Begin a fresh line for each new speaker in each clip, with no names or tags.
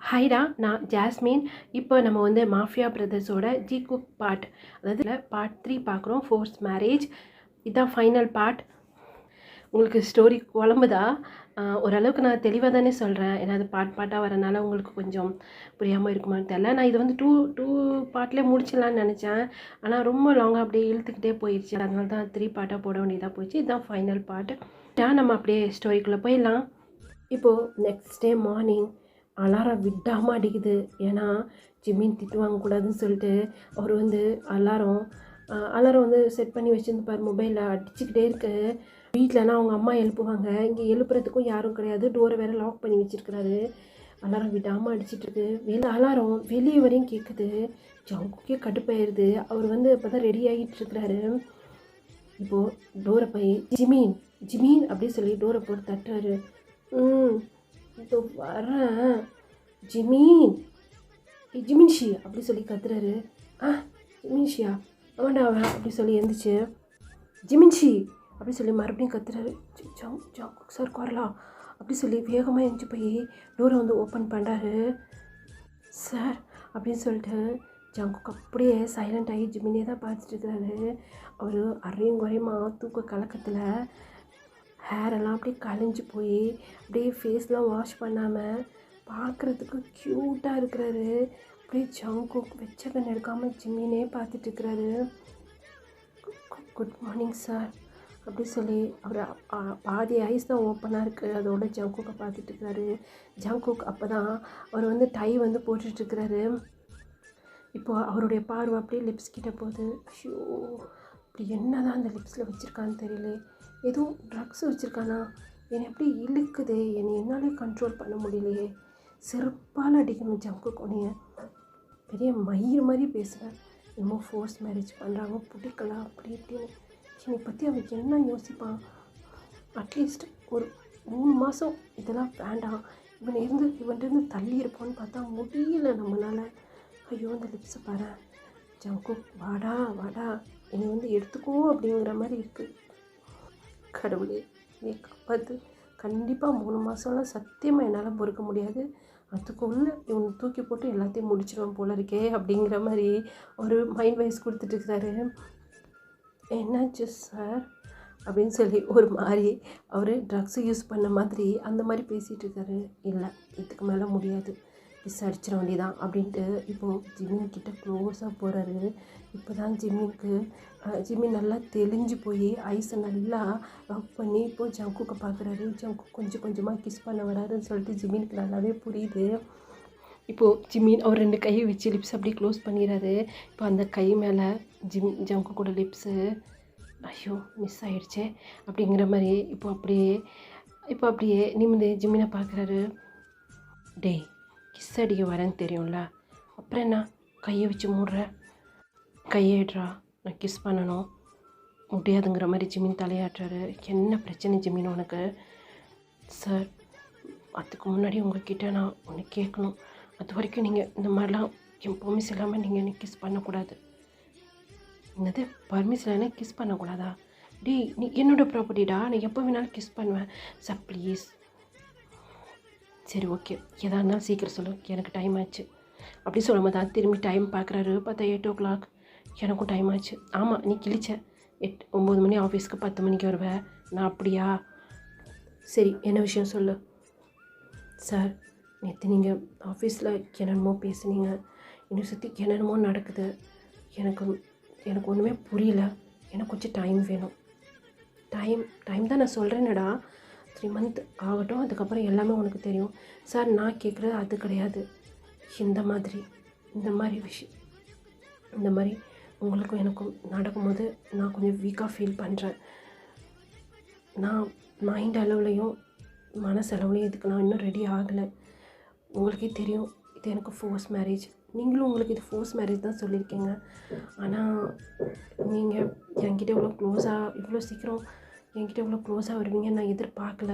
ஹாய்டா, நான் ஜாஸ்மின். இப்போ நம்ம வந்து மாஃபியா பிரதர்ஸோட ஜி குக் பார்ட், அதாவது பார்ட் 3 பார்க்குறோம். ஃபோர்ஸ் மேரேஜ் இதுதான் ஃபைனல் பார்ட். உங்களுக்கு ஸ்டோரி குழம்புதா? ஓரளவுக்கு நான் தெளிவாக தானே சொல்கிறேன். ஏன்னா அது பார்ட்டாக வரனால உங்களுக்கு கொஞ்சம் புரியாமல் இருக்குமான்னு தெரில. நான் இது வந்து டூ டூ பார்ட்லேயே முடிச்சிடலான்னு நினச்சேன். ஆனால் ரொம்ப லாங்காக அப்படியே இழுத்துக்கிட்டே போயிடுச்சு. அதனால தான் 3 பார்ட்டாக போட வேண்டியதாக போயிடுச்சு. இதுதான் ஃபைனல் பார்ட். நம்ம அப்படியே ஸ்டோரிக்குள்ளே போயிடலாம். இப்போது நெக்ஸ்ட் டே மார்னிங் அலாரம் விடாமல் அடிக்குது. ஏன்னா ஜிம்மின் திட்டு வாங்கக்கூடாதுன்னு சொல்லிட்டு அவர் வந்து அலாரம் வந்து செட் பண்ணி வச்சுருந்துப்பார். மொபைலில் அடிச்சுக்கிட்டே இருக்கு. வீட்டிலனா அவங்க அம்மா எழுப்புவாங்க, இங்கே எழுப்புறதுக்கும் யாரும் கிடையாது. டோரை வேறு லாக் பண்ணி வச்சுருக்கிறாரு. அலாரம் விடாமல் அடிச்சிட்ருக்கு. அலாரம் வெளியே வரையும் கேட்குது. ஜங்குக்கே கடுப்பாயிருது. அவர் வந்து அப்போ தான் ரெடி ஆகிட்டு இருக்கிறாரு. இப்போது டோரை போய் ஜிமீன் ஜிமீன் அப்படின்னு சொல்லி டோரை போட்டு தட்டுறாரு. இதோ வரேன் ஜிமீன், ஜிமின்ஷி அப்படி சொல்லி கத்துறாரு. ஜிமின்ஷியா அவன்டா அவன் அப்படி சொல்லி எழுந்துச்சு. ஜிமின்ஷி அப்படி சொல்லி மறுபடியும் கத்துறாரு. ஜங்குக் சார் குரலா அப்படி சொல்லி வேகமாக எழுந்துச்சு போய் டோரை வந்து ஓப்பன் பண்ணுறாரு. சார் அப்படின்னு சொல்லிட்டு ஜங்குக் அப்படியே சைலண்ட் ஆகி ஜிமினியே தான் பார்த்துட்டு இருக்கிறாரு. அவர் அரையும் குறையுமா தூக்க கலக்கத்தில் ஹேரெல்லாம் அப்படியே கலைஞ்சி போய் அப்படியே ஃபேஸ்லாம் வாஷ் பண்ணாமல் பார்க்குறதுக்கு க்யூட்டாக இருக்கிறாரு. அப்படியே ஜங்குக் வெச்ச கண் எடுக்காமல் ஜிம்மினே பார்த்துட்ருக்கிறாரு. குட் மார்னிங் சார் அப்படி சொல்லி அவர் பாதி ஐஸ் தான் ஓப்பனாக இருக்குது. அதோட ஜங்குக்கை பார்த்துட்ருக்கிறாரு. ஜங்குக் அப்போ தான் அவர் வந்து டை வந்து போட்டுட்ருக்கிறாரு. இப்போது அவருடைய பார்வை அப்படியே லிப்ஸ் கிட்ட போகுது. ஐயோ, இப்படி என்ன தான் அந்த லிப்ஸில் வச்சுருக்கான்னு தெரியல. எதுவும் ட்ரக்ஸ் வச்சுருக்கானா? என்னை எப்படி இழுக்குது. என்னை என்னாலே கண்ட்ரோல் பண்ண முடியலையே. செருப்பால் அடிக்கணும் ஜங்குக். உன்னைய பெரிய மயிர் மாதிரி பேசுகிறேன். என்னமோ ஃபோர்ஸ் மேரேஜ் பண்ணுறாங்க, பிடிக்கலாம் அப்படி இப்படின்னு. என்னை பற்றி அவன் என்ன யோசிப்பான்? அட்லீஸ்ட் ஒரு 3 மாதம் இதெல்லாம் வேண்டாம், இவன்ட்டு தள்ளி இருப்போன்னு பார்த்தா முடியல நம்மளால். ஐயோ, அந்த லிப்ஸை பாரு. ஜங்குக் வாடா வாடா, என்னை வந்து எடுத்துக்கோ அப்படிங்கிற மாதிரி இருக்குது. கடவுளே நீ காப்பாற்று. கண்டிப்பாக 3 மாதம்லாம் சத்தியமாக என்னால் பொறுக்க முடியாது. அதுக்குள்ளே இவனை தூக்கி போட்டு எல்லாத்தையும் முடிச்சிடுவேன் போல இருக்கே அப்படிங்கிற மாதிரி ஒரு மைண்ட் வைஸ் கொடுத்துட்ருக்கிறாரு. என்னாச்சு சார் அப்படின்னு சொல்லி ஒரு மாதிரி அவர் ட்ரக்ஸு யூஸ் பண்ண மாதிரி அந்த மாதிரி பேசிகிட்டு இருக்காரு. இல்லை, இதுக்கு மேலே முடியாது, மிஸ் அடிச்சிட வேண்டியதான் அப்படின்ட்டு இப்போது ஜிம்மின் கிட்ட க்ளோஸாக போகிறாரு. இப்போ தான் ஜிம்மின் நல்லா தெளிஞ்சு போய் ஐஸை நல்லா ரப் பண்ணி இப்போது ஜங்குக்கை பார்க்குறாரு. ஜங்குக் கொஞ்சம் கொஞ்சமாக கிஸ் பண்ண வராருன்னு சொல்லிட்டு ஜிம்மினுக்கு நல்லாவே புரியுது. இப்போது ஜிம்மின் அவர் 2 கையை வச்சு லிப்ஸ் அப்படியே க்ளோஸ் பண்ணிடுறாரு. இப்போ அந்த கை மேலே ஜங்குக்கோட லிப்ஸு ஐயோ மிஸ் ஆகிடுச்சே அப்படிங்கிற மாதிரி இப்போ அப்படியே நிமிந்து ஜிம்மினை பார்க்குறாரு. டேய், கிஸ் அடிக்க வரேன்னு தெரியும்ல, அப்புறம் என்ன கையை வச்சு மூடுற? கையேடுறா, நான் கிஸ் பண்ணணும். முடியாதுங்கிற மாதிரி ஜிம்மின் தலையாட்டுறாரு. என்ன பிரச்சனை ஜிம்மின் உனக்கு? சார், அதுக்கு முன்னாடி உங்ககிட்ட நான் ஒன்று கேட்கணும். அது வரைக்கும் நீங்கள் இந்த மாதிரிலாம் என் பர்மிஷன் இல்லாமல் நீங்கள் எனக்கு கிஸ் பண்ணக்கூடாது. என்னது பர்மிஷன் இல்லைன்னா கிஸ் பண்ணக்கூடாதா? டேய், நீ என்னோடய ப்ராப்பர்ட்டிடா, நான் எப்போ வேணாலும் கிஸ் பண்ணுவேன் சார், ப்ளீஸ். சரி ஓகே, எதாக இருந்தாலும் சீக்கிரம் சொல்லு, எனக்கு டைம் ஆச்சு அப்படி சொல்லும்போது தான் திரும்பி டைம் பார்க்குறாரு. பார்த்தா 8 o'clock. எனக்கும் டைம் ஆச்சு. ஆமாம், நீ கிழிச்ச 9 மணி ஆஃபீஸ்க்கு 10 மணிக்கு வருவேன். நான் அப்படியா? சரி, என்ன விஷயம் சொல்லு. சார், நேற்று நீங்கள் ஆஃபீஸில் என்னென்னமோ பேசுனீங்க, என்னை சுற்றி என்னென்னமோ நடக்குது. எனக்கு ஒன்றுமே புரியல. எனக்கு கொஞ்சம் டைம் வேணும். டைம் தான் நான் சொல்கிறேன்னடா. 3 month ஆகட்டும், அதுக்கப்புறம் எல்லாமே உனக்கு தெரியும். சார், நான் கேட்குறது அது கிடையாது. இந்த மாதிரி விஷயம், இந்த மாதிரி உங்களுக்கும் எனக்கும் நடக்கும்போது நான் கொஞ்சம் வீக்காக ஃபீல் பண்ணுறேன். நான் மைண்ட் அளவுலையும் மனசளவுலையும் இதுக்கு நான் இன்னும் ரெடி ஆகலை. உங்களுக்கே தெரியும், இது எனக்கு ஃபோர்ஸ் மேரேஜ். நீங்களும் உங்களுக்கு இது ஃபோர்ஸ் மேரேஜ் தான் சொல்லியிருக்கீங்க. ஆனால் நீங்கள் என்கிட்ட இவ்வளோ சீக்கிரம் என்கிட்ட இவ்வளோ க்ளோஸாக வருவீங்கன்னு நான் எதிர்பார்க்கல.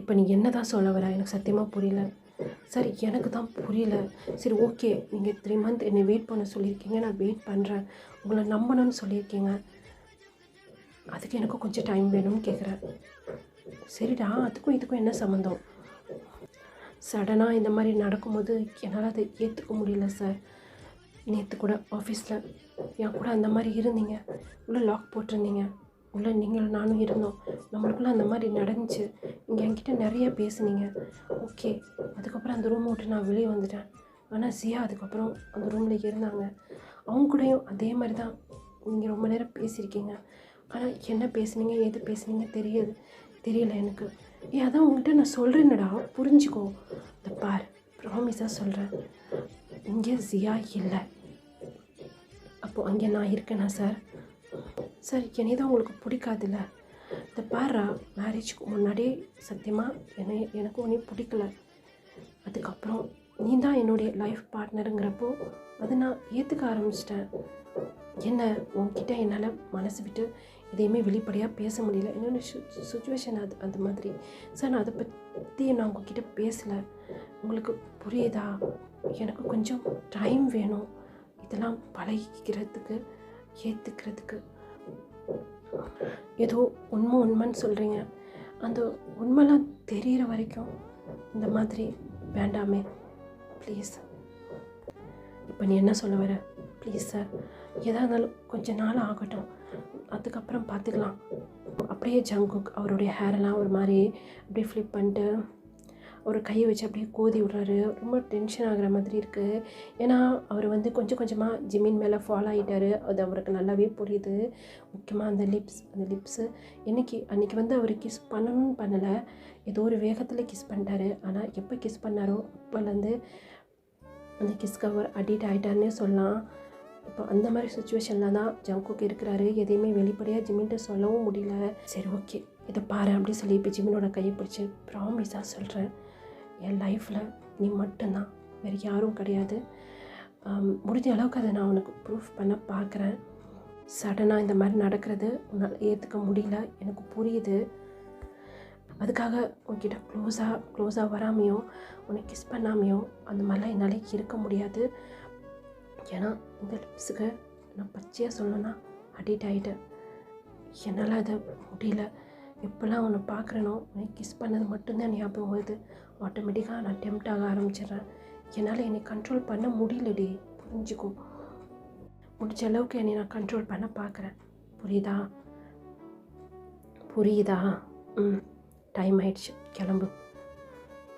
இப்போ நீங்கள் என்ன தான் சொல்ல வர? எனக்கு சத்தியமாக புரியல. சார், எனக்கு தான் புரியல. சரி ஓகே, நீங்கள் 3 month என்னை வெயிட் பண்ண சொல்லியிருக்கீங்க, நான் வெயிட் பண்ணுறேன். உங்களை நம்பணும்னு சொல்லியிருக்கீங்க, அதுக்கு எனக்கு கொஞ்சம் டைம் வேணும்னு கேட்குறேன். சரிடா, அதுக்கும் இதுக்கும் என்ன சம்மந்தம்? சடனாக இந்த மாதிரி நடக்கும்போது என்னால் அதை ஏற்றுக்க முடியல சார். நேற்று கூட ஆஃபீஸில் என் கூட அந்த மாதிரி இருந்தீங்க, உள்ளே லாக் போட்டிருந்தீங்க, உள்ளே நீங்கள் நானும் இருந்தோம், நம்மளுக்குள்ளே அந்த மாதிரி நடந்துச்சு. நீங்கள் என்கிட்ட நிறைய பேசுனீங்க. ஓகே, அதுக்கப்புறம் அந்த ரூமை விட்டு நான் வெளியே வந்துட்டேன். ஆனால் ஜியா அதுக்கப்புறம் அந்த ரூமில் இருந்தாங்க. அவங்க கூடயும் அதே மாதிரி தான் நீங்கள் ரொம்ப நேரம் பேசியிருக்கீங்க. ஆனால் என்ன பேசுனீங்க, எது பேசுனீங்க தெரியல எனக்கு. அதான் உங்கள்கிட்ட நான் சொல்கிறேன்னடா, புரிஞ்சுக்கோ. இந்த பார், ப்ராமிஸாக சொல்கிறேன், இங்கே ஜியா இல்லை. அப்போது அங்கே நான் இருக்கேனா சார்? சார், என்னை தான் உங்களுக்கு பிடிக்காதுல்ல? இந்த பாரா, மேரேஜுக்கு முன்னாடியே சத்தியமாக எனக்கு ஒன்றும் பிடிக்கல. அதுக்கப்புறம் நீ தான் என்னுடைய லைஃப் பார்ட்னருங்கிறப்போ அதை நான் ஏற்றுக்க ஆரம்பிச்சிட்டேன். என்ன உன்கிட்ட என்னால் மனசு விட்டு எதையுமே வெளிப்படையாக பேச முடியல. என்னோடய சுச்சுவேஷன் அந்த மாதிரி சார். நான் அதை பற்றி நான் உங்ககிட்ட பேசலை. உங்களுக்கு புரியுதா? எனக்கு கொஞ்சம் டைம் வேணும் இதெல்லாம் பழகிக்கிறதுக்கு, ஏற்றுக்கிறதுக்கு. ஏதோ உண்மைன்னு சொல்கிறீங்க, அந்த உண்மைலாம் தெரிகிற வரைக்கும் இந்த மாதிரி வேண்டாமே ப்ளீஸ். இப்போ நீ என்ன சொல்ல வர? ப்ளீஸ் சார், எதாக இருந்தாலும் கொஞ்ச நாள் ஆகட்டும், அதுக்கப்புறம் பார்த்துக்கலாம். அப்படியே ஜங்குக் அவருடைய ஹேரெல்லாம் ஒரு மாதிரி அப்படியே ஃப்ளிப் பண்ணிட்டு ஒரு கையை வச்சு அப்படியே கோதி விட்றாரு. ரொம்ப டென்ஷன் ஆகிற மாதிரி இருக்குது. ஏன்னா அவர் வந்து கொஞ்சம் கொஞ்சமாக ஜிமின் மேலே ஃபாலோ ஆகிட்டார். அது அவருக்கு நல்லாவே புரியுது. முக்கியமாக அந்த லிப்ஸு அன்றைக்கி வந்து அவர் கிஸ் பண்ணணும்னு பண்ணலை, ஏதோ ஒரு வேகத்தில் கிஸ் பண்ணிட்டாரு. ஆனால் எப்போ கிஸ் பண்ணாரோ அப்போலேருந்து அந்த கிஸ்க்கு அவர் அடிக்ட் ஆகிட்டாருன்னே சொல்லலாம். இப்போ அந்த மாதிரி சுச்சுவேஷனில் தான் ஜங்குக் இருக்கிறாரு. எதையுமே வெளிப்படையாக ஜிமின்கிட்ட சொல்லவும் முடியல. சரி ஓகே, இதை பாரு அப்படி சொல்லி இப்போ ஜிமினோட கையை பிடிச்சி, ப்ராமிஸாக சொல்கிறேன், என் லைஃப்பில் நீ மட்டும்தான், வேறு யாரும் கிடையாது. முடிஞ்ச அளவுக்கு அதை நான் உனக்கு ப்ரூஃப் பண்ண பார்க்குறேன். சடனாக இந்த மாதிரி நடக்கிறது உன்னால் ஏற்றுக்க முடியல, எனக்கு புரியுது. அதுக்காக உன்கிட்ட க்ளோஸாக வராமையோ உன்னை கிஸ் பண்ணாமையோ அந்த மாதிரிலாம் என்னால் இருக்க முடியாது. ஏன்னா இந்த லிப்ஸுக்கு நான் பச்சையாக சொல்லணும்னா அடிக்ட் ஆகிட்டேன். என்னால் அதை முடியல. எப்போல்லாம் உன்னை பார்க்குறேனோ உன்னை கிஸ் பண்ணது மட்டும்தான் ஞாபகம் வருது. ஆட்டோமேட்டிக்காக நான் டெம்ப்ட் ஆக ஆரம்பிச்சிடுறேன். என்னால் என்னை கண்ட்ரோல் பண்ண முடியலடி, புரிஞ்சுக்கும். முடிஞ்ச அளவுக்கு என்னை நான் கண்ட்ரோல் பண்ண பார்க்குறேன். புரியுதா? டைம் ஆயிடுச்சு, கிளம்பு.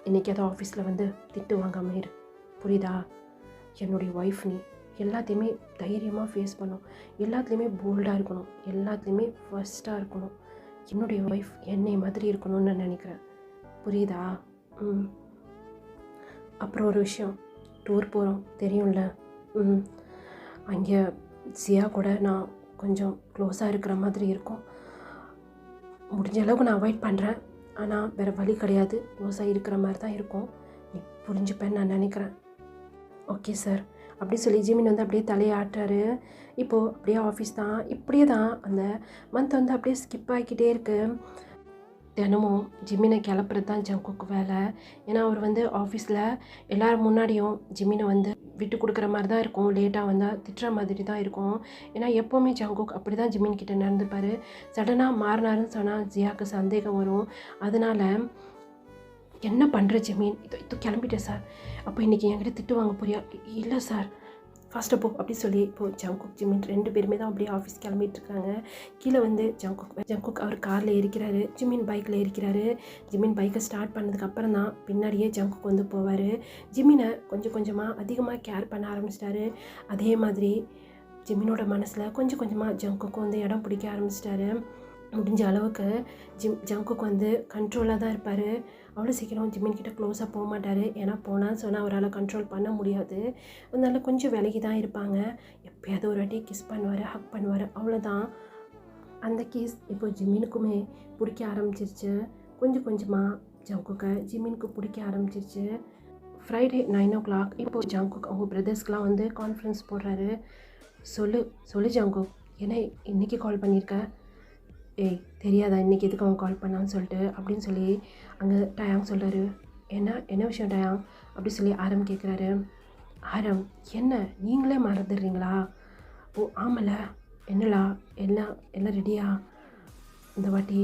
இன்றைக்கி அதை ஆஃபீஸில் வந்து திட்டு வாங்காமல் இரு, புரியுதா? என்னுடைய ஒய்ஃப் நீ எல்லாத்தையுமே தைரியமாக ஃபேஸ் பண்ணும், எல்லாத்துலேயுமே போல்டாக இருக்கணும், எல்லாத்துலேயுமே ஃபர்ஸ்ட்டாக இருக்கணும். என்னுடைய ஒய்ஃப் என்னை மாதிரி இருக்கணும்னு நான் நினைக்கிறேன், புரியுதா? அப்புறம் ஒரு விஷயம், டூர் போகிறோம் தெரியும்ல. அங்கே ஜியா கூட நான் கொஞ்சம் க்ளோஸாக இருக்கிற மாதிரி இருக்கும். முடிஞ்ச அளவுக்கு நான் அவாய்ட் பண்ணுறேன், ஆனால் வேறு வழி கிடையாது. க்ளோஸாக இருக்கிற மாதிரி தான் இருக்கும். நீ புரிஞ்சுப்பேன்னு நான் நினைக்கிறேன். ஓகே சார் அப்படி சொல்லி ஜிமின் வந்து அப்படியே தலையை ஆட்டுறாரு. இப்போது அப்படியே ஆஃபீஸ் தான், இப்படியே தான் அந்த மந்த் வந்து அப்படியே ஸ்கிப் ஆகிக்கிட்டே இருக்குது. தினமும் ஜிமினை கிளப்புறது தான் ஜங்குக்கு வேலை. ஏன்னா அவர் வந்து ஆஃபீஸில் எல்லோரும் முன்னாடியும் ஜிமினை வந்து விட்டு கொடுக்குற மாதிரி தான் இருக்கும், லேட்டாக வந்தால் திட்டுற மாதிரி தான் இருக்கும். ஏன்னா எப்போவுமே ஜங்குக் அப்படி தான் ஜிமின் கிட்டே நடந்துப்பார். சடனாக மாறினாருன்னு சொன்னால் ஜியாவுக்கு சந்தேகம் வரும். அதனால் என்ன பண்ணுற ஜிமின், இது கிளம்பிட்டேன் சார், அப்போ இன்றைக்கி என்கிட்ட திட்டு வாங்க போறியா? இல்லை சார், ஃபாஸ்ட்டாக போ அப்படி சொல்லி இப்போது ஜங்குக் ஜிமின் 2 பேருமே தான் அப்படியே ஆஃபீஸ் கிளம்பிட்டுருக்காங்க. கீழே வந்து ஜங்குக் அவர் காரில் ஏறிக்கிறாரு, ஜிமின் பைக்கில் ஏறிக்கிறாரு. ஜிமின் பைக்கை ஸ்டார்ட் பண்ணதுக்கப்புறம் தான் பின்னாடியே ஜங்குக் வந்து போவார். ஜிமினை கொஞ்சம் கொஞ்சமாக அதிகமாக கேர் பண்ண ஆரம்பிச்சிட்டாரு. அதே மாதிரி ஜிமினோட மனசில் கொஞ்சம் கொஞ்சமாக ஜங்குக்கு வந்து இடம் பிடிக்க ஆரம்பிச்சிட்டாரு. முடிஞ்ச அளவுக்கு ஜங்குக் வந்து கண்ட்ரோலாக தான் இருப்பார். அவ்வளோ சீக்கிரம் ஜிமின் கிட்ட க்ளோஸாக போக மாட்டார். ஏன்னா போனான்னு சொன்னால் அவரால் கண்ட்ரோல் பண்ண முடியாது. அதனால கொஞ்சம் விலகி தான் இருப்பாங்க. எப்போயாவது ஒரு வாட்டி கிஸ் பண்ணுவார், ஹக் பண்ணுவார், அவ்வளோதான். அந்த கிஸ் இப்போ ஜிமினுக்குமே பிடிக்க ஆரம்பிச்சிருச்சு. கொஞ்சம் கொஞ்சமாக ஜங்குக்கை ஜிமினுக்கு பிடிக்க ஆரம்பிச்சிருச்சு. ஃப்ரைடே 9 o'clock இப்போது ஜங்குக் அவங்க பிரதர்ஸ்க்கெலாம் வந்து கான்ஃபரன்ஸ் போடுறாரு. சொல்லு ஜங்குக், ஏன்னா இன்றைக்கி கால் பண்ணியிருக்க? ஏய் தெரியாதா இன்றைக்கி எதுக்கு அவன் கால் பண்ணான்னு சொல்லிட்டு அப்படின்னு சொல்லி அங்கே டயாங் சொல்கிறாரு. என்ன விஷயம் டயாங் அப்படி சொல்லி ஆரம் கேட்குறாரு. ஆரம், என்ன நீங்களே மறந்துடுறீங்களா? ஓ ஆமல, என்னலா எல்லாம் ரெடியா? இந்த வாட்டி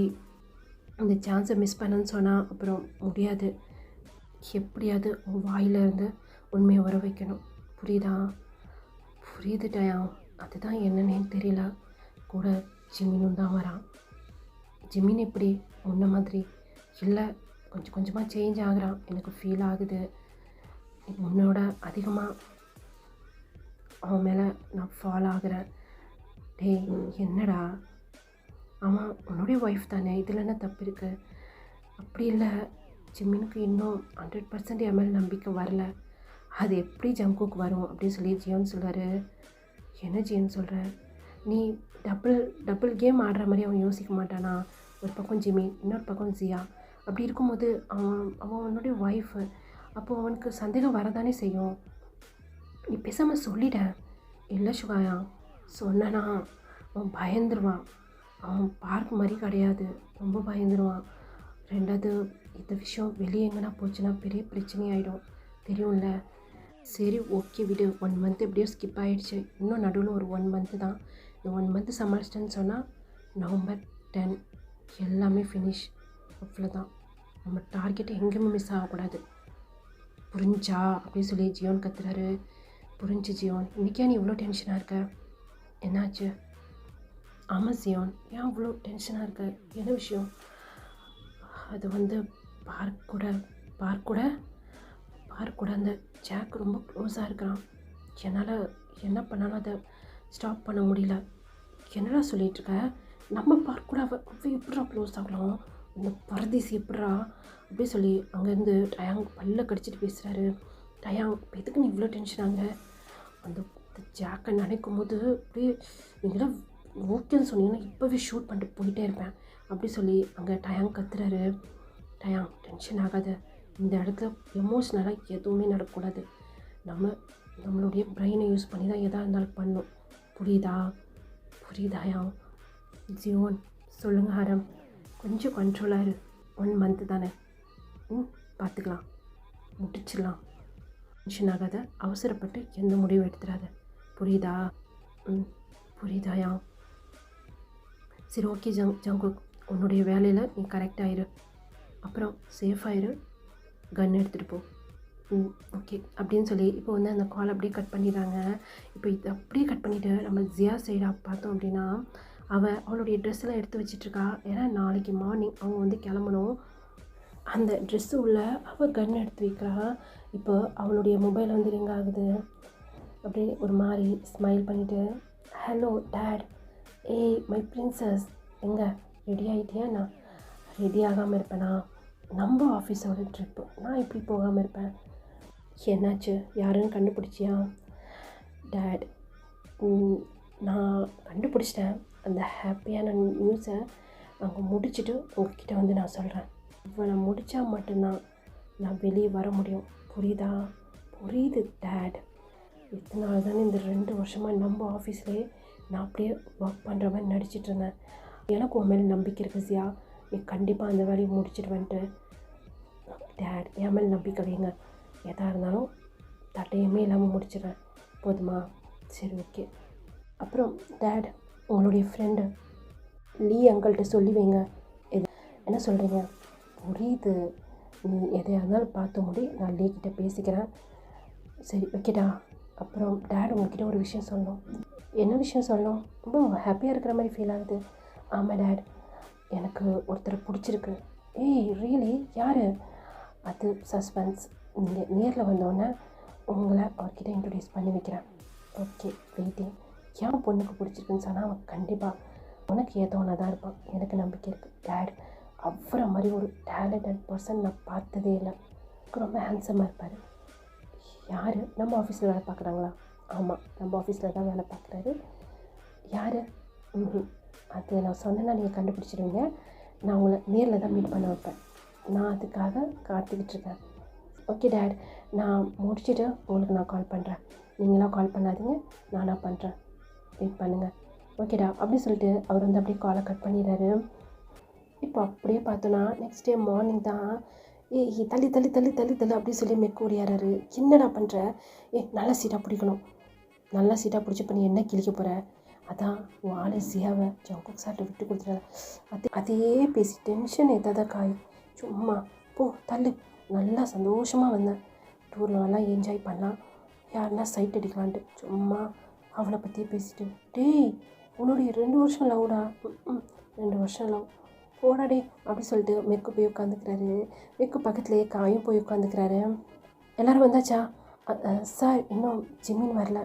இந்த சான்ஸை மிஸ் பண்ணன்னு சொன்னால் அப்புறம் முடியாது. எப்படியாவது உன் வாயிலிருந்து உண்மையை வர வைக்கணும். புரியுதா? புரியுது டயம். அதுதான் என்னன்னே தெரியல. கூட ஜிமினும் தான் வரான். ஜிமின் எப்படி முன்ன மாதிரி இல்லை, கொஞ்சம் கொஞ்சமாக சேஞ்ச் ஆகுறான். எனக்கு ஃபீல் ஆகுது. முன்னோட அதிகமாக அவன் மேலே நான் ஃபாலோ ஆகுறேன். டேய் என்னடா, ஆமாம் உன்னுடைய ஒய்ஃப் தானே, இதில் என்ன தப்பு இருக்குது? அப்படி இல்லை, ஜிம்மினுக்கு இன்னும் 100% என் மேலே நம்பிக்கை வரல. அது எப்படி ஜங்குக்கு வரும் அப்படின்னு சொல்லி ஜியோன்னு சொல்கிறாரு. என்ன ஜியோன்னு சொல்கிற? நீ டபுள் கேம் ஆடுற மாதிரி அவன் யோசிக்க மாட்டானா? ஒரு பக்கம் ஜிம்மி, இன்னொரு பக்கம் ஜியா. அப்படி இருக்கும்போது அவனுடைய ஒய்ஃபு, அப்போது அவனுக்கு சந்தேகம் வரதானே செய்யும். நீ பேசாமல் சொல்லிட. இல்லை சுகாயா, சொன்னா அவன் பயந்துருவான். அவன் பார்க் மாதிரி கிடையாது, ரொம்ப பயந்துருவான். ரெண்டாவது இந்த விஷயம் வெளியே எங்கன்னா போச்சுன்னா பெரிய பிரச்சனையாயிடும், தெரியும்ல. சரி ஓகே விடு, 1 மந்த் எப்படியோ ஸ்கிப் ஆகிடுச்சு. இன்னும் நடுவில் ஒரு 1 மந்த்து தான். இந்த 1 மந்த்து சமாளிச்சிட்டேன்னு சொன்னால் நவம்பர் 10 எல்லாமே ஃபினிஷ். அவ்வளோதான். நம்ம டார்கெட் எங்கேயுமே மிஸ் ஆகக்கூடாது. புரிஞ்சா அப்படின்னு சொல்லி ஜியோன் கத்துறாரு. புரிஞ்சு ஜியோன், இன்றைக்கே நீ இவ்வளோ டென்ஷனாக இருக்க? என்னாச்சு? ஆமாம் ஜியோன், ஏன் அவ்வளோ டென்ஷனாக இருக்க? என்ன விஷயம்? அது வந்து பார்க் கூட அந்த ஜாக் ரொம்ப க்ளோஸாக இருக்கிறான். என்னால் என்ன பண்ணாலும் அதை ஸ்டாப் பண்ண முடியல. என்னடா சொல்லிகிட்ருக்க? நம்ம பார்க் கூட அவள் எப்படா க்ளோஸ் ஆகலாம்? இந்த பரதேசி எப்படா அப்படி சொல்லி அங்கேருந்து டயாங் பல்ல கடிச்சிட்டு பேசுகிறாரு. டயாங், எதுக்கு நீ இவ்வளோ டென்ஷனாங்க? அந்த ஜாக்கை நினைக்கும் போது அப்படியே நீங்களாம் ஓகேன்னு சொன்னீங்கன்னா இப்போவே ஷூட் பண்ணிட்டு போயிட்டே இருப்பேன் அப்படி சொல்லி அங்கே டயாங் கத்துறாரு. டயாங், டென்ஷன் ஆகாத. இந்த இடத்துல எமோஷ்னலாக எதுவுமே நடக்கக்கூடாது. நம்மளுடைய பிரெயினை யூஸ் பண்ணி தான் எதாக இருந்தாலும் பண்ணணும். புரியுதாயா? ஜியோன், சொல்லுங்கள் ஹரம், கொஞ்சம் கண்ட்ரோலாக இரு. 1 மந்த்து தானே, பார்த்துக்கலாம், முடிச்சிடலாம். டென்ஷன் ஆகாத, அவசரப்பட்டு எந்த முடிவும் எடுத்துடாத. புரியுதா? புரியுதாயா? சரி ஓகே ஜங்குக், உன்னுடைய வேலையில் நீ கரெக்டாகிரு. அப்புறம் சேஃபாகிரு, கன் எடுத்துகிட்டு போ. ஓகே அப்படின்னு சொல்லி இப்போ வந்து அந்த கால் அப்படியே கட் பண்ணிடுறாங்க. இப்போ இது அப்படியே கட் பண்ணிவிட்டு நம்ம ஜியா சைடாக பார்த்தோம் அப்படின்னா, அவளுடைய ட்ரெஸ்ஸெல்லாம் எடுத்து வச்சிட்ருக்கா. ஏன்னா நாளைக்கு மார்னிங் அவங்க வந்து கிளம்பணும். அந்த ட்ரெஸ்ஸு உள்ள அவள் கன் எடுத்து வைக்கிறா. இப்போ அவளுடைய மொபைல் வந்து ரிங் ஆகுது. அப்படியே ஒரு மாதிரி ஸ்மைல் பண்ணிவிட்டு, ஹலோ டேட், ஏய் மை பிரின்சஸ், எங்கே ரெடி ஆகிட்டியா? நான் ரெடி ஆகாமல் இருப்பேனா? நம்ம ஆஃபீஸோட ட்ரிப்பு, நான் எப்படி போகாமல் இருப்பேன்? என்னாச்சு, யாருன்னு கண்டுபிடிச்சியா? டேட், நான் கண்டுபிடிச்சிட்டேன். அந்த ஹாப்பியான நியூஸை அங்கே முடிச்சுட்டு உங்ககிட்ட வந்து நான் சொல்கிறேன். இவளை முடித்தா மட்டும்தான் நான் வெளியே வர முடியும். புரியுதா? புரியுது டேட். இதனால தானே இந்த 2 வருஷமாக நம்ம ஆஃபீஸ்லேயே நான் அப்படியே ஒர்க் பண்ணுற மாதிரி நடிச்சிட்டு இருந்தேன். எனக்கு உன் மேலே நம்பிக்கை இருக்குது ஜியா, நீ கண்டிப்பாக அந்த வேலையை முடிச்சுட்டு வந்துட்டு. டேட், என் மேலே நம்பிக்கை வைங்க. எதாக இருந்தாலும் தட்டையுமே இல்லாமல் முடிச்சிடுறேன், போதுமா? சரி ஓகே. அப்புறம் டேட், உங்களுடைய ஃப்ரெண்டு லீ அங்கிள்கிட்ட சொல்லி வைங்க. என்ன சொல்கிறீங்க? புரியுது, நீ எதையாக இருந்தாலும் பார்த்து முடி, நான் லீ கிட்டே பேசிக்கிறேன். சரி ஓகேடா. அப்புறம் டேட், உங்கள்கிட்ட ஒரு விஷயம் சொல்லணும். என்ன விஷயம் சொல்லணும்? ரொம்ப ஹாப்பியாக இருக்கிற மாதிரி ஃபீல் ஆகுது. ஆமாம் டேட், எனக்கு ஒருத்தரை பிடிச்சிருக்கு. ஏய் ரியலி? யார்? அது சஸ்பென்ஸ். நீங்கள் நேரில் வந்தோடனே உங்களை அவர்கிட்ட இன்ட்ரடியூஸ் பண்ணி வைக்கிறேன். Okay waiting. ஏன் பொண்ணுக்கு பிடிச்சிருக்குன்னு சொன்னால் அவன் கண்டிப்பாக உனக்கு ஏதோனா தான் இருப்பான், எனக்கு நம்பிக்கை இருக்குது. டேட், அவரை மாதிரி ஒரு டேலண்டட் பர்சன் நான் பார்த்ததே இல்லை. ரொம்ப ஹேண்ட்ஸமாக இருப்பார். யார்? நம்ம ஆஃபீஸில் வேலை பார்க்குறாங்களா? ஆமாம், நம்ம ஆஃபீஸில் தான் வேலை பார்க்குறாரு. யார்? அது நான் சொன்னேன்னா நீங்கள் கண்டுபிடிச்சிடுவீங்க. நான் உங்களை நேரில் தான் மீட் பண்ண வைப்பேன். நான் அதுக்காக காத்துக்கிட்டுருக்கேன். ஓகே டேட், நான் முடிச்சுட்டு உங்களுக்கு நான் கால் பண்ணுறேன். நீங்களாம் கால் பண்ணாதீங்க, நானாக பண்ணுறேன், வெயிட் பண்ணுங்கள். ஓகேடா அப்படி சொல்லிட்டு அவர் வந்து அப்படியே காலை கட் பண்ணிடுறாரு. இப்போ அப்படியே பார்த்தோன்னா நெக்ஸ்ட் டே மார்னிங் தான், தள்ளி தள்ளி தள்ளி தள்ளி தள்ளி அப்படி சொல்லி மெக்கு ஓடியாராரு. என்னடா பண்ணுற? நல்ல சீட்டாக பிடிக்கணும். நல்லா சீட்டாக பிடிச்சி பண்ணி என்ன கிழிக்க போகிற? அதான் உன் ஆளு ஜியாவை ஜங்குக் சார்ட்ட விட்டு கொடுத்துட்டாரு. அதையே பேசி டென்ஷன் ஏதாவது காய். சும்மா போ தள்ளு, நல்லா சந்தோஷமாக வந்தேன். டூரில் நல்லா என்ஜாய் பண்ணலாம், யாருன்னா சைட் அடிக்கலான்ட்டு சும்மா அவளை பற்றியே பேசிட்டு. டேய் உன்னுடைய 2 வருஷம் லவ்டா. 2 வருஷம் லவ் போடா டே அப்படி சொல்லிட்டு மெக்கு போய் உட்காந்துக்கிறாரு. மெக்கு பக்கத்துலேயே காயும் போய் உட்காந்துக்கிறாரு. எல்லோரும் வந்தாச்சா? சார் இன்னும் ஜிமின் வரல.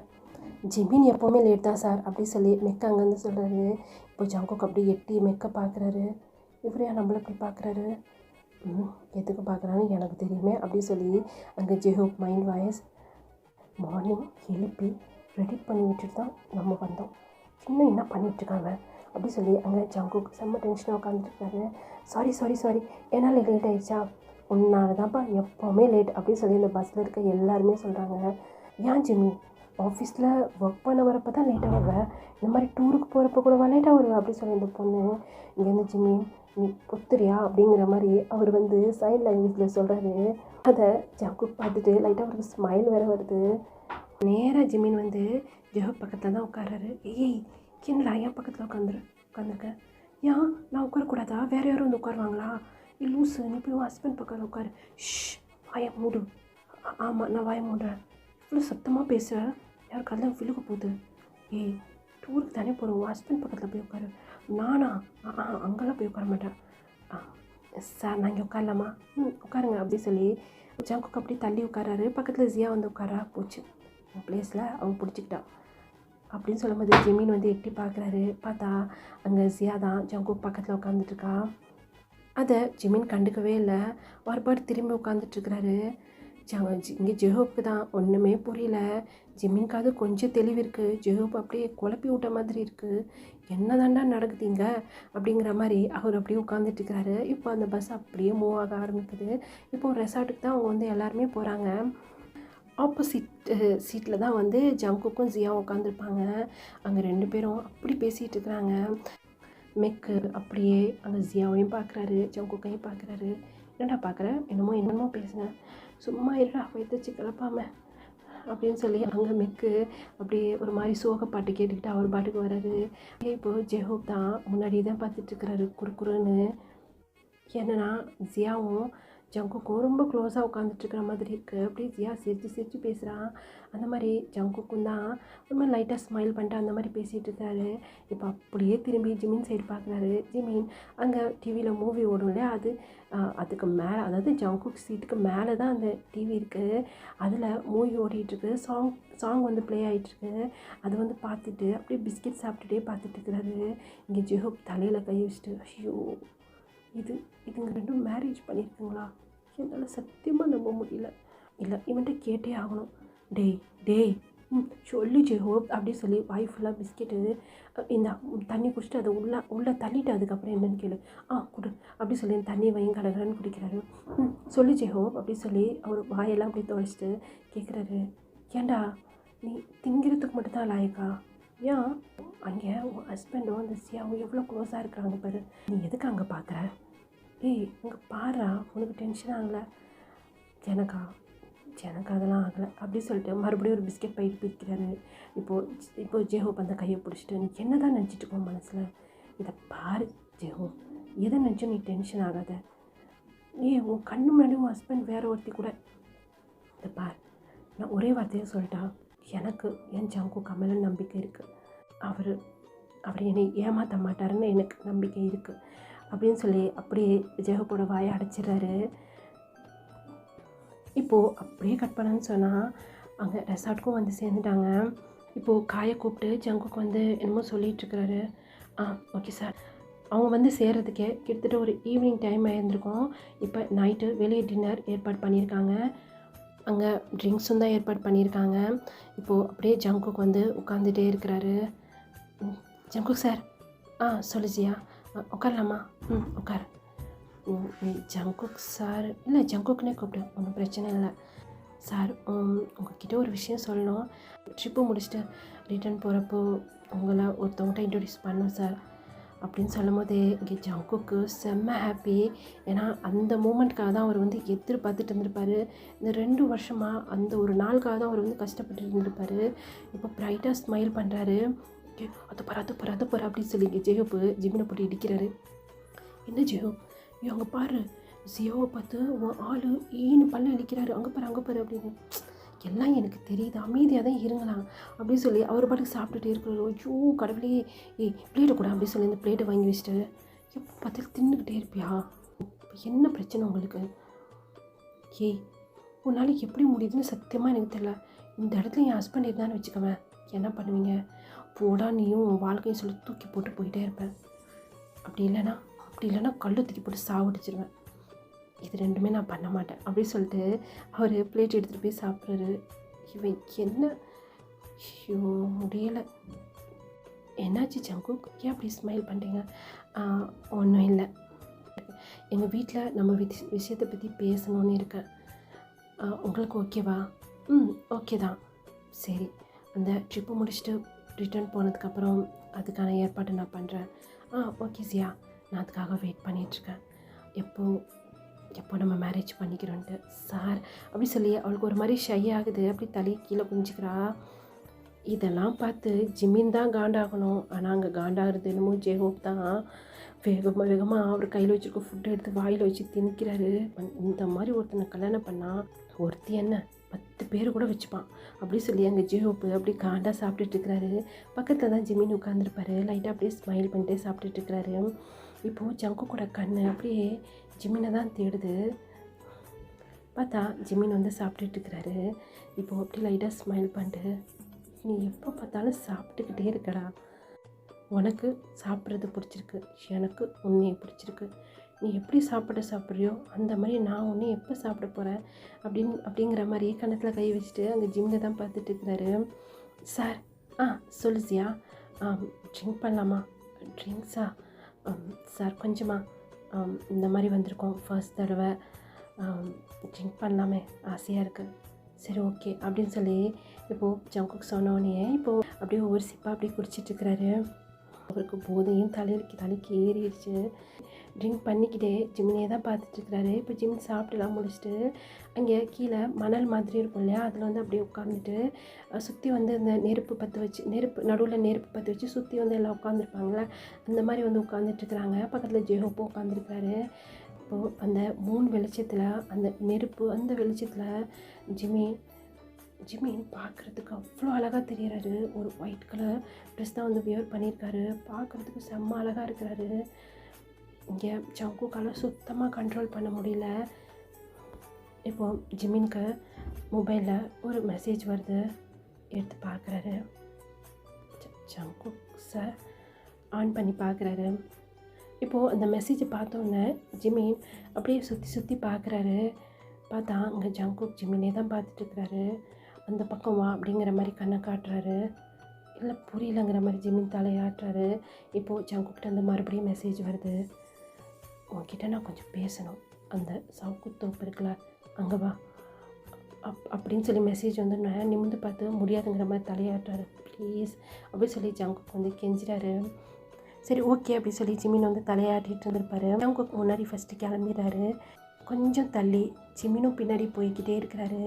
ஜிமின் எப்போவுமே லேட் தான் சார் அப்படி சொல்லி மெக்க அங்கேருந்து சொல்கிறாரு. இப்போ ஜங்குக் அப்படி எட்டி மெக்க பார்க்குறாரு. இவரையா நம்மளை இப்படி பார்க்குறாரு? எதுக்கு பார்க்குறான்னு எனக்கு தெரியுமே அப்படி சொல்லி அங்கே ஜெஹோப் மைண்ட் வாய்ஸ் மார்னிங் எழுப்பி ரெடி பண்ணி விட்டுட்டு தான் நம்ம வந்தோம். இன்னும் என்ன பண்ணிகிட்ருக்காங்க அப்படி சொல்லி அங்கே ஜங்குக் செம்ம டென்ஷனாக உட்காந்துருக்காரு. சாரி என்னால் லேட் ஆகிடுச்சா? உன்னால தான்ப்பா எப்போவுமே லேட் அப்படி சொல்லி இந்த பஸ்ஸில் இருக்க எல்லாருமே சொல்கிறாங்க. ஏன் ஜிம்மி ஆஃபீஸில் ஒர்க் பண்ண வரப்போ தான் லேட்டாக வருவேன், இந்த மாதிரி டூருக்கு போகிறப்ப கூட லேட்டாக வருவேன் அப்படி சொல்லி இந்த பொண்ணு இங்கேருந்து ஜிம்மி நீ பொத்துறியா அப்படிங்கிற மாதிரி அவர் வந்து சைன் லாங்குவேஜில் சொல்கிறாரு. அதை ஜங்குக் பார்த்துட்டு லைட்டாக அவருக்கு ஸ்மைல் வேறு வருது. நேராக ஜிமின் வந்து ஜெஹோப் பக்கத்தில் தான் உட்காராரு. ஏய் என்னடா என் பக்கத்தில் உட்காந்துருக்கேன். ஏன் நான் உட்காரக்கூடாதா? வேறு யாரும் வந்து உட்காருவாங்களா? லூஸு நீ போய் உன் ஹஸ்பண்ட் பக்கத்தில் உட்காரு. வாயை மூடு. ஆமாம் நான் வாயை மூடுறேன். இவ்வளோ சத்தமாக பேசுகிறேன், யார் கல்யாணம் விழுக போகுது. ஏய் டூருக்கு தானே போகிறோம், உன் ஹஸ்பண்ட் பக்கத்தில் போய் உட்காரு. நானா? அங்கெல்லாம் போய் உட்கார மாட்டேன். சார் நான் இங்கே உட்காரலாமா? உட்காருங்க அப்படி சொல்லி ஜங்குக் அப்படி தள்ளி உட்காராரு. பக்கத்தில் ஜியா வந்து உட்காரா. போச்சு உன் பிளேஸில் அவங்க பிடிச்சிக்கிட்டா அப்படின்னு சொல்லும்போது ஜிமின் வந்து எட்டி பார்க்குறாரு. பார்த்தா அங்கே ஜியா தான் ஜங்குக் பக்கத்தில் உட்காந்துட்ருக்கா. அதை ஜிமின் கண்டுக்கவே இல்லை. ஒருபாடு திரும்பி உட்காந்துட்ருக்கிறாரு. இங்கே ஜெஹோப்புக்கு தான் ஒன்றுமே புரியல. ஜிமின்காவது கொஞ்சம் தெளிவு இருக்குது, ஜெஹோப் அப்படியே குழப்பி விட்ட மாதிரி இருக்குது. என்ன தாண்டா நடக்குதுங்க அப்படிங்கிற மாதிரி அவர் அப்படியே உட்காந்துட்ருக்கிறாரு. இப்போ அந்த பஸ் அப்படியே மூவ் ஆக ஆரம்பிக்குது. இப்போது ரெசார்ட்டுக்கு தான் அவங்க வந்து எல்லாருமே போகிறாங்க. ஆப்போசிட் சீட்டில் தான் வந்து ஜங்குக்கும் ஜியாவும் உட்காந்துருப்பாங்க. அங்கே 2 பேரும் அப்படி பேசிகிட்டு இருக்கிறாங்க. மெக்கு அப்படியே அங்கே ஜியாவையும் பார்க்குறாரு, ஜங்குக்கையும் பார்க்குறாரு. என்னடா பார்க்குறேன், என்னமோ பேசுனேன், சும்மா இருடா வயிற்றுச்சு கிளப்பாம அப்படின்னு சொல்லி அங்கே மெக்கு அப்படியே ஒரு மாதிரி சோக பாட்டு கேட்டுக்கிட்டு அவர் பாட்டுக்கு வர்றாரு. இப்போது ஜெஹோப் தான் முன்னாடி தான் பார்த்துட்ருக்கிறாரு குறுக்குறுன்னு. என்னன்னா ஜியாவும் ஜங்குக்கும் ரொம்ப க்ளோஸாக உட்காந்துட்ருக்கிற மாதிரி இருக்குது. அப்படியே ஜியா சிரித்து பேசுகிறான். அந்த மாதிரி ஜங்குக்கும் தான் ஒரு மாதிரி லைட்டாக ஸ்மைல் பண்ணிட்டு அந்த மாதிரி பேசிகிட்டு இருக்காரு. இப்போ அப்படியே திரும்பி ஜிமின் சைடு பார்க்குறாரு. ஜிமின் அங்கே டிவியில் மூவி ஓடும் இல்லையா, அதுக்கு மேலே, அதாவது ஜங்குக் சீட்டுக்கு மேலே தான் அந்த டிவி இருக்குது. அதில் மூவி ஓடிட்டுருக்கு. சாங் வந்து ப்ளே ஆகிட்டுருக்கு. அது வந்து பார்த்துட்டு அப்படியே பிஸ்கெட் சாப்பிட்டுட்டே பார்த்துட்டு இருக்கிறாரு. இங்கே ஜெஹோப் தலையில் கை வச்சுட்டு ஐயோ இதுங்க 2 மேரேஜ் பண்ணியிருக்குங்களா? என்னால் சத்தியமாக நம்ப முடியல. இல்லை இவன்கிட்ட கேட்டே ஆகணும். டேய் சொல்லு ஜெஹோப் அப்படி சொல்லி வாய் ஃபுல்லாக பிஸ்கெட்டு இந்த தண்ணி குடிச்சிட்டு அதை உள்ளே தள்ளிட்டு அதுக்கப்புறம் என்னென்னு கேளு. குடு அப்படி சொல்லி தண்ணி வையும் கடகடன்னு குடிக்கிறாரு. சொல்லு ஜெஹோப் அப்படி சொல்லி அவர் வாயெல்லாம் அப்படி துவைச்சிட்டு கேட்குறாரு. ஏண்டா நீ திங்கிறதுக்கு மட்டும்தான் லாயக்கா? ஏன் அங்கே உன் ஹஸ்பண்டும் அந்த சியாவும் எவ்வளோ க்ளோஸாக இருக்கிறாங்க பாரு, நீ எதுக்கு அங்கே பார்க்குற? அங்கே பாருடா, உனக்கு டென்ஷன் ஆகலை? எனக்கு அதெல்லாம் ஆகலை அப்படி சொல்லிட்டு மறுபடியும் ஒரு பிஸ்கெட் பைட்டு பிரிக்கிறாரு. இப்போது ஜெஹோப் அந்த கையை பிடிச்சிட்டு நீ என்ன தான் நினச்சிட்டு இருக்கோம் மனசில்? இதை பாரு ஜெஹோப், எதை நினச்சும் நீ டென்ஷன் ஆகாத. உன் கண்ணு முன்னாடி உன் ஹஸ்பண்ட் வேறு ஒருத்தி கூட. இதை பார், நான் ஒரே வார்த்தையாக சொல்லிட்டா, எனக்கு என் ஜங்குக் மேலே நம்பிக்கை இருக்குது. அவர் என்னை ஏமாற்ற மாட்டாருன்னு எனக்கு நம்பிக்கை இருக்குது அப்படின்னு சொல்லி அப்படியே ஜெஹோப்போட வாயை அடைச்சிடுறாரு. இப்போது அப்படியே கட் பண்ணன்னு சொன்னால் அங்கே ரெசார்ட்டுக்கும் வந்து சேர்ந்துட்டாங்க. இப்போது காயை கூப்பிட்டு ஜங்குக் வந்து என்னமோ சொல்லிகிட்ருக்கிறாரு. Okay sir. அவங்க வந்து சேர்கிறதுக்கே கிட்டத்தட்ட ஒரு ஈவினிங் டைம் ஆயிருந்திருக்கும். இப்போ நைட்டு வெளியே டின்னர் ஏற்பாடு பண்ணியிருக்காங்க. அங்கே ட்ரிங்க்ஸும் தான் ஏற்பாடு பண்ணியிருக்காங்க. இப்போது அப்படியே ஜங்குக் வந்து உட்காந்துட்டே இருக்கிறாரு. Jungkook sir. சொல்லு ஜியா. உட்காரலாமா? உட்கார். Jungkook sir. இல்லை ஜங்குக்னே கூப்பிடு, ஒன்றும் பிரச்சனை இல்லை சார். உங்கள்கிட்ட ஒரு விஷயம் சொல்லணும். ட்ரிப்பு முடிச்சுட்டு ரிட்டர்ன் போகிறப்போ உங்களை ஒருத்தவங்கள்ட்ட இன்ட்ரடியூஸ் பண்ணணும் சார் அப்படின்னு சொல்லும் போதே இங்கே ஜங்குக்கு செம்ம ஹாப்பி. ஏன்னா அந்த மூமெண்ட்காக தான் அவர் வந்து எதிர்பார்த்துட்டு இருந்திருப்பார். இந்த 2 வருஷமாக அந்த ஒரு நாளுக்காக தான் அவர் வந்து கஷ்டப்பட்டு இருந்திருப்பார். இப்போ ப்ரைட்டாக ஸ்மைல் பண்ணுறாரு. அது பாரு அப்படின்னு சொல்லி இங்கே ஜெஹோப்பு ஜிமினை போட்டு இடிக்கிறாரு. என்ன ஜெஹோப், அங்கே பாரு ஜியோவை பார்த்து உன் ஆள் ஈன்னு பல்ல இழிக்கிறாரு, அங்கே பாரு அப்படின்னு. எல்லாம் எனக்கு தெரியுது, அமைதியாக தான் இருங்களாம் அப்படின்னு சொல்லி அவர் பாட்டுக்கு சாப்பிட்டுட்டே இருக்கிறாரு. ஐயோ கடவுளே, பிளேட்டை கூட அப்படின்னு சொல்லி இந்த பிளேட்டை வாங்கி வச்சுட்டு, எப்போ பார்த்தாலும் தின்னுக்கிட்டே இருப்பியா, என்ன பிரச்சனை உங்களுக்கு? உன்னால் எப்படி முடியுதுன்னு சத்தியமாக எனக்கு தெரியல. இந்த இடத்துல என் ஹஸ்பண்ட் இருந்தான்னு வச்சுக்கவேன், என்ன பண்ணுவீங்க? போடா நீயும் உன் வாழ்க்கையும் சொல்லி தூக்கி போட்டு போயிட்டே இருப்பேன். அப்படி இல்லைன்னா கல் தூக்கி போட்டு சாவடிச்சிருவேன். இது ரெண்டுமே நான் பண்ண மாட்டேன் அப்படின்னு சொல்லிட்டு அவர் பிளேட் எடுத்துகிட்டு போய் சாப்பிட்றாரு. இவன் என்ன, ஐயோ முடியலை. என்னாச்சு ஜங்குக், ஏன் அப்படி ஸ்மைல் பண்ணுறீங்க? ஒன்றும் இல்லை, எங்கள் வீட்டில் நம்ம விஷயத்தை பற்றி பேசணுன்னு இருக்கேன். உங்களுக்கு ஓகேவா? ஓகே தான். சரி, அந்த ட்ரிப்பு முடிச்சுட்டு ரிட்டர்ன் போனதுக்கப்புறம் அதுக்கான ஏற்பாடு நான் பண்ணுறேன். ஓகே ஜியா, நான் அதுக்காக வெயிட் பண்ணிகிட்ருக்கேன். எப்போ நம்ம மேரேஜ் பண்ணிக்கிறோன்ட்டு. சார் அப்படி சொல்லி அவளுக்கு ஒரு மாதிரி ஷை ஆகுது, அப்படி தலையை கீழே குஞ்சிக்கிறா. இதெல்லாம் பார்த்து ஜிமின் தான் காண்டாகணும், ஆனால் அங்கே காண்டாகிறது என்னமோ ஜேஹோப் தான். வேகமாக அவர் கையில் வச்சுருக்க ஃபுட்டை எடுத்து வாயில் வச்சு திணிக்கிறாரு. இந்த மாதிரி ஒருத்தனை கல்யாணம் பண்ணால் ஒருத்தி என்ன 10 பேர் கூட வச்சுப்பான் அப்படி சொல்லி அங்கே ஜேஹோப்பு அப்படி காண்டாக சாப்பிட்டுட்ருக்கிறாரு. பக்கத்தில் தான் ஜிமின் உட்காந்துருப்பாரு, லைட்டாக அப்படியே ஸ்மைல் பண்ணிட்டே சாப்பிட்டுட்ருக்கிறாரு. இப்போது ஜங்கு கூட கண் அப்படியே ஜிமினை தான் தேடுது. பார்த்தா ஜிமின் வந்து சாப்பிட்டுட்ருக்கிறாரு. இப்போது அப்படி லைட்டாக ஸ்மைல் பண்ணிட்டு, நீ எப்போ பார்த்தாலும் சாப்பிட்டுக்கிட்டே இருக்கடா, உனக்கு சாப்பிட்றது பிடிச்சிருக்கு, எனக்கு உன்னையே பிடிச்சிருக்கு, நீ எப்படி சாப்பிட்றியோ அந்த மாதிரி நான் உன்னை எப்போ சாப்பிட போகிறேன் அப்படிங்கிற மாதிரி கணத்தில் கை வச்சுட்டு அங்கே ஜிம்மில் தான் பார்த்துட்ருக்கிறாரு. சார் சொல்லுசியா, ட்ரிங்க் பண்ணலாமா? ட்ரிங்க்ஸா? சார் கொஞ்சமாக இந்த மாதிரி வந்திருக்கோம், ஃபர்ஸ்ட் தடவை ட்ரிங்க் பண்ணலாமே, ஆசையாக இருக்குது. சரி ஓகே அப்படின்னு சொல்லி இப்போது ஜங்குக் சொன்னோடனே இப்போது அப்படியே ஒவ்வொரு சிப்பாக அப்படியே குடிச்சிட்ருக்கிறாரு. அவருக்கு போதையும் தலைக்கு ஏறிடுச்சு. ட்ரிங்க் பண்ணிக்கிட்டே ஜிம்மினே தான் பார்த்துட்ருக்கிறாரு. இப்போ ஜிம் சாப்பிட்டுலாம் முடிச்சுட்டு அங்கே கீழே மணல் மாதிரி இருக்கும் இல்லையா, அதில் வந்து அப்படியே உட்காந்துட்டு சுற்றி வந்து இந்த நடுவில் நெருப்பு பற்ற வச்சு சுற்றி வந்து எல்லாம் உட்காந்துருப்பாங்களே, அந்த மாதிரி வந்து உட்காந்துட்ருக்குறாங்க. பக்கத்தில் ஜேஹோப்பும் உட்காந்துருக்காரு. இப்போது அந்த 3 வெளிச்சத்தில் அந்த நெருப்பு அந்த வெளிச்சத்தில் ஜிமின் பார்க்குறதுக்கு அவ்வளோ அழகாக தெரிகிறாரு. ஒரு ஒயிட் கலர் ட்ரெஸ் தான் வந்து வியர் பண்ணியிருக்காரு. பார்க்குறதுக்கு செம்ம அழகாக இருக்கிறாரு. இங்கே ஜங்குக்கால சுத்தமாக கண்ட்ரோல் பண்ண முடியல. இப்போது ஜிமின்க்கு மொபைலில் ஒரு மெசேஜ் வருது, எடுத்து பார்க்குறாரு. ஜங்குக் சார் ஆன் பண்ணி பார்க்குறாரு. இப்போது அந்த மெசேஜை பார்த்தோன்னே ஜிமின் அப்படியே சுற்றி பார்க்குறாரு. பார்த்தா அங்கே ஜங்குக் ஜிமினே தான் பார்த்துட்ருக்குறாரு. அந்த பக்கம் வா அப்படிங்கிற மாதிரி கண்ணை காட்டுறாரு. இல்லை புரியலங்கிற மாதிரி ஜிமின் தலையாட்டுறாரு. இப்போது ஜங்குக்கிட்ட அந்த மறுபடியும் மெசேஜ் வருது, உன்கிட்ட நான் கொஞ்சம் பேசணும், அந்த சவுக்கு தோப்பு இருக்குல்ல அங்கே வா அப்படின்னு சொல்லி மெசேஜ் வந்து நான் நிமிந்து பார்த்து முடியாதுங்கிற மாதிரி தலையாட்டுறாரு. ப்ளீஸ் அப்படின்னு சொல்லி ஜங்குக் வந்து கெஞ்சிறாரு. சரி ஓகே அப்படின்னு சொல்லி ஜிமின் வந்து தலையாட்டிகிட்டு இருந்திருப்பாரு. ஜங்குக் முன்னாடி ஃபஸ்ட்டு கிளம்பிடுறாரு. கொஞ்சம் தள்ளி ஜிமினும் பின்னாடி போய்கிட்டே இருக்கிறாரு.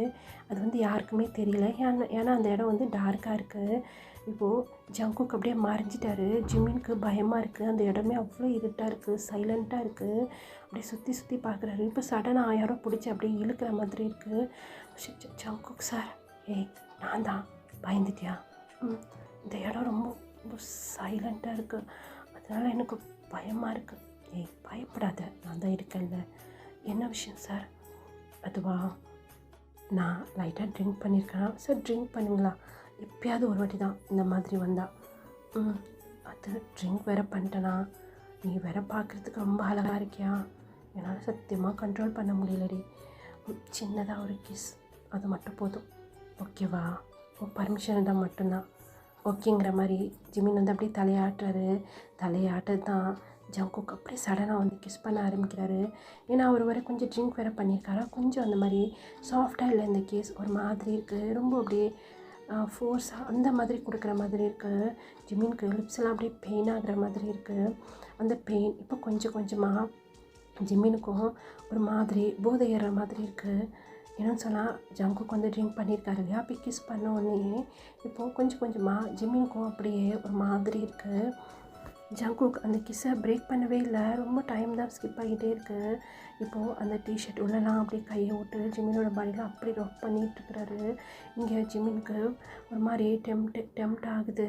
அது வந்து யாருக்குமே தெரியல, ஏன்னா அந்த இடம் வந்து டார்க்காக இருக்குது. இப்போது ஜங்குக் அப்படியே மறைஞ்சிட்டாரு. ஜிமினுக்கு பயமாக இருக்குது, அந்த இடமே அவ்வளோ இருட்டாக இருக்குது, சைலண்ட்டாக இருக்குது. அப்படியே சுற்றி பார்க்குறாரு. இப்போ சடனாக யாரோ பிடிச்சி அப்படியே இழுக்கிற மாதிரி இருக்குது. ஜங்குக் சார், நான் தான், பயந்துட்டியா? இந்த இடம் ரொம்ப ரொம்ப சைலண்ட்டாக இருக்குது, அதனால் எனக்கு பயமாக இருக்குது. பயப்படாத, நான் தான் இருக்கேன்ல. என்ன விஷயம் சார்? அதுவா, நான் லைட்டாக ட்ரிங்க் பண்ணியிருக்கேன். சார் ட்ரிங்க் பண்ணுவீங்களா? எப்பயாவது ஒரு வாட்டி தான் இந்த மாதிரி வந்தால். அது ட்ரிங்க் வேறு பண்ணிட்டேனா? நீ வேறு பார்க்குறதுக்கு ரொம்ப அழகாக இருக்கியா, என்னால் சத்தியமாக கண்ட்ரோல் பண்ண முடியலடி. சின்னதாக ஒரு கிஸ், அது மட்டும் போதும், ஓகேவா? பர்மிஷன் இருந்தால் மட்டும்தான் ஓகேங்கிற மாதிரி ஜிமின் வந்து அப்படியே தலையாட்டுறது தான் ஜங்குக் அப்படியே சடனாக வந்து கிஸ் பண்ண ஆரம்பிக்கிறாரு. ஏன்னா அவர் வரை கொஞ்சம் ட்ரிங்க் வேறு பண்ணியிருக்காரா, கொஞ்சம் அந்த மாதிரி சாஃப்டாக இல்லை இந்த கேஸ், ஒரு மாதிரி இருக்குது, ரொம்ப அப்படியே ஃபோர்ஸாக அந்த மாதிரி கொடுக்குற மாதிரி இருக்குது. ஜிமின்க்கு லிப்ஸ் எல்லாம் அப்படியே பெயின் ஆகிற மாதிரி இருக்குது. அந்த பெயின் இப்போ கொஞ்சமாக ஜிமினுக்கும் ஒரு மாதிரி போதை ஏறுற மாதிரி இருக்குது. என்னன்னு சொன்னால் ஜங்குக் வந்து ட்ரிங்க் பண்ணியிருக்காரு இல்லையா, அப்போ கிஸ் பண்ண உடனே இப்போது கொஞ்சமாக ஜிமினுக்கும் அப்படியே ஒரு மாதிரி இருக்குது. ஜங்குக் அந்த கிஸ்ஸை பிரேக் பண்ணவே இல்லை, ரொம்ப டைம் தான் ஸ்கிப் ஆகிட்டே இருக்கு. இப்போது அந்த டிஷர்ட் உள்ளலாம் அப்படியே கையை விட்டு ஜிமினோட பாடியில் அப்படி ராக் பண்ணிகிட்ருக்கிறாரு. இங்கே ஜிமினுக்கு ஒரு மாதிரி டெம்ட் ஆகுது.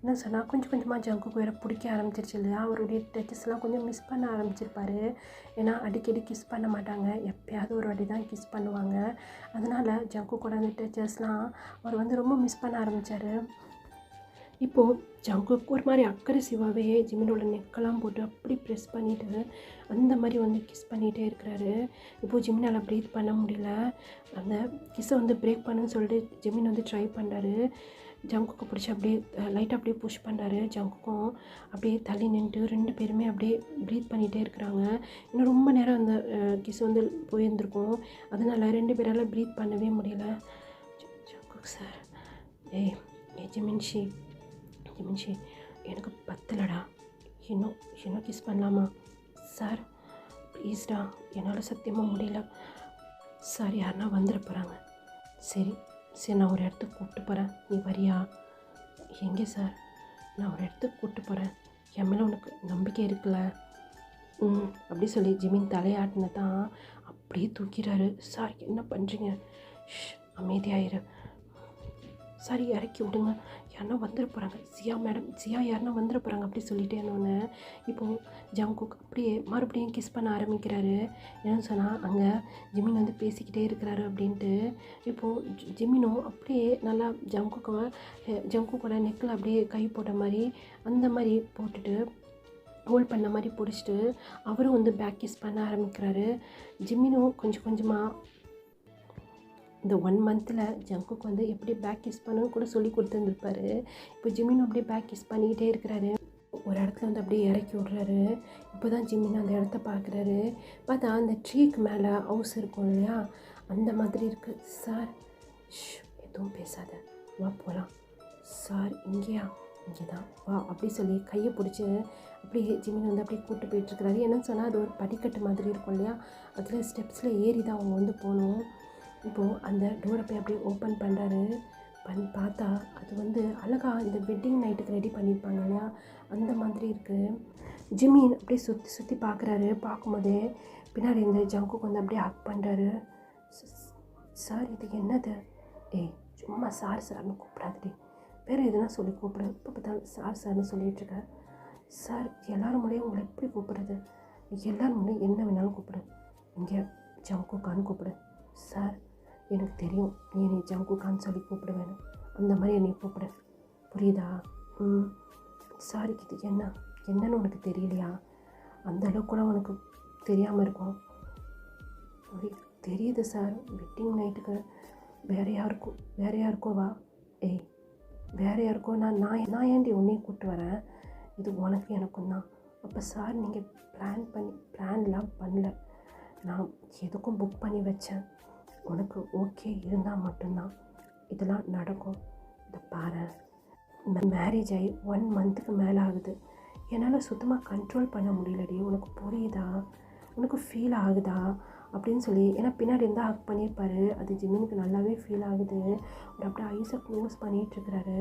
என்ன சொன்னால் கொஞ்சம் கொஞ்சமாக ஜங்குக்கு வேறு பிடிக்க ஆரம்பிச்சிருச்சு இல்லையா, அவருடைய டச்சஸ்லாம் கொஞ்சம் மிஸ் பண்ண ஆரம்பிச்சிருப்பார். ஏன்னா அடிக்கடி கிஸ் பண்ண மாட்டாங்க, எப்போயாவது ஒரு வாட்டி தான் கிஸ் பண்ணுவாங்க. அதனால் ஜங்குக்கோட அந்த டச்சஸ்லாம் அவர் வந்து ரொம்ப மிஸ் பண்ண ஆரம்பித்தார். இப்போது ஜங்குக்கு ஒரு மாதிரி அக்ரெசிவாகவே ஜிமினோட நெக்கெல்லாம் போட்டு அப்படி ப்ரெஸ் பண்ணிவிட்டு அந்த மாதிரி வந்து கிஸ் பண்ணிகிட்டே இருக்கிறாரு. இப்போது ஜிமினால் ப்ரீத் பண்ண முடியல. அந்த கிஸ்ஸை வந்து பிரேக் பண்ணுன்னு சொல்லிட்டு ஜிமின் வந்து ட்ரை பண்ணுறாரு. ஜங்குக்கு பிடிச்சி அப்படியே லைட்டாக அப்படியே புஷ் பண்ணுறாரு. ஜங்குக்கும் அப்படியே தள்ளி நின்றுட்டு 2 பேருமே அப்படியே ப்ரீத் பண்ணிகிட்டே இருக்கிறாங்க. இன்னும் ரொம்ப நேரம் அந்த கிஸ் வந்து போயிருந்துருக்கும், அதனால் 2 பேரால் ப்ரீத் பண்ணவே முடியல. ஜங்குக் சார், ஏய் ஜிமின்ஷி எனக்கு பத்தலடா, இன்னும் கிஸ் பண்ணலாமா சார், ப்ளீஸ்டா, என்னால் சத்தியமாக முடியல சார், யாருன்னா வந்துட போகிறாங்க. சரி நான் ஒரு இடத்துக்கு கூப்பிட்டு போகிறேன், நீ வரியா? எங்கே சார்? நான் ஒரு இடத்துக்கு கூப்பிட்டு போகிறேன், என் மேலே உனக்கு நம்பிக்கை இருக்குல்ல? அப்படி சொல்லி ஜிமின் தலையாட்டின தான் அப்படியே தூக்கிறாரு. சார் என்ன பண்ணுறீங்க? அமைதியாயிரு சார், இறக்கி விடுங்க, யாருன்னா வந்துட போகிறாங்க, ஜியா யாருன்னா வந்துட போகிறாங்க அப்படி சொல்லிட்டே இருந்தோன்னே இப்போது ஜங்குக் அப்படியே மறுபடியும் கிஸ் பண்ண ஆரம்பிக்கிறாரு. என்னன்னு சொன்னால் அங்கே ஜிமின் வந்து பேசிக்கிட்டே இருக்கிறாரு அப்படின்ட்டு. இப்போது ஜிமினும் அப்படியே நல்லா ஜங்குக்கோட நெக்கில் அப்படியே கை போட்ட மாதிரி அந்த மாதிரி போட்டுட்டு ஹோல்ட் பண்ண மாதிரி பிடிச்சிட்டு அவரும் வந்து பேக் கிஸ் பண்ண ஆரம்பிக்கிறாரு. ஜிமினும் கொஞ்சம் கொஞ்சமாக இந்த 1 மந்தில் ஜங்குக்கு வந்து எப்படி பேக் கிஸ் பண்ணணும்னு கூட சொல்லி கொடுத்துருந்துருப்பாரு. இப்போ ஜிமினும் அப்படியே பேக் கிஸ் பண்ணிக்கிட்டே இருக்கிறாரு. ஒரு இடத்துல வந்து அப்படியே இறக்கி விட்றாரு. இப்போ தான் ஜிமின் அந்த இடத்த பார்க்குறாரு. பார்த்தா அந்த ட்ரீக்கு மேலே ஹவுஸ் இருக்கும் இல்லையா, அந்த மாதிரி இருக்குது. சார் எதுவும் பேசாத, வா போகலாம். சார் இங்கேயா? இங்கே தான் வா அப்படி சொல்லி கையை பிடிச்சி அப்படியே ஜிமின் வந்து அப்படியே கூப்பிட்டு போயிட்டுருக்கிறாரு. என்னன்னு சொன்னால் அது ஒரு படிக்கட்டு மாதிரி இருக்கும் இல்லையா, அதில் ஸ்டெப்ஸில் ஏறி தான் அவங்க வந்து போகணும். இப்போது அந்த டோரை போய் அப்படியே ஓப்பன் பண்ணுறாரு. பார்த்தா அது வந்து அழகாக இந்த வெட்டிங் நைட்டுக்கு ரெடி பண்ணியிருப்பாங்க இல்லையா, அந்த மாதிரி இருக்குது. ஜிமின் அப்படியே சுற்றி பார்க்குறாரு. பார்க்கும்போதே பின்னாடி இந்த ஜங்குக்கு வந்து அப்படியே ஹக் பண்ணுறாரு. சார் இது என்னது? ஏய் சும்மா சார்னு கூப்பிடாதடி, வேறு எதுனா சொல்லி கூப்பிடு, இப்போ பார்த்தா சார்னு சொல்லிகிட்ருக்க. சார் எல்லோரும் முடியும் உங்களை எப்படி கூப்பிடுறது? எல்லோரும் முடியும் என்ன வேணாலும் கூப்பிடு, இங்கே ஜங்குக்கான்னு கூப்பிடு. சார் எனக்கு தெரியும் நீ என்னை ஜங்குக்கான்னு சொல்லி கூப்பிடுவேன்னு, அந்த மாதிரி என்னை கூப்பிடு, புரியுதா? சாரி, இது என்னன்னு உனக்கு தெரியலையா? அந்த அளவுக்கு கூட உனக்கு தெரியாமல் இருக்கும். தெரியுது சார், வெட்டிங் நைட்டுக்கு வேறு யாருக்கோ வா. ஏய் வேறு யாருக்கோ நான் ஏன்டி உன்னையும் கூப்பிட்டு வரேன், இது உனக்கு எனக்கும் தான். அப்போ சார் நீங்கள் பிளான்லாம் பண்ணல, நான் எதுக்கும் புக் பண்ணி வச்சேன், உனக்கு ஓகே இருந்தால் மட்டும்தான் இதெல்லாம் நடக்கும். இதை பாரு, மேரேஜ் ஆகி 1 மந்த்துக்கு மேலே ஆகுது, என்னால் சுத்தமாக கண்ட்ரோல் பண்ண முடியலடி, உனக்கு புரியுதா? உனக்கு ஃபீல் ஆகுதா அப்படின்னு சொல்லி. ஏன்னா பின்னாடி இருந்தால் ஹக் பண்ணியிருப்பாரு, அது ஜிமினுக்கு நல்லாவே ஃபீல் ஆகுது. ஒரு அப்படியே ஐஸை க்ளோஸ் பண்ணிகிட்ருக்கிறாரு.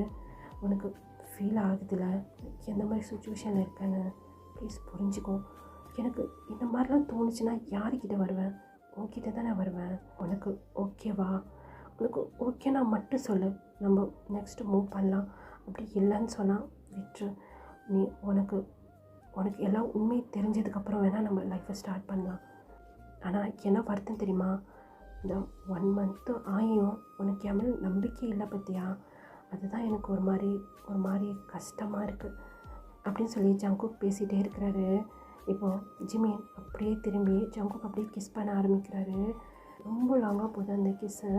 உனக்கு ஃபீல் ஆகுதுல்ல எந்த மாதிரி சுச்சுவேஷனில் இருக்கேன்னு, ப்ளீஸ் புரிஞ்சுக்கோ. எனக்கு இந்த மாதிரிலாம் தோணுச்சுன்னா யாருக்கிட்ட வருவேன்? உன்கிட்ட தானே வருவேன். உனக்கு ஓகேவா? உனக்கு ஓகேனா மட்டும் சொல்லு, நம்ம நெக்ஸ்ட்டு மூவ் பண்ணலாம். அப்படி இல்லைன்னு சொன்னால் விட்டுரு. நீ உனக்கு எல்லாம் உண்மை தெரிஞ்சதுக்கப்புறம் வேணால் நம்ம லைஃப்பை ஸ்டார்ட் பண்ணலாம். ஆனால் என்ன வருத்தம் தெரியுமா, இந்த 1 மந்த்து ஆகியும் உனக்கு என் மேலே நம்பிக்கை இல்லை பற்றியா, அதுதான் எனக்கு ஒரு மாதிரி கஷ்டமாக இருக்குது அப்படின்னு சொல்லி ஜங்குக் பேசிகிட்டே இருக்கிறாரு. இப்போது ஜிமின் அப்படியே திரும்பி ஜங்குக் அப்படியே கிஸ் பண்ண ஆரம்பிக்கிறாரு. ரொம்ப லாங்காக போகுது அந்த கிஸ்ஸு.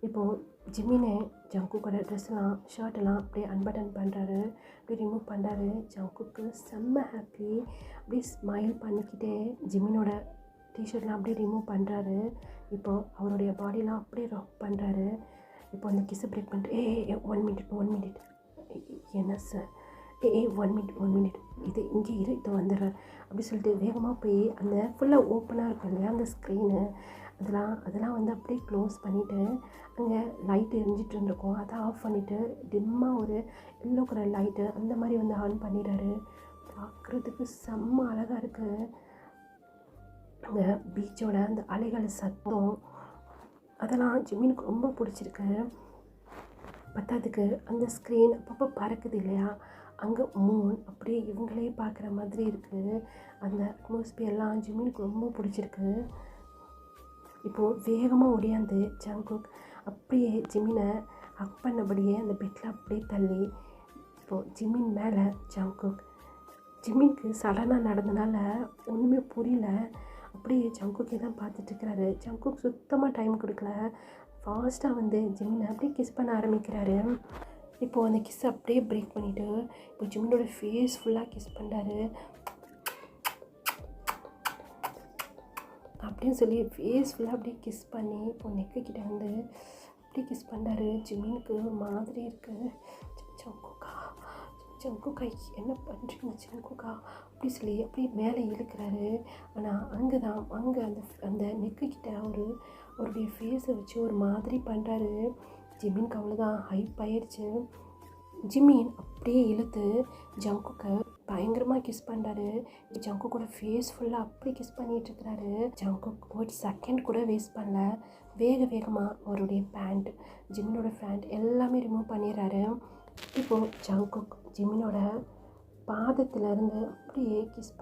இப்போது ஜிமினே ஜங்குக்கோட ட்ரெஸ்லாம் ஷர்ட்டெல்லாம் அப்படியே அன்பட்டன் பண்ணுறாரு, அப்படியே ரிமூவ் பண்ணுறாரு. ஜங்குக்கு செம்ம ஹாப்பி, அப்படியே ஸ்மைல் பண்ணிக்கிட்டே ஜிமினோட டிஷர்ட்லாம் அப்படியே ரிமூவ் பண்ணுறாரு. இப்போது அவருடைய பாடிலாம் அப்படியே ராக் பண்ணுறாரு. இப்போ அந்த கிஸ்ஸை பிரேக் பண்ணிட்டு ஒன் மினிட் என்ன சார், 1 மினிட் இது இங்கே இரு, இது வந்துடுறேன் அப்படி சொல்லிட்டு வேகமாக போய் அந்த ஃபுல்லாக ஓப்பனாக இருக்கும் இல்லையா அந்த ஸ்க்ரீனு, அதெல்லாம் வந்து அப்படியே க்ளோஸ் பண்ணிவிட்டு அங்கே லைட் எரிஞ்சிட்டு இருந்திருக்கும், அதை ஆஃப் பண்ணிவிட்டு டிம்மாக ஒரு எல்லோ கலர் லைட்டு அந்த மாதிரி வந்து ஆன் பண்ணிடுறாரு. பார்க்குறதுக்கு செம்ம அழகாக இருக்குது. அந்த பீச்சோட அந்த அலைகள் சத்தம் அதெல்லாம் ஜிமினுக்கு ரொம்ப பிடிச்சிருக்கு. பத்தாததுக்கு அந்த ஸ்க்ரீன் அப்பப்போ பறக்குது இல்லையா, அங்கே மூன் அப்படியே இவங்களே பார்க்குற மாதிரி இருக்குது. அந்த அட்மாஸ்பியர்லாம் ஜிமினுக்கு ரொம்ப பிடிச்சிருக்கு. இப்போது வேகமாக ஓடியாந்து ஜங்குக் அப்படியே ஜிமினை ஹக் பண்ணபடியே அந்த பெட்டில் அப்படியே தள்ளி இப்போது ஜிமின் மேலே ஜங்குக். ஜிமினுக்கு சடனாக நடந்தனால ஒன்றுமே புரியல. அப்படியே ஜங்குக்கே தான் பார்த்துட்ருக்கிறாரு. ஜங்குக் சுத்தமாக டைம் கொடுக்கல. ஃபாஸ்ட்டாக வந்து ஜிமினை அப்படியே கிஸ் பண்ண ஆரம்பிக்கிறாரு. இப்போது அந்த கிஸ் அப்படியே பிரேக் பண்ணிவிட்டு இப்போ ஜிமினோட ஃபேஸ் ஃபுல்லாக கிஸ் பண்ணுறாரு. அப்படின்னு சொல்லி ஃபேஸ் ஃபுல்லாக அப்படியே கிஸ் பண்ணி இப்போ நெக்கு கிட்ட வந்து அப்படியே கிஸ் பண்ணுறாரு. ஜிமினுக்கு ஒரு மாதிரி இருக்குது. ஜங்குக்கா என்ன பண்ணுறீங்க ஜங்குக்கா அப்படி சொல்லி அப்படியே மேலே இழுக்கிறாரு. ஆனால் அங்கே அந்த நெக்கு கிட்ட அவருடைய ஃபேஸை வச்சு ஒரு மாதிரி பண்ணுறாரு. ஜிமினுக்கு அவ்வளோதான் ஹைப் ஆயிடுச்சு. ஜிமின் அப்படியே இழுத்து ஜங்குக்கை பயங்கரமாக கிஸ் பண்ணுறாரு. ஜங்குக்கோட ஃபேஸ் ஃபுல்லாக அப்படி கிஸ் பண்ணிகிட்ருக்கிறாரு. ஜங்குக் ஒரு செகண்ட் கூட வேஸ்ட் பண்ணல. வேகமாக அவருடைய பேண்ட், ஜிமினோட பேண்ட் எல்லாமே ரிமூவ் பண்ணிடுறாரு. இப்போது ஜங்குக் ஜிமினோட பாதத்திலேருந்து அப்படியே கிஸ்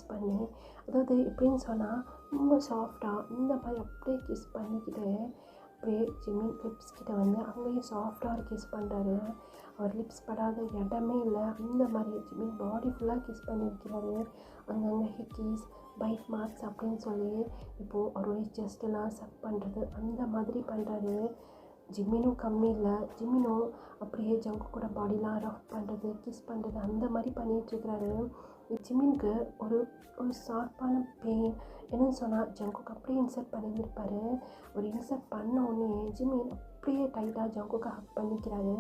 பண்ணி அதாவது எப்படின்னு சொன்னால் ரொம்ப சாஃப்டாக இந்த மாதிரி அப்படியே கிஸ் பண்ணிக்கிட்டு அப்படியே ஜிமின் லிப்ஸ் கிட்ட வந்து அங்கேயும் சாஃப்டாக ஒரு கிஸ் பண்ணுறாரு. அவர் லிப்ஸ் படாத இடமே இல்லை. அந்த மாதிரி ஜிமின் பாடி ஃபுல்லாக கிஸ் பண்ணி வைக்கிறாரு. அங்கங்கே ஹிக்கீஸ் பைட் மார்க்ஸ் அப்படின்னு சொல்லி இப்போது அவருடைய செஸ்டெல்லாம் சக் பண்ணுறது அந்த மாதிரி பண்ணுறாரு. ஜிமினும் கம்மி இல்லை. ஜிமினும் அப்படியே ஜங்குக்கோட பாடிலாம் ரஃப் பண்ணுறது கிஸ் பண்ணுறது அந்த மாதிரி பண்ணிகிட்ருக்கிறாரு. ஜிமினுக்கு ஒரு ஷார்ப்பான பெயின் என்னன்னு சொன்னால் ஜங்குக் அப்படியே இன்சர்ட் பண்ணியிருப்பார். ஒரு இன்சர்ட் பண்ணோடனே ஜிமின் அப்படியே டைட்டாக ஜங்குக்கை ஹக் பண்ணிக்கிறாரு.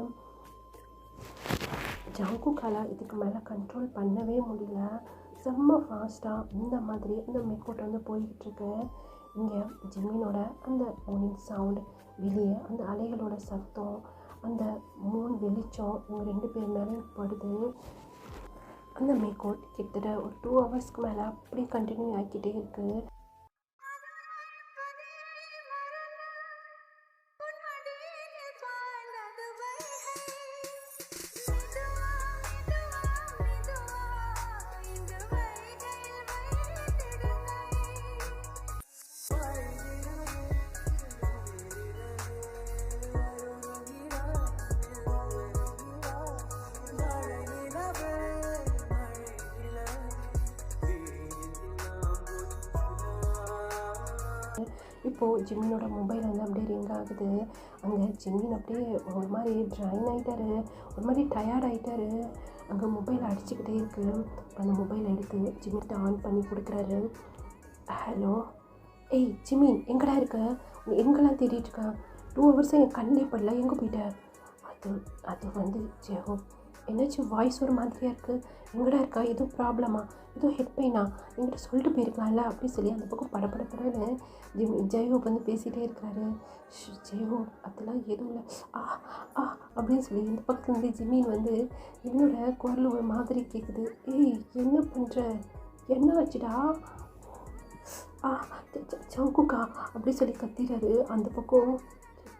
ஜங்குக்கால் இதுக்கு மேலே கண்ட்ரோல் பண்ணவே முடியல. செம்ம ஃபாஸ்ட்டாக இந்த மாதிரி இந்த மேக்கோட் வந்து போய்கிட்டுருக்கு. இங்கே ஜிமினோட அந்த மார்னிங் சவுண்ட், வெளியே அந்த அலைகளோட சத்தம், அந்த மூணு வெளிச்சம் இவங்க 2 பேர் மேலே படுது. அந்த மேக்கோட் கிட்டத்தட்ட ஒரு 2 ஹவர்ஸ்க்கு மேலே அப்படியே கண்டினியூ ஆகிக்கிட்டே இருக்குது. இப்போது ஜிமினோட மொபைல் வந்து அப்படியே ரிங் ஆகுது. அங்கே ஜிமின் அப்படியே ஒரு மாதிரி ட்ரைன் ஆகிட்டாரு, ஒரு மாதிரி டயர்ட் ஆகிட்டாரு. அங்கே மொபைல் அடிச்சுக்கிட்டே இருக்குது. அந்த மொபைல் எடுத்து ஜிமின்கிட்ட ஆன் பண்ணி கொடுக்குறாரு. ஹலோ, ஏய் ஜிமின் எங்கடா இருக்க? எங்கெல்லாம் தேடிட்டு இருக்க? 2 ஹவர்ஸாக என் கண்ணிலே படல, எங்கே போயிட்ட? அது வந்து ஜெஹோ, என்னாச்சும் வாய்ஸ் ஒரு மாதிரியாக இருக்குது, எங்கடா இருக்கா? எதுவும் ப்ராப்ளமா? எதுவும் ஹெட் பெயினா? என்கிட்ட சொல்லிட்டு போயிருக்கலாம்ல அப்படின்னு சொல்லி அந்த பக்கம் படப்படப்படன்னு ஜெய்ஹோப் வந்து பேசிகிட்டே இருக்கிறாரு. ஜெய்ஹோப் அதெல்லாம் எதுவும் இல்லை அப்படின்னு சொல்லி இந்த பக்கத்தில் வந்து ஜிமின் வந்து என்னோட குரல் ஒரு மாதிரி கேட்குது. ஏய் என்ன பண்ணுற, என்ன ஆச்சுடா? ஜங்குக்கா அப்படி சொல்லி கத்திறாரு. அந்த பக்கம்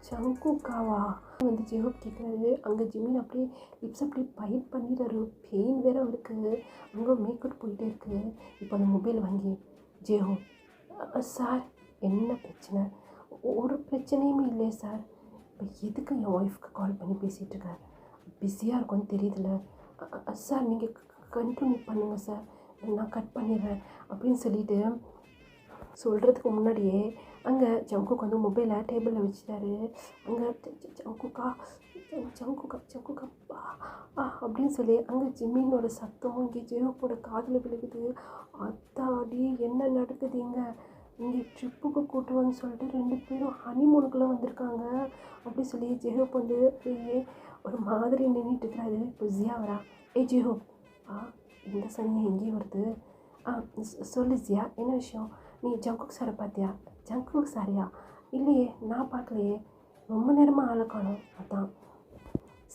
ஜங்குக்காவா வந்து ஜெய்ஹோப் கேட்குறாரு. அங்கே ஜிமின் அப்படியே லிப்ஸ் அப்படியே பைட் பண்ணிடுறாரு. பெயின் வேறு இருக்குது. அங்கே மேக்கப் போயிட்டே இருக்குது. இப்போ அந்த மொபைல் வாங்கி ஜெய்ஹோப், சார் என்ன பிரச்சனை? ஒரு பிரச்சனையுமே இல்லையே சார். இப்போ எதுக்கு என் ஒய்ஃப்க்கு கால் பண்ணி பேசிகிட்ருக்கார்? பிஸியாக இருக்கும்னு தெரியுதுல்ல சார், நீங்கள் கண்டினியூ பண்ணுங்கள் சார், நான் கட் பண்ணிடுறேன் அப்படின்னு சொல்லிட்டு சொல்கிறதுக்கு முன்னாடியே அங்கே ஜங்குக் வந்து மொபைலை டேபிளில் வச்சுட்டாரு. அங்கே ஜங்குக்கா அப்படின்னு சொல்லி அங்கே ஜிமினோட சத்தம் இங்கே ஜெய்ஹோப்போட காதில் விழுகுது. அத்தாடி என்ன நடக்குது? இங்கே ட்ரிப்புக்கு கூட்டுவான்னு சொல்லிட்டு 2 பேரும் ஹனிமூனுக்குள்ளே வந்திருக்காங்க அப்படி சொல்லி ஜெய்ஹோப் வந்து ஒரு மாதிரி நின்றுட்டு இருக்கிறாரு. இப்போ ஜியா வரா. ஏய் ஜெய்ஹோப், இந்த சனி எங்கேயும் வருது. சொல்லு ஜியா, என்ன விஷயம்? நீ ஜங்குக் சாரை பார்த்தியா? ஜங்க்ஃபுட் சாரியா? இல்லையே, நான் பார்க்கலையே, ரொம்ப நேரமாக ஆளை காணோம். அதான்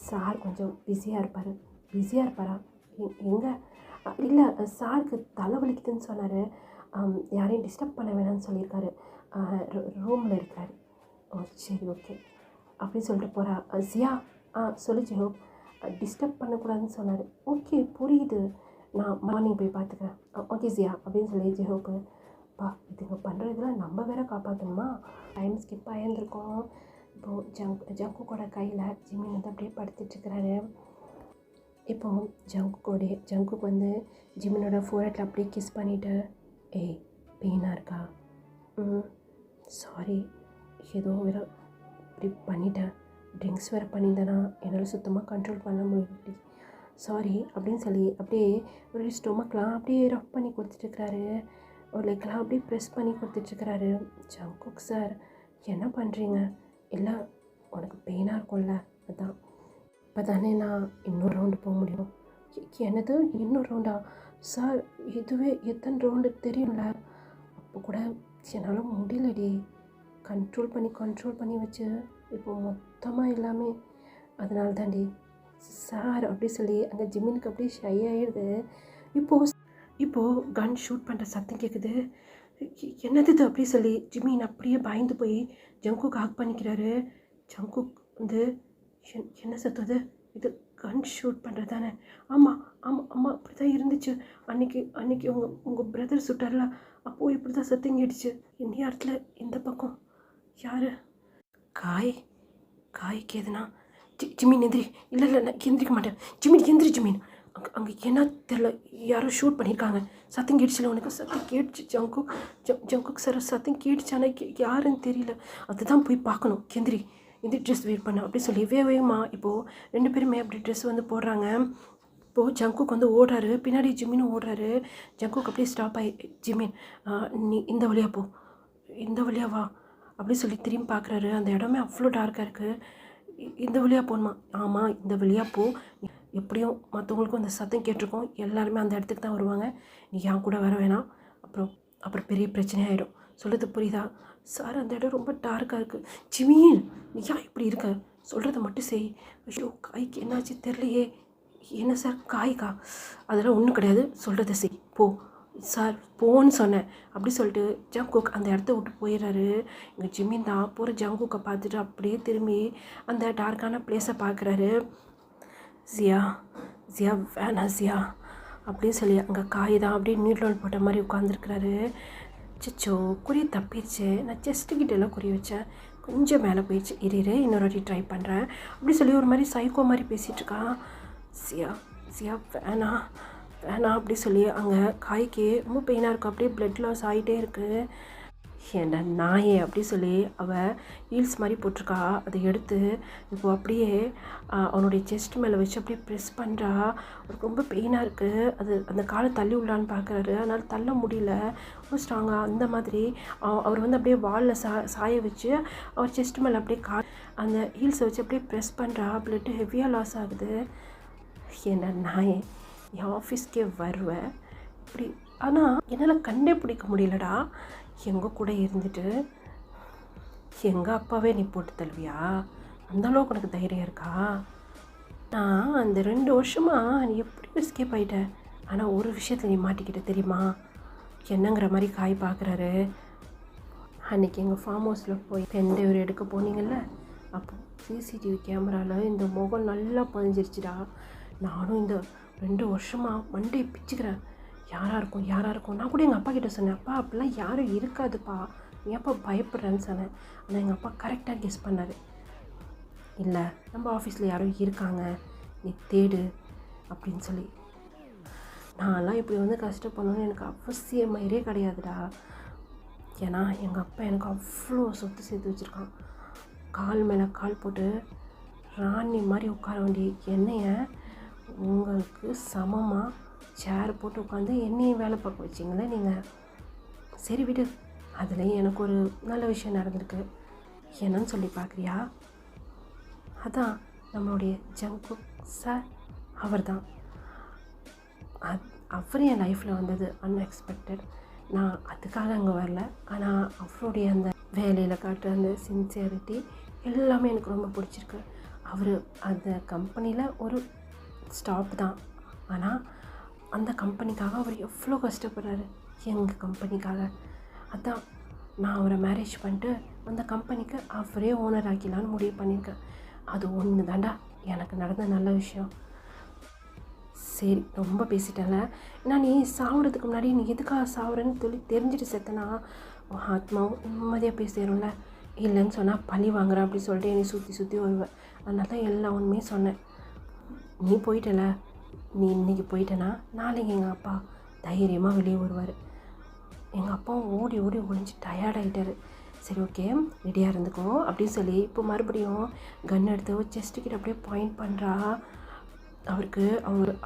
சார் கொஞ்சம் பிஸியாக இருப்பாரா? எங்கே? இல்லை, சாருக்கு தலைவலிக்குதுன்னு சொன்னார். யாரையும் டிஸ்டர்ப் பண்ண வேணாம்னு சொல்லியிருக்காரு. ரூமில் இருக்கிறாரு. ஓ சரி, ஓகே அப்படின்னு சொல்லிட்டு போகிறா. ஜியா, சொல்லு ஜெஹோப். டிஸ்டர்ப் பண்ணக்கூடாதுன்னு சொன்னார். ஓகே புரியுது, நான் மார்னிங் போய் பார்த்துக்கிறேன். ஓகே ஜியா அப்படின்னு சொல்லி ஜெஹோப்பு. இதுங்க பண்ணுறதுலாம் நம்ம வேற காப்பாற்றணுமா? Time skip ஆகியிருந்துருக்கோம். இப்போது ஜங்குக்கோட கையில் ஜிமின் வந்து அப்படியே படுத்துட்ருக்கிறாரு. இப்போது ஜங்குக்கு வந்து ஜிமினோட ஃபோர்ஹெட்டில் அப்படியே கிஸ் பண்ணிவிட்டு, ஏய் பெயினாக இருக்கா? சாரி, ஏதோ வேறு இப்படி பண்ணிட்டேன். ட்ரிங்க்ஸ் வேறு பண்ணியிருந்தேன்னா என்னால் சுத்தமாக கண்ட்ரோல் பண்ண முடியல, சாரி அப்படின்னு சொல்லி அப்படியே ஒரு ஸ்டொமக்லாம் அப்படியே ரஃப் பண்ணி கொடுத்துட்ருக்கிறாரு. ஒரு லெக்லாம் அப்படியே ப்ரெஸ் பண்ணி கொடுத்துட்ருக்கிறாரு. ஜங்குக் சார் என்ன பண்ணுறீங்க? இல்லை உனக்கு பெயினாக இருக்கும்ல, அதான் இப்போ தானே நான் இன்னொரு ரவுண்டு போக முடியும். என்னது இன்னொரு ரவுண்டா? சார் இதுவே எத்தனை ரவுண்டு தெரியும்ல? அப்போ கூட என்னால் முடியலடி. கண்ட்ரோல் பண்ணி வச்சு இப்போ மொத்தமாக எல்லாமே அதனால தாண்டி சார் அப்படி சொல்லி அங்கே ஜிம்மினுக்கு அப்படியே ஷை ஆகிடுது. இப்போது கன் ஷூட் பண்ணுற சத்தம் கேட்குது. என்னது இது அப்படி சொல்லி ஜிம்மின் அப்படியே பயந்து போய் ஜங்குக்கு ஹக் பண்ணிக்கிறாரு. ஜங்குக் வந்து என்ன சத்தம் அது? இது கன் ஷூட் பண்ணுறது தானே? ஆமாம் அப்படி தான் இருந்துச்சு. அன்னைக்கு உங்கள் பிரதர் சுட்டார்ல, அப்போது இப்படி தான் சத்தம் கேட்டுச்சு. இந்த இடத்துல இந்த பக்கம் யார்? காய்க்கு எதுனா? ஜிமின் எந்திரி. இல்லை நான் எந்திரிக்க மாட்டேன். ஜிமின் எந்திரி. ஜிமின் அங்கே என்ன தெரில, யாரோ ஷூட் பண்ணியிருக்காங்க. சத்தம் கேட்டுச்சுல உனக்கு? சத்தம் கேட்டுச்சு ஜங்குக் சார், சத்தம் கேட்டுச்சு. ஆனால் யாருன்னு தெரியல, அதுதான் போய் பார்க்கணும். எந்திரி ட்ரெஸ் வெயிட் பண்ண அப்படி சொல்லி வேகமாக இப்போது 2 பேருமே அப்படி ட்ரெஸ் வந்து போடுறாங்க. இப்போது ஜங்குக் வந்து ஓடுறாரு, பின்னாடி ஜிமினும் ஓடுறாரு. ஜங்குக் அப்படியே ஸ்டாப் ஆகி, ஜிமின் நீ இந்த வழியாக போ, இந்த வழியாக வா அப்படி சொல்லி திரும்பி பார்க்குறாரு. அந்த இடமே அவ்வளோ டார்க்காக இருக்குது. இந்த வழியாக போகணுமா? ஆமாம் இந்த வழியாக போ. எப்படியும் மற்றவங்களுக்கும் அந்த சத்தம் கேட்டிருக்கோம், எல்லாருமே அந்த இடத்துக்கு தான் வருவாங்க. நீ என் கூட வர வேணாம், அப்புறம் பெரிய பிரச்சனையாயிடும். சொல்கிறது புரியுதா? சார் அந்த இடம் ரொம்ப டார்க்காக இருக்குது. ஜிமின் நீ ஏன் இப்படி இருக்க? சொல்கிறத மட்டும் செய். ஐயோ காய்க்கு என்னாச்சு தெரியலையே. என்ன சார் காய்க்கா? அதெல்லாம் ஒன்றும் கிடையாது, சொல்கிறத செய் போ. சார் போன்னு சொன்னேன் அப்படி சொல்லிட்டு ஜங்குக் அந்த இடத்த விட்டு போயிடுறாரு. இங்கே ஜிமின் தான் போகிற ஜங்குக்கை பார்த்துட்டு அப்படியே திரும்பி அந்த டார்க்கான பிளேஸை பார்க்குறாரு. ஜியா வேணாம் ஜியா அப்படின்னு சொல்லி அங்கே காய் தான் அப்படியே நீட்ரோல் போட்ட மாதிரி உட்காந்துருக்குறாரு. சிச்சோ குறி தப்பிடுச்சு. நான் செஸ்ட்டுக்கிட்டெல்லாம் குறி வச்சேன், கொஞ்சம் மேலே போயிடுச்சு. இரு இன்னொரு வாட்டி ட்ரை பண்ணுறேன் அப்படி சொல்லி ஒரு மாதிரி சைக்கோ மாதிரி பேசிகிட்ருக்கான். ஜியா வேணாம் அப்படி சொல்லி அங்கே காய்க்கு ரொம்ப பெயினாக இருக்கும், அப்படியே பிளட் லாஸ் ஆகிட்டே இருக்குது. ஏண்டா நாயே அப்படி சொல்லி அவள் ஹீல்ஸ் மாதிரி போட்டிருக்கா. அதை எடுத்து இப்போது அப்படியே அவனுடைய செஸ்ட் மேலே வச்சு அப்படியே ப்ரெஸ் பண்ணுறா. அவருக்கு ரொம்ப பெயினாக இருக்குது. அந்த காலை தள்ளி விடலான்னு பார்க்குறாரு, அதனால் தள்ள முடியல, ரொம்ப ஸ்ட்ராங்காக. அந்த மாதிரி அவர் வந்து அப்படியே வாலில் சாய வச்சு அவர் செஸ்ட் மேலே அப்படியே அந்த ஹீல்ஸை வச்சு அப்படியே ப்ரெஸ் பண்ணுறா. பிளட்டு ஹெவியாக லாஸ் ஆகுது. ஏண்டா நாயே என் ஆஃபீஸ்க்கே வருவேன் இப்படி, ஆனால் என்னால் கண்டே பிடிக்க முடியலடா. எங்கள் கூட இருந்துட்டு எங்கள் அப்பாவே நீ போட்டு தள்ளுவியா? அந்தளவுக்கு உனக்கு தைரியம் இருக்கா? நான் அந்த 2 வருஷமாக நீ எப்படி எஸ்கேப் ஆகிட்ட. ஆனால் ஒரு விஷயத்தில் நீ மாட்டிக்கிட்ட தெரியுமா? என்னங்கிற மாதிரி காய் பார்க்குறாரு. அன்றைக்கி எங்கள் ஃபார்ம் ஹவுஸில் போய் பென்ட்ரைவ் எடுக்க போனீங்கள்ல, அப்போ சிசிடிவி கேமராவில் இந்த முகம் நல்லா பதிஞ்சிருச்சுடா. நானும் இந்த 2 வருஷமாக மண்டே பிச்சுக்கிறேன். யாராக இருக்கும் நான் கூட எங்கள் அப்பா கிட்டே சொன்னேன், அப்பா அப்படிலாம் யாரும் இருக்காதுப்பா, நீ அப்பா பயப்படுறேன்னு சொன்னேன். ஆனால் எங்கள் அப்பா கரெக்டாக கெஸ் பண்ணார். இல்லை நம்ம ஆஃபீஸில் யாரும் இருக்காங்க, நீ தேடு அப்படின்னு சொல்லி. நான்லாம் இப்படி வந்து கஷ்டப்படணும்னு எனக்கு அவசியமாயிரே கிடையாதுடா. ஏன்னா எங்கள் அப்பா எனக்கு அவ்வளோ சொத்து சேர்த்து வச்சுருக்கான். கால் மேலே கால் போட்டு ராணி மாதிரி உட்கார வேண்டிய என்னைய உங்களுக்கு சமமாக சேர் போட்டு உட்காந்து என்னையும் வேலை பார்க்க வச்சிங்களே நீங்கள். சரி விடு, அதுலேயும் எனக்கு ஒரு நல்ல விஷயம் நடந்திருக்கு. என்னன்னு சொல்லி பார்க்குறியா? அதான் நம்மளுடைய ஜங்குக் சார், அவர் தான். அவர் என் லைஃப்பில் வந்தது அன்எக்ஸ்பெக்டட். நான் அதுக்காக அங்கே வரல. ஆனால் அவருடைய அந்த வேலையில் காட்டுற அந்த சின்சியரிட்டி எல்லாமே எனக்கு ரொம்ப பிடிச்சிருக்கு. அவர் அந்த கம்பெனியில் ஒரு ஸ்டாஃப் தான், ஆனால் அந்த கம்பெனிக்காக அவர் எவ்வளோ கஷ்டப்படுறாரு எங்கள் கம்பெனிக்காக. அதான் நான் அவரை மேரேஜ் பண்ணிட்டு அந்த கம்பெனிக்கு அவரே ஓனர் ஆக்கிடலான்னு முடிவு பண்ணியிருக்கேன். அது ஒன்று தாண்டா எனக்கு நடந்த நல்ல விஷயம். சரி, ரொம்ப பேசிட்டேன்ல. ஏன்னா நீ சாப்பிட்றதுக்கு முன்னாடி நீ எதுக்காக சாப்பிட்றேன்னு சொல்லி தெரிஞ்சுட்டு செத்தனா ஆத்மாவும் நிம்மதியாக பேசிடும்ல. இல்லைன்னு சொன்னால் பழி வாங்குறேன் அப்படி சொல்லிட்டு என்னை சுற்றி வருவேன். அதனால தான் எல்லா உண்மையும் சொன்னேன். நீ போயிட்டல, நீ இன்றைக்கி போயிட்டேன்னா நாளைக்கு எங்கள் அப்பா தைரியமாக வெளியே வருவார். எங்கள் அப்பாவும் ஓடி ஒழிஞ்சு டயர்டாகிட்டார். சரி ஓகே ரெடியாக இருந்துக்கோ அப்படின்னு சொல்லி இப்போ மறுபடியும் கன் எடுத்து செஸ்ட்டுக்கிட்ட அப்படியே பாயிண்ட் பண்ணுறா.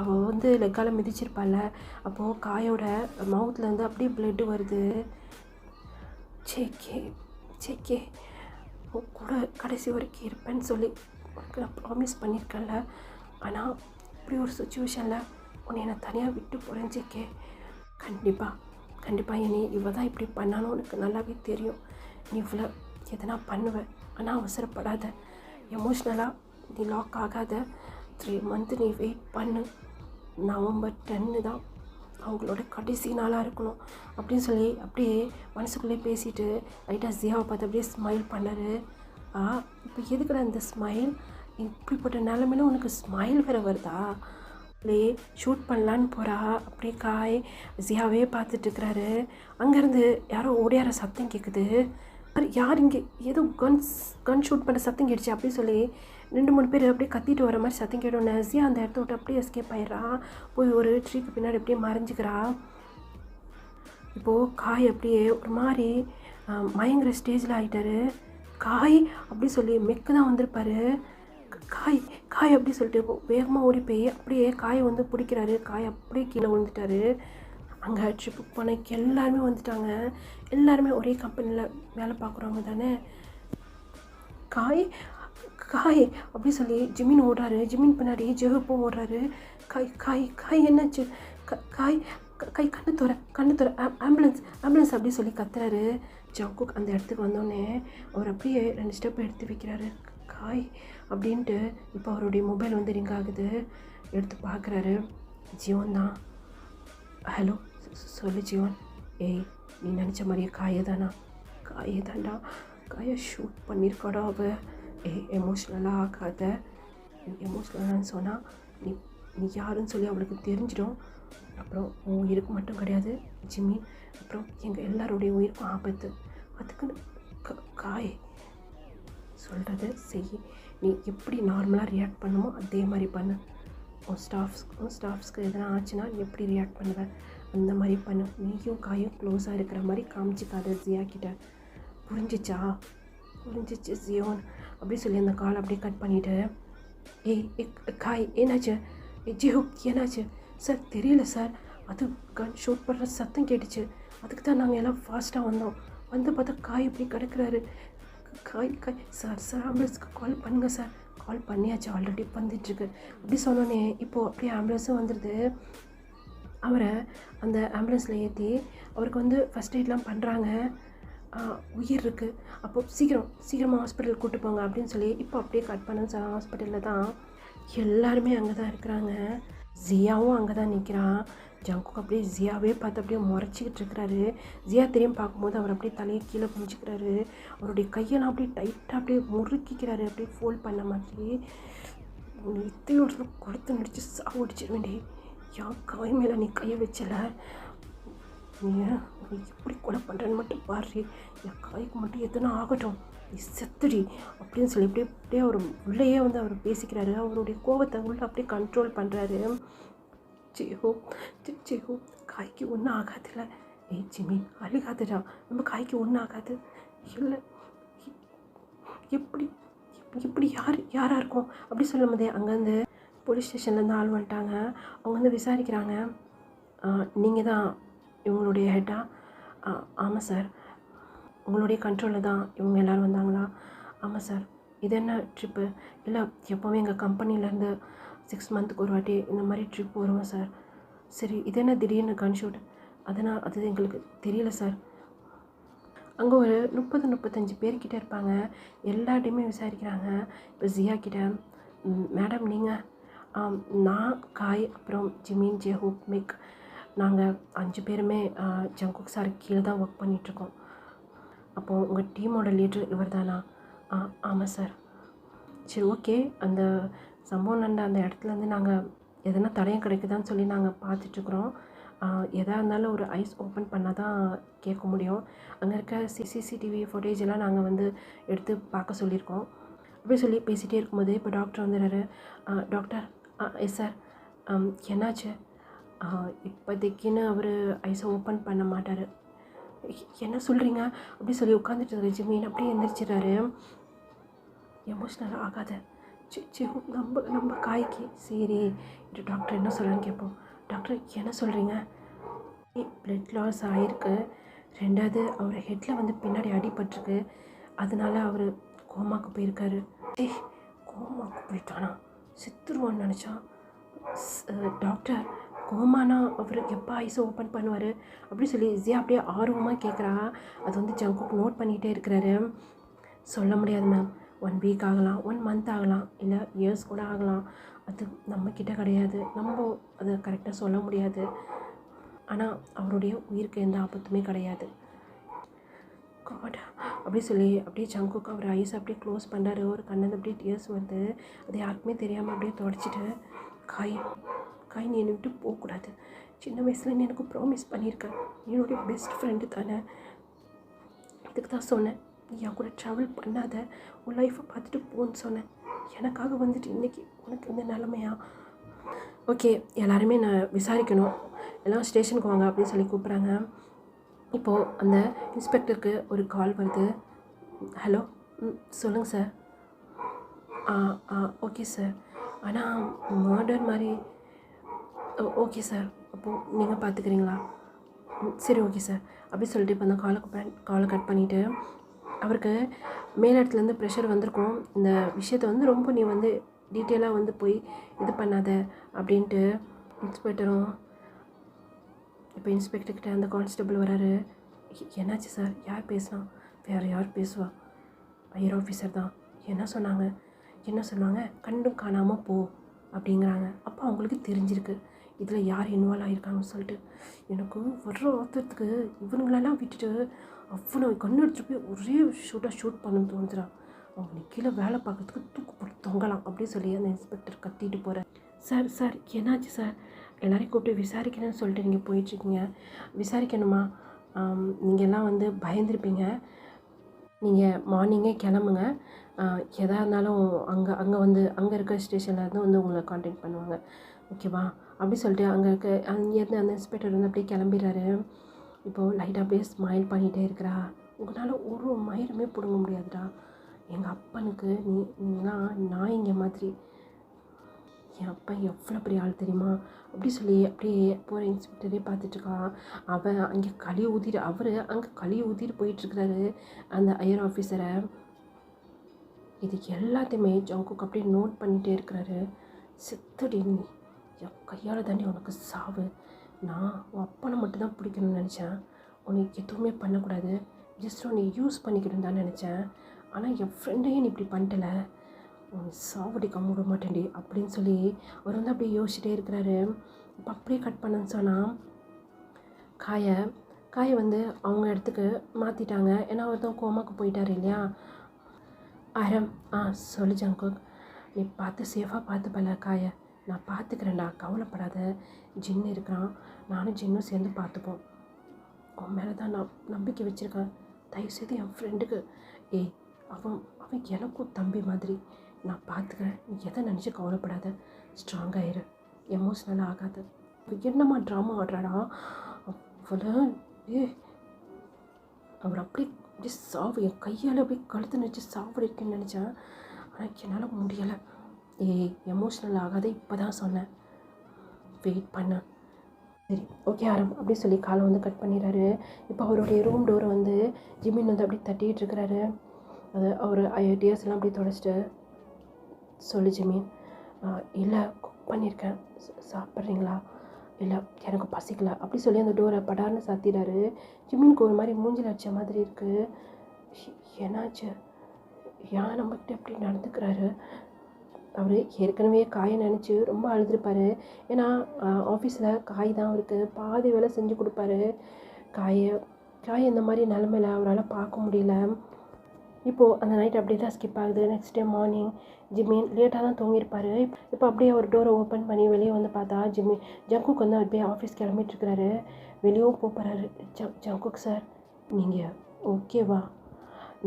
அவள் வந்து லெக்கால் மிதிச்சிருப்பாள். அப்போது காயோட மவுத்துலேருந்து அப்படியே பிளட்டு வருது. சேக்கே கூட கடைசி வரைக்கும் இருப்பேன்னு சொல்லி உனக்கு நான் ப்ராமிஸ் பண்ணியிருக்கேன்ல. ஆனால் இப்படி ஒரு சுச்சுவேஷனில் உன்னை நான் தனியாக விட்டு போகிறேன் சேக்கே. கண்டிப்பாக என்னை இவ தான் இப்படி பண்ணாலும் உனக்கு நல்லாவே தெரியும். நீ இவ்வளோ எதனா பண்ணுவேன், ஆனால் அவசரப்படாத, எமோஷ்னலாக நீ லாக் ஆகாத. 3 months நீ வெயிட் பண்ணு. November 10 தான் அவங்களோட கடைசி நாளாக இருக்கணும் அப்படின்னு சொல்லி அப்படியே மனசுக்குள்ளே பேசிட்டு லைட்டாக ஜியாவை பார்த்து அப்படியே ஸ்மைல் பண்ணார். இப்போ எதுக்குடா இந்த ஸ்மைல்? இப்படிப்பட்ட நிலமையில உனக்கு ஸ்மைல் வேறு வருதா? அப்படியே ஷூட் பண்ணலான்னு போகிறா. அப்படியே காய் ஜியாவே பார்த்துட்ருக்குறாரு. அங்கேருந்து யாரோ ஓடியார சத்தம் கேட்குது. யார் இங்கே ஏதோ கன் ஷூட் பண்ண சத்தம் கேட்டுச்சு அப்படின்னு சொல்லி 2-3 பேர் அப்படியே கத்திட்டு வர மாதிரி சத்தம் கேட்டோன்னே ஜியா அந்த இடத்த விட்டு அப்படியே எஸ்கேப் ஆயிடுறா. போய் ஒரு ட்ரீக்கு பின்னாடி அப்படியே மறைஞ்சிக்கிறா. இப்போது காய் அப்படியே ஒரு மாதிரி மயங்கிற ஸ்டேஜில் ஆகிட்டாரு. காய் அப்படி சொல்லி மெக்கு தான் வந்திருப்பார். காய் அப்படி சொல்லிட்டு வேகமாக ஓடி போய் அப்படியே காயை வந்து பிடிக்கிறாரு. காய் அப்படியே கீழே விழுந்துட்டாரு. அங்கே ட்ரிப்புக்கு போன எல்லாருமே வந்துட்டாங்க. எல்லாருமே ஒரே கம்பெனியில் வேலை பார்க்குறவங்க தானே. காய் அப்படி சொல்லி ஜிமின் ஓடுறாரு. ஜிமின் பின்னாடி ஜெகப்பும் ஓடுறாரு. காய் என்னாச்சு? காய் கண்ணு தோற ஆம்புலன்ஸ் அப்படி சொல்லி கத்துறாரு. ஜங்குக் அந்த இடத்துக்கு வந்தோடனே அவர் அப்படியே 2 ஸ்டெப் எடுத்து வைக்கிறாரு. காய் அப்படின்ட்டு இப்போ அவருடைய மொபைல் வந்து ரிங் ஆகுது. எடுத்து பார்க்குறாரு. ஜீவன் தான். ஹலோ சொல்லு ஜீவன். ஏய் நீ நினச்ச மாதிரியே காயை தாண்டா. காயை ஷூட் பண்ணியிருக்காடா அவள். எமோஷ்னலாக ஆகாத. எமோஷ்னலான்னு சொன்னால் நீ யாருன்னு சொல்லி அவளுக்கு தெரிஞ்சிடும். அப்புறம் உன் உயிருக்கு மட்டும் கிடையாது ஜிம்மி, அப்புறம் எங்கள் எல்லாருடைய உயிருக்கும் ஆபத்து. அதுக்குன்னு காய் சொல்கிறத செய். நீ எப்படி நார்மலாக ரியாக்ட் பண்ணுமோ அதே மாதிரி பண்ணு. உன் ஸ்டாஃப்ஸ்க்கு எதனா ஆச்சுன்னா நீ எப்படி ரியாக்ட் பண்ணுவேன் அந்த மாதிரி பண்ணு. நீயும் காயும் க்ளோஸாக இருக்கிற மாதிரி காமிச்சிக்காத ஜியா கிட்ட. புரிஞ்சிச்சு ஜியோன் அப்படி சொல்லி அந்த கால் அப்படியே கட் பண்ணிவிட்டு காய் என்னாச்சு? ஜியோ என்னாச்சு? சார் தெரியல சார், அது கன் ஷூட் பண்ணுற சத்தம் கேட்டுச்சு. அதுக்கு தான் நாங்கள் எல்லாம் ஃபாஸ்ட்டாக வந்தோம். வந்து பார்த்தா காய் இப்படி கிடக்குறாரு. காய் சார் ஆம்புலன்ஸ்க்கு கால் பண்ணுங்கள் சார். கால் பண்ணியாச்சு, ஆல்ரெடி வந்துட்டுருக்கு அப்படி சொன்னோன்னே இப்போது அப்படியே ஆம்புலன்ஸும் வந்துடுது. அவரை அந்த ஆம்புலன்ஸில் ஏற்றி அவருக்கு வந்து ஃபஸ்ட் எய்ட்லாம் பண்ணுறாங்க. உயிர் இருக்குது. அப்போது சீக்கிரமாக ஹாஸ்பிட்டல் கூட்டு போங்க அப்படின்னு சொல்லி இப்போ அப்படியே கட் பண்ண ஹாஸ்பிட்டலில் தான் எல்லாருமே அங்கே தான் இருக்கிறாங்க. ஜியாவும் அங்கே தான் நிற்கிறான். ஜங்குக் அப்படியே ஜியாவே பார்த்து அப்படியே முறைச்சிக்கிட்டு இருக்கிறாரு. ஜியா திரும்பி பார்க்கும்போது அவர் அப்படியே தலையை கீழே குமிச்சிக்கிறாரு. அவருடைய கையெல்லாம் அப்படியே டைட்டாக அப்படியே முறுக்கிக்கிறாரு, அப்படியே ஃபோல்ட் பண்ண மாதிரி. இத்தையோட கொடுத்து நடிச்சு சாவடிச்சிருவேண்டி. யான் காய் மேலே நீ கையை வச்சல, நீ எப்படி கொலை பண்ணுறேன்னு மட்டும் பாரு. என் காய்க்கு மட்டும் எதுனா ஆகட்டும், நீ செத்துடி அப்படின்னு சொல்லி அப்படியே அவர் உள்ளேயே வந்து அவர் பேசிக்கிறாரு. அவருடைய கோபத்தை உள்ள அப்படியே கண்ட்ரோல் பண்ணுறாரு. ஜெஹோ காய்க்கு ஒன்றும் ஆகாதுல்ல. ஏய் ஜிம்மி அழுகாதுடா, நம்ம காய்க்கு ஒன்றும் ஆகாது. இல்லை எப்படி யாராக இருக்கும் அப்படி சொல்லும் போதே அங்கேருந்து போலீஸ் ஸ்டேஷன்லேருந்து ஆள் வந்துட்டாங்க. அவங்க வந்து விசாரிக்கிறாங்க. நீங்கள் தான் இவங்களுடைய ஹெட்டா? ஆமாம் சார். உங்களுடைய கண்ட்ரோலில் தான் இவங்க எல்லோரும் வந்தாங்களா? ஆமாம் சார். இது என்ன ட்ரிப்பு? இல்லை எப்போவுமே எங்கள் கம்பெனிலேருந்து 6 months ஒரு வாட்டி இந்த மாதிரி ட்ரிப் வருவோம் சார். சரி இது என்ன திடீர்னு கன் ஷூட்? அதனால் அது எங்களுக்கு தெரியல சார். அங்கே ஒரு 35 பேர்கிட்ட இருப்பாங்க. எல்லார்ட்டையுமே விசாரிக்கிறாங்க. இப்போ ஜியா கிட்ட, மேடம் நீங்கள், நான், காய், அப்புறம் ஜிமின், ஜெஹூப், மிக், நாங்கள் 5 பேருமே ஜங்குக் சார் கீழே தான் ஒர்க் பண்ணிகிட்ருக்கோம். அப்போது உங்கள் டீமோட லீடர் இவர் தானா? ஆமாம் சார். சரி, ஓகே. அந்த சம்பவம் நடந்த அந்த இடத்துலேருந்து நாங்கள் எதனா தடயம் கிடைக்குதான்னு சொல்லி நாங்கள் பார்த்துட்ருக்குறோம். எதாக இருந்தாலும் ஒரு ஐஸ் ஓப்பன் பண்ணால் தான் கேட்க முடியும். அங்கே இருக்க சிசிடிவி ஃபுட்டேஜ் எல்லாம் நாங்கள் வந்து எடுத்து பார்க்க சொல்லியிருக்கோம். அப்படி சொல்லி பேசிகிட்டே இருக்கும்போது இப்போ டாக்டர் வந்துடுறாரு. டாக்டர், எஸ் சார், என்னாச்சு? இப்போதைக்குன்னு அவர் ஐஸை ஓப்பன் பண்ண மாட்டார். என்ன சொல்கிறீங்க? அப்படி சொல்லி உட்காந்துட்டு இருக்க ஜிமின் அப்படியே எந்திரிச்சிடுறாரு. எமோஷ்னலாக ஆகாத நம்ம காய்க்கு. சரி, இது டாக்டர் என்ன சொல்கிறான்னு கேட்போம். டாக்டர், என்ன சொல்கிறீங்க? பிளட் லாஸ் ஆகிருக்கு. 2வது அவர் ஹெட்டில் வந்து பின்னாடி அடிபட்டிருக்கு. அதனால அவர் கோமாக்கு போயிருக்காரு. கோமாக்கு போயிட்டானா? செத்துருவான்னு நினச்சா. டாக்டர், கோமானா அவர் எப்போ ஐஸை ஓப்பன் பண்ணுவார்? அப்படி சொல்லி ஜியா அப்படியே ஆர்வமாக கேட்குறா. அது வந்து ஜங்குக் நோட் பண்ணிகிட்டே இருக்கிறாரு. சொல்ல முடியாது மேம். 1 வீக் ஆகலாம், 1 மந்த் ஆகலாம், இல்லை இயர்ஸ் கூட ஆகலாம். அது நம்மக்கிட்ட கிடையாது. நம்ம அதை கரெக்டாக சொல்ல முடியாது. ஆனால் அவருடைய உயிருக்கு எந்த ஆபத்துமே கிடையாது. காட், அப்படி சொல்லி அப்படியே ஜங்குக் அவர் ஐஸ் அப்படியே க்ளோஸ் பண்ணுறாரு. ஒரு கண்ணது அப்படியே டியர்ஸ் வருது. அது யாருக்குமே தெரியாமல் அப்படியே தொடச்சிட்டு, காய், நீ என்னை விட்டு போகக்கூடாது. சின்ன வயசில் நீ எனக்கு ப்ராமிஸ் பண்ணியிருக்கேன். நீ என்னுடைய பெஸ்ட் ஃப்ரெண்டு தானே. இதுக்கு தான் சொன்னேன், நீ என் கூட ட்ராவல் பண்ணாத, உன் லைஃப்பை பார்த்துட்டு போன்னு சொன்னேன். எனக்காக வந்துட்டு இன்றைக்கி உனக்கு இந்த நிலமையா? ஓகே, எல்லாருமே நான் விசாரிக்கணும், எல்லாம் ஸ்டேஷனுக்கு வாங்க அப்படின்னு சொல்லி கூப்பிட்றாங்க. இப்போது அந்த இன்ஸ்பெக்டருக்கு ஒரு கால் வருது. ஹலோ, சொல்லுங்கள் சார். ஓகே சார், ஆனால் மர்டர் மாதிரி. ஓகே சார், அப்போது நீங்கள் பார்த்துக்கிறீங்களா? சரி, ஓகே சார். அப்படி சொல்லிட்டு இப்போ அந்த காலை கட் பண்ணிவிட்டு, அவருக்கு மேலிடத்துலேருந்து ப்ரெஷர் வந்திருக்கும். இந்த விஷயத்தை வந்து ரொம்ப நீ வந்து டீட்டெயிலாக வந்து போய் இது பண்ணாத அப்படின்ட்டு இன்ஸ்பெக்டரும். இப்போ இன்ஸ்பெக்டர்கிட்ட அந்த கான்ஸ்டபிள் வராரு. என்னாச்சு சார்? யார் பேசுனா? வேறு யார் பேசுவா? ஹையர் ஆஃபீஸர் தான். என்ன சொன்னாங்க? கண்டும் காணாமல் போ அப்படிங்கிறாங்க. அப்போ அவங்களுக்கு தெரிஞ்சிருக்கு இதில் யார் இன்வால்வ் ஆகியிருக்காங்கன்னு சொல்லிட்டு. எனக்கு வர்ற ஆத்திரத்துக்கு இவனுங்களெல்லாம் விட்டுட்டு அவ்வளோ கண்ணு எடுத்துட்டு போய் ஒரே ஷூட் பண்ணணும்னு தோணுதுறான். அவங்க கீழே வேலை பார்க்கறதுக்கு தூக்கு போட்டு தொங்கலாம் அப்படின்னு சொல்லி அந்த இன்ஸ்பெக்டர் கத்திட்டு போகிறேன். சார் என்னாச்சு சார்? எல்லாரையும் கூப்பிட்டு விசாரிக்கணும்னு சொல்லிட்டு நீங்கள் போயிட்டுருக்கீங்க. விசாரிக்கணுமா? நீங்கள் எல்லாம் வந்து பயந்துருப்பீங்க. நீங்கள் மார்னிங்கே கிளம்புங்க. எதாக இருந்தாலும் அங்கே இருக்க ஸ்டேஷனில் இருந்து வந்து உங்களை காண்டாக்ட் பண்ணுவாங்க, ஓகேவா? அப்படி சொல்லிட்டு அங்கேருந்து அந்த இன்ஸ்பெக்டர் வந்து அப்படியே கிளம்பிடுறாரு. இப்போது லைட்டாக அப்படியே ஸ்மைல் பண்ணிகிட்டே இருக்கிறா. உங்களால் ஒரு மயிருமே பிடுங்க முடியாதுடா. எங்கள் அப்பனுக்கு நீங்களாம் நாய்ங்க மாதிரி. என் அப்பா எவ்வளோ பெரிய ஆள் தெரியுமா? அப்படி சொல்லி அப்படியே போகிற இன்ஸ்பெக்டரே பார்த்துட்ருக்கா. அவன் அங்கே களி ஊற்றிட்டு போயிட்டுருக்கிறாரு அந்த ஹையர் ஆஃபீஸரை. இது எல்லாத்தையுமே ஜங்குக் அப்படியே நோட் பண்ணிகிட்டே இருக்கிறாரு. செத்துடி நீ, என் கையால் தாண்டி உனக்கு சாவு. நான் உன் அப்பனை மட்டும்தான் பிடிக்கணும்னு நினச்சேன். உனக்கு எதுவுமே பண்ணக்கூடாது, ஜஸ்ட் உன்னை யூஸ் பண்ணிக்கணும் தான் நினச்சேன். ஆனால் என் ஃப்ரெண்டையும் நீ இப்படி பண்ணிட்டல, உன் சாவடி கம்மிட மாட்டேன்டி அப்படின்னு சொல்லி அவர் வந்து அப்படியே யோசிச்சுட்டே இருக்கிறாரு. இப்போ அப்படியே கட் பண்ணன்னு சொன்னால் காயை வந்து அவங்க இடத்துக்கு மாற்றிட்டாங்க. ஏன்னா அவர் தான் கோமாக்கு போயிட்டார் இல்லையா? ஆரம், சொல்லு ஜங்குக். நீ பார்த்து சேஃபாக பார்த்துப்பல காயை. நான் பார்த்துக்கிறேன்டா, கவலைப்படாத. ஜின்னு இருக்கிறான், நானும் ஜின்னும் சேர்ந்து பார்த்துப்போம். அவன் மேலே தான் நான் நம்பிக்கை வச்சுருக்கேன். தயவுசெய்து என் ஃப்ரெண்டுக்கு அவன் எனக்கும் தம்பி மாதிரி. நான் பார்த்துக்கிறேன், நீ எதை நினச்சி கவலைப்படாத. ஸ்ட்ராங்காக இரு, எமோஷ்னலாக ஆகாது. என்னம்மா ட்ராமா ஆடுறாடா அவ்வளோ. அவர் அப்படியே சாவு, என் கையால் அப்படியே கழுத்து நினச்சி சாவடிக்குன்னு நினச்சேன். ஆனால் என்னால் முடியலை. எமோஷ்னல் ஆகாத, இப்போ தான் சொன்னேன், வெயிட் பண்ண. சரி, ஓகே ஆரம் அப்படி சொல்லி காலை வந்து கட் பண்ணிடுறாரு. இப்போ அவருடைய ரூம் டோரை வந்து ஜிமின் வந்து அப்படியே தட்டிகிட்டு இருக்கிறாரு. அது அவர் டீயர்ஸ்லாம் அப்படியே தொடச்சிட்டு, சொல்லு ஜிமின். இல்லை, குக் பண்ணியிருக்கேன், சாப்பிட்றீங்களா? இல்லை எனக்கு பசிக்கல அப்படி சொல்லி அந்த டோரை படார்னு சாத்திடாரு. ஜிமினுக்கு ஒரு மாதிரி மூஞ்சில் அடித்த மாதிரி இருக்குது. என்னாச்சு, ஏன் நம்மகிட்ட எப்படி நடந்துக்கிறாரு? அவர் ஏற்கனவே காயை நினச்சி ரொம்ப அழுதுருப்பார். ஏன்னா ஆஃபீஸில் காய் தான் அவருக்கு பாதி வேலை செஞ்சு கொடுப்பாரு. காய் இந்த மாதிரி நிலமையில அவரால் பார்க்க முடியல. இப்போது அந்த நைட் அப்படியே தான் ஸ்கிப் ஆகுது. நெக்ஸ்ட் டே மார்னிங் ஜிமின் லேட்டாக தான் தூங்கியிருப்பார். இப்போ அப்படியே ஒரு டோரை ஓப்பன் பண்ணி வெளியே வந்து பார்த்தா ஜங்குக் வந்து அப்படியே ஆஃபீஸ் கிளம்பிட்டுருக்கிறாரு. வெளியும் போகிறாரு. ஜங்குக் சார், நீங்கள் ஓகேவா?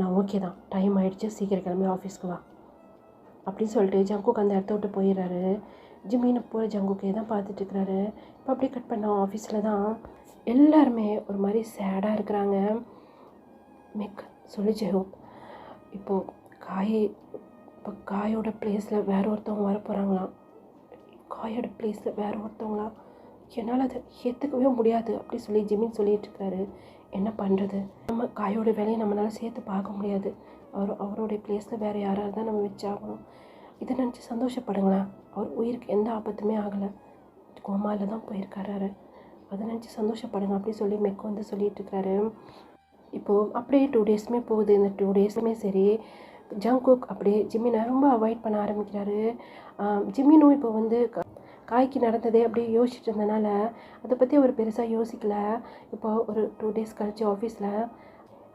நான் ஓகே தான், டைம் ஆகிடுச்சு, சீக்கிரம் கிளம்பி ஆஃபீஸ்க்கு வா அப்படின்னு சொல்லிட்டு ஜங்குக் அந்த இடத்த விட்டு போயிடுறாரு. ஜிமினை போகிற ஜங்குக்கே தான் பார்த்துட்ருக்குறாரு. இப்போ அப்படியே கட் பண்ண ஆஃபீஸில் தான் எல்லாருமே ஒரு மாதிரி சேடாக இருக்கிறாங்க. மிக் சொல்லு ஜெஹூப், இப்போது காயோட பிளேஸில் வேறு ஒருத்தவங்க வர போகிறாங்களாம். காயோட பிளேஸில் வேறு ஒருத்தவங்களா? என்னால் அதை ஏற்றுக்கவே முடியாது அப்படி சொல்லி ஜிமின் சொல்லிகிட்ருக்காரு. என்ன பண்ணுறது, நம்ம காயோட வேலையை நம்மளால் சேர்த்து பார்க்க முடியாது. அவருடைய பிளேஸில் வேறு யாராவது தான் நம்ம வச்சாகணும். இதை நினச்சி சந்தோஷப்படுங்களேன். அவர் உயிருக்கு எந்த ஆபத்துமே ஆகலை, கோமாவில் தான் போயிருக்காரு. அதை நினச்சி சந்தோஷப்படுங்க அப்படி சொல்லி மெக் வந்து சொல்லிகிட்ருக்காரு. இப்போது அப்படியே 2 டேஸுமே போகுது. இந்த 2 டேஸுமே சரி ஜங்குக் அப்படியே ஜிமினை ரொம்ப அவாய்ட் பண்ண ஆரம்பிக்கிறாரு. ஜிமினும் இப்போ வந்து காய்க்கு நடந்ததே அப்படியே யோசிச்சுட்டு இருந்தனால அதை பற்றி அவர் பெருசாக யோசிக்கல. இப்போ ஒரு 2 டேஸ் கழிச்சு ஆஃபீஸில்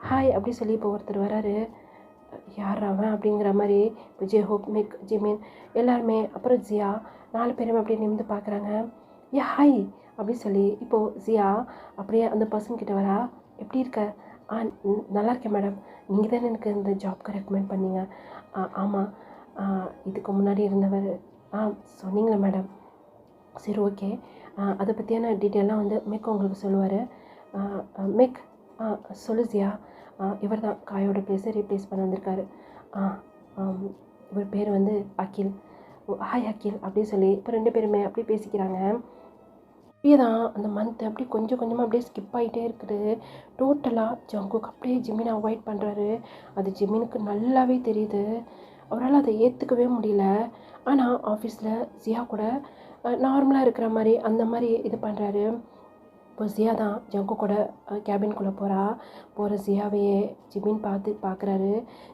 ஹாய் அப்படி சொல்லி இப்போ ஒருத்தர் வராரு. யார் அவன் அப்படிங்கிற மாதிரி இப்போ ஜெஹூப், மிக், ஜிமின் எல்லாருமே அப்புறம் ஜியா 4 பேருமே அப்படியே நிமிந்து பார்க்குறாங்க. ஹாய் அப்படி சொல்லி இப்போது ஜியா அப்படியே அந்த பர்சன்கிட்ட வரா. எப்படி இருக்க? நல்லா இருக்கேன் மேடம், நீங்கள் தானே எனக்கு இந்த ஜாப்க்கு ரெக்கமெண்ட் பண்ணீங்க? ஆமாம், இதுக்கு முன்னாடி இருந்தவர் சொன்னீங்களே மேடம். சரி ஓகே, அதை பற்றியான டீட்டெயிலாம் வந்து மிக் உங்களுக்கு சொல்லுவார். மிக் சொல்லு ஜியா, இவர் தான் காயோட பிளேஸை ரீப்ளேஸ் பண்ண வந்திருக்காரு. இவர் பேர் வந்து அகில். ஹாய் அகில் அப்படி சொல்லி இப்போ 2 பேருமே அப்படி பேசிக்கிறாங்க. அப்படியே தான் அந்த மந்த் அப்படி கொஞ்சம் கொஞ்சமாக அப்படியே ஸ்கிப் ஆகிட்டே இருக்குது. டோட்டலாக ஜங்குக் அப்படியே ஜிமினை அவாய்ட் பண்ணுறாரு. அது ஜிமினுக்கு நல்லாவே தெரியுது. அவரால் அதை ஏற்றுக்கவே முடியல. ஆனால் ஆஃபீஸில் ஜியா கூட நார்மலாக இருக்கிற மாதிரி அந்த மாதிரி இது பண்ணுறாரு. இப்போ ஜியா தான் ஜங்குக் கூட கேபின்குள்ளே போகிற ஜியாவையே ஜிமின் பார்க்குறாரு.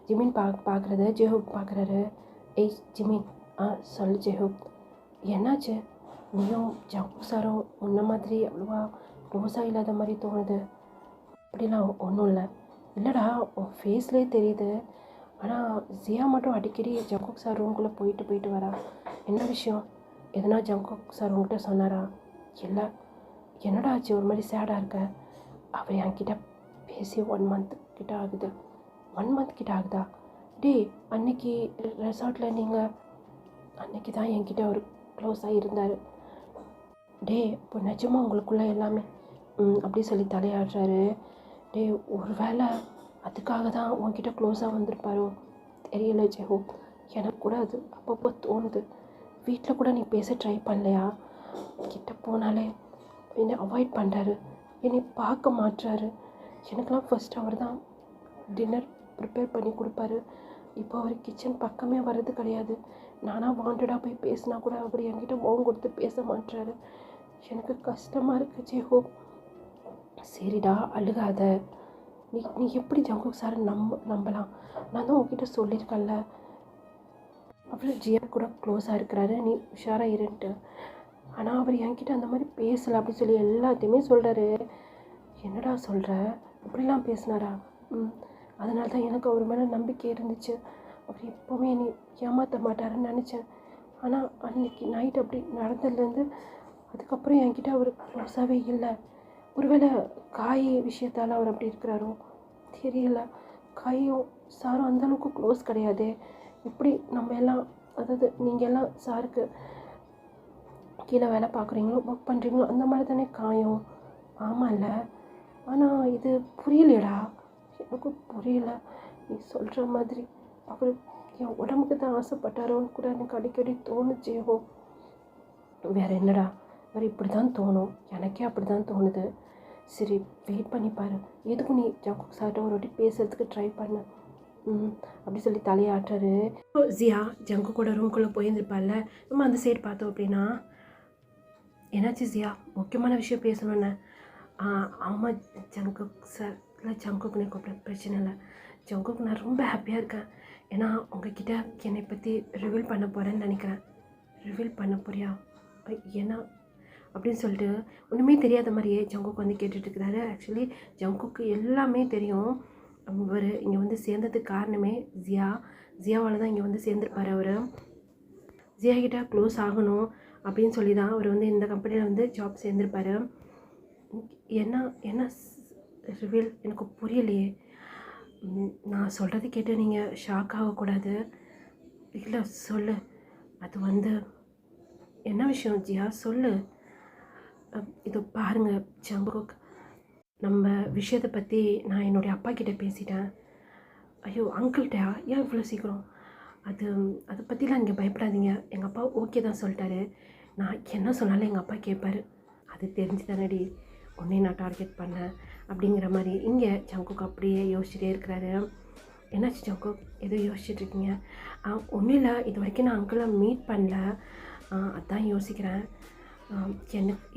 ஜிமின் பார்க்குறத ஜெஹூப் பார்க்குறாரு. ஏய் ஜிமின், சொல்லு ஜெஹூப், என்னாச்சு? நீயும் ஜங்குக் சாரும் உன்ன மாதிரி அவ்வளோவா க்ளோஸாக இல்லாத மாதிரி தோணுது. அப்படிலாம் ஒன்றும் இல்லைடா, உன் ஃபேஸ்லேயே தெரியுது. ஆனால் ஜியா மட்டும் அடிக்கடி ஜங்குக் சார் ரூம்குள்ளே போயிட்டு வரா. என்ன விஷயம்? எதனா ஜங்குக் சார் உங்கள்கிட்ட சொன்னாரா? இல்லை. என்னடா ஆச்சு, ஒரு மாதிரி சேடாக இருக்க? அவர் என்கிட்ட பேசி 1 மந்த் கிட்ட ஆகுது. 1 மந்த் கிட்ட ஆகுதா? அன்னைக்கு ரெசார்ட்டில் நீங்கள் அன்னைக்கு தான் என்கிட்ட அவர் க்ளோஸாக இருந்தார். இப்போ நிஜமாக உங்களுக்குள்ளே எல்லாமே அப்படி சொல்லி தலையாடுறாரு. ஒரு வேளை அதுக்காக தான் உன்கிட்ட க்ளோஸாக வந்திருப்பாரோ தெரியல ஜெஹோ. எனக்கு கூட அது அப்பப்போ தோணுது. வீட்டில் கூட நீ பேச ட்ரை பண்ணலையா? கிட்ட போனாலே என்னை அவாய்ட் பண்ணுறாரு, என்னை பார்க்க மாட்டுறாரு. எனக்கெல்லாம் ஃபஸ்ட் அவர் தான் டின்னர் ப்ரிப்பேர் பண்ணி கொடுப்பாரு. இப்போ அவர் கிச்சன் பக்கமே வர்றது கிடையாது. நானாக வாண்டடாக போய் பேசினா கூட அவர் என்கிட்ட முகம் கொடுத்து பேச மாட்டுறாரு. எனக்கு கஷ்டமாக இருக்குது ஜெஹோ. சரிடா, அழுகாத. நீ எப்படி ஜங்குக் சாரை நம்பலாம்? நான் தான் உங்ககிட்ட சொல்லியிருக்கேன்ல, அப்புறம் ஜியா கூட க்ளோஸாக இருக்கிறாரு, நீ உஷாராக இருன்ட்டு. ஆனால் அவர் என்கிட்ட அந்த மாதிரி பேசலை அப்படி சொல்லி எல்லாத்தையுமே சொல்கிறாரு. என்னடா சொல்கிற? இப்படிலாம் பேசினாரா? அதனால தான் எனக்கு அவர் மேலே நம்பிக்கை இருந்துச்சு. அவர் எப்போவுமே நீ ஏமாற்ற மாட்டாருன்னு நினச்சேன். ஆனால் அன்றைக்கி நைட் அப்படி நடந்ததுலேருந்து அதுக்கப்புறம் என்கிட்ட அவர் க்ளோஸாகவே இல்லை. ஒருவேளை காய் விஷயத்தால் அவர் அப்படி இருக்கிறாரோ தெரியல. காயும் சாரும் அந்தளவுக்கு க்ளோஸ் கிடையாது. எப்படி நம்ம எல்லாம், அதாவது நீங்கள் எல்லாம் சாருக்கு கீழே வேலை பார்க்குறீங்களோ ஒர்க் பண்ணுறீங்களோ அந்த மாதிரி தானே காயும். ஆமாம் இல்லை, ஆனால் இது புரியலடா, எனக்கும் புரியல. நீ சொல்கிற மாதிரி அவர் என் உடம்புக்கு தான் ஆசைப்பட்டாரோன்னு கூட எனக்கு அடிக்கடி தோணுச்சேவோ. வேறு என்னடா, வேறு இப்படி தான் தோணும், எனக்கே அப்படி தான் தோணுது. சரி வெயிட் பண்ணிப்பாரு, எதுக்கும் நீ ஜங்குக் சார்ட்ட ஒரு வாட்டி பேசுறதுக்கு ட்ரை பண்ணு அப்படி சொல்லி தலையாட்டுறாரு. ஜியா ஜங்குக்கோட ரூம்குள்ளே போயிருந்துருப்பாள்ல, நம்ம அந்த சைடு பார்த்தோம் அப்படின்னா என்னாச்சு ஜியா? முக்கியமான விஷயம் பேசணுன்னு. ஆமாம் ஜங்குக் சார். இல்லை ஜங்குக்னே கூப்பிட பிரச்சனை இல்லை. ஜங்குக் நான் ரொம்ப ஹாப்பியாக இருக்கேன். ஏன்னா உங்ககிட்ட என்னை பற்றி ரிவீல் பண்ண போகிறேன்னு நினைக்கிறேன். ரிவீல் பண்ண போறியா? ஏன்னா அப்படின்னு சொல்லிட்டு ஒன்றுமே தெரியாத மாதிரியே ஜங்குக் வந்து கேட்டுட்ருக்கிறாரு. ஆக்சுவலி ஜங்குக்கு எல்லாமே தெரியும். அவர் இங்கே வந்து சேர்ந்ததுக்கு காரணமே ஜியாவால் தான் இங்கே வந்து சேர்ந்துருப்பார். அவர் ஜியா கிட்ட க்ளோஸ் ஆகணும் அப்படின்னு சொல்லி தான் அவர் வந்து இந்த கம்பெனியில் வந்து ஜாப் சேர்ந்துருப்பார். என்ன என்ன ரிவீல் எனக்கு புரியலையே. நான் சொல்கிறது கேட்டு நீங்கள் ஷாக் ஆகக்கூடாது. இல்லை சொல்லு. அது வந்து என்ன விஷயம் ஜியா? சொல்லு. இது பாருங்கள் ஜங்குக், நம்ம விஷயத்தை பற்றி நான் என்னுடைய அப்பா கிட்டே பேசிட்டேன். ஐயோ அங்கிள்கிட்டயா? ஏன் இவ்வளோ சீக்கிரம்? அதை பற்றிலாம் நீங்கள் பயப்படாதீங்க. எங்கள் அப்பா ஓகே தான் சொல்லிட்டாரு. நான் என்ன சொன்னாலும் எங்கள் அப்பா கேட்பார். அது தெரிஞ்சு தானடி உடனே நான் டார்கெட் பண்ணேன் அப்படிங்கிற மாதிரி இங்கே ஜங்குக் அப்படியே யோசிச்சுட்டே இருக்கிறாரு. என்னாச்சு ஜங்குக், எதோ யோசிச்சுட்ருக்கீங்க? ஒன்றும் இல்லை, இது வரைக்கும் நான் அங்கிளை மீட் பண்ணல, அதான் யோசிக்கிறேன்.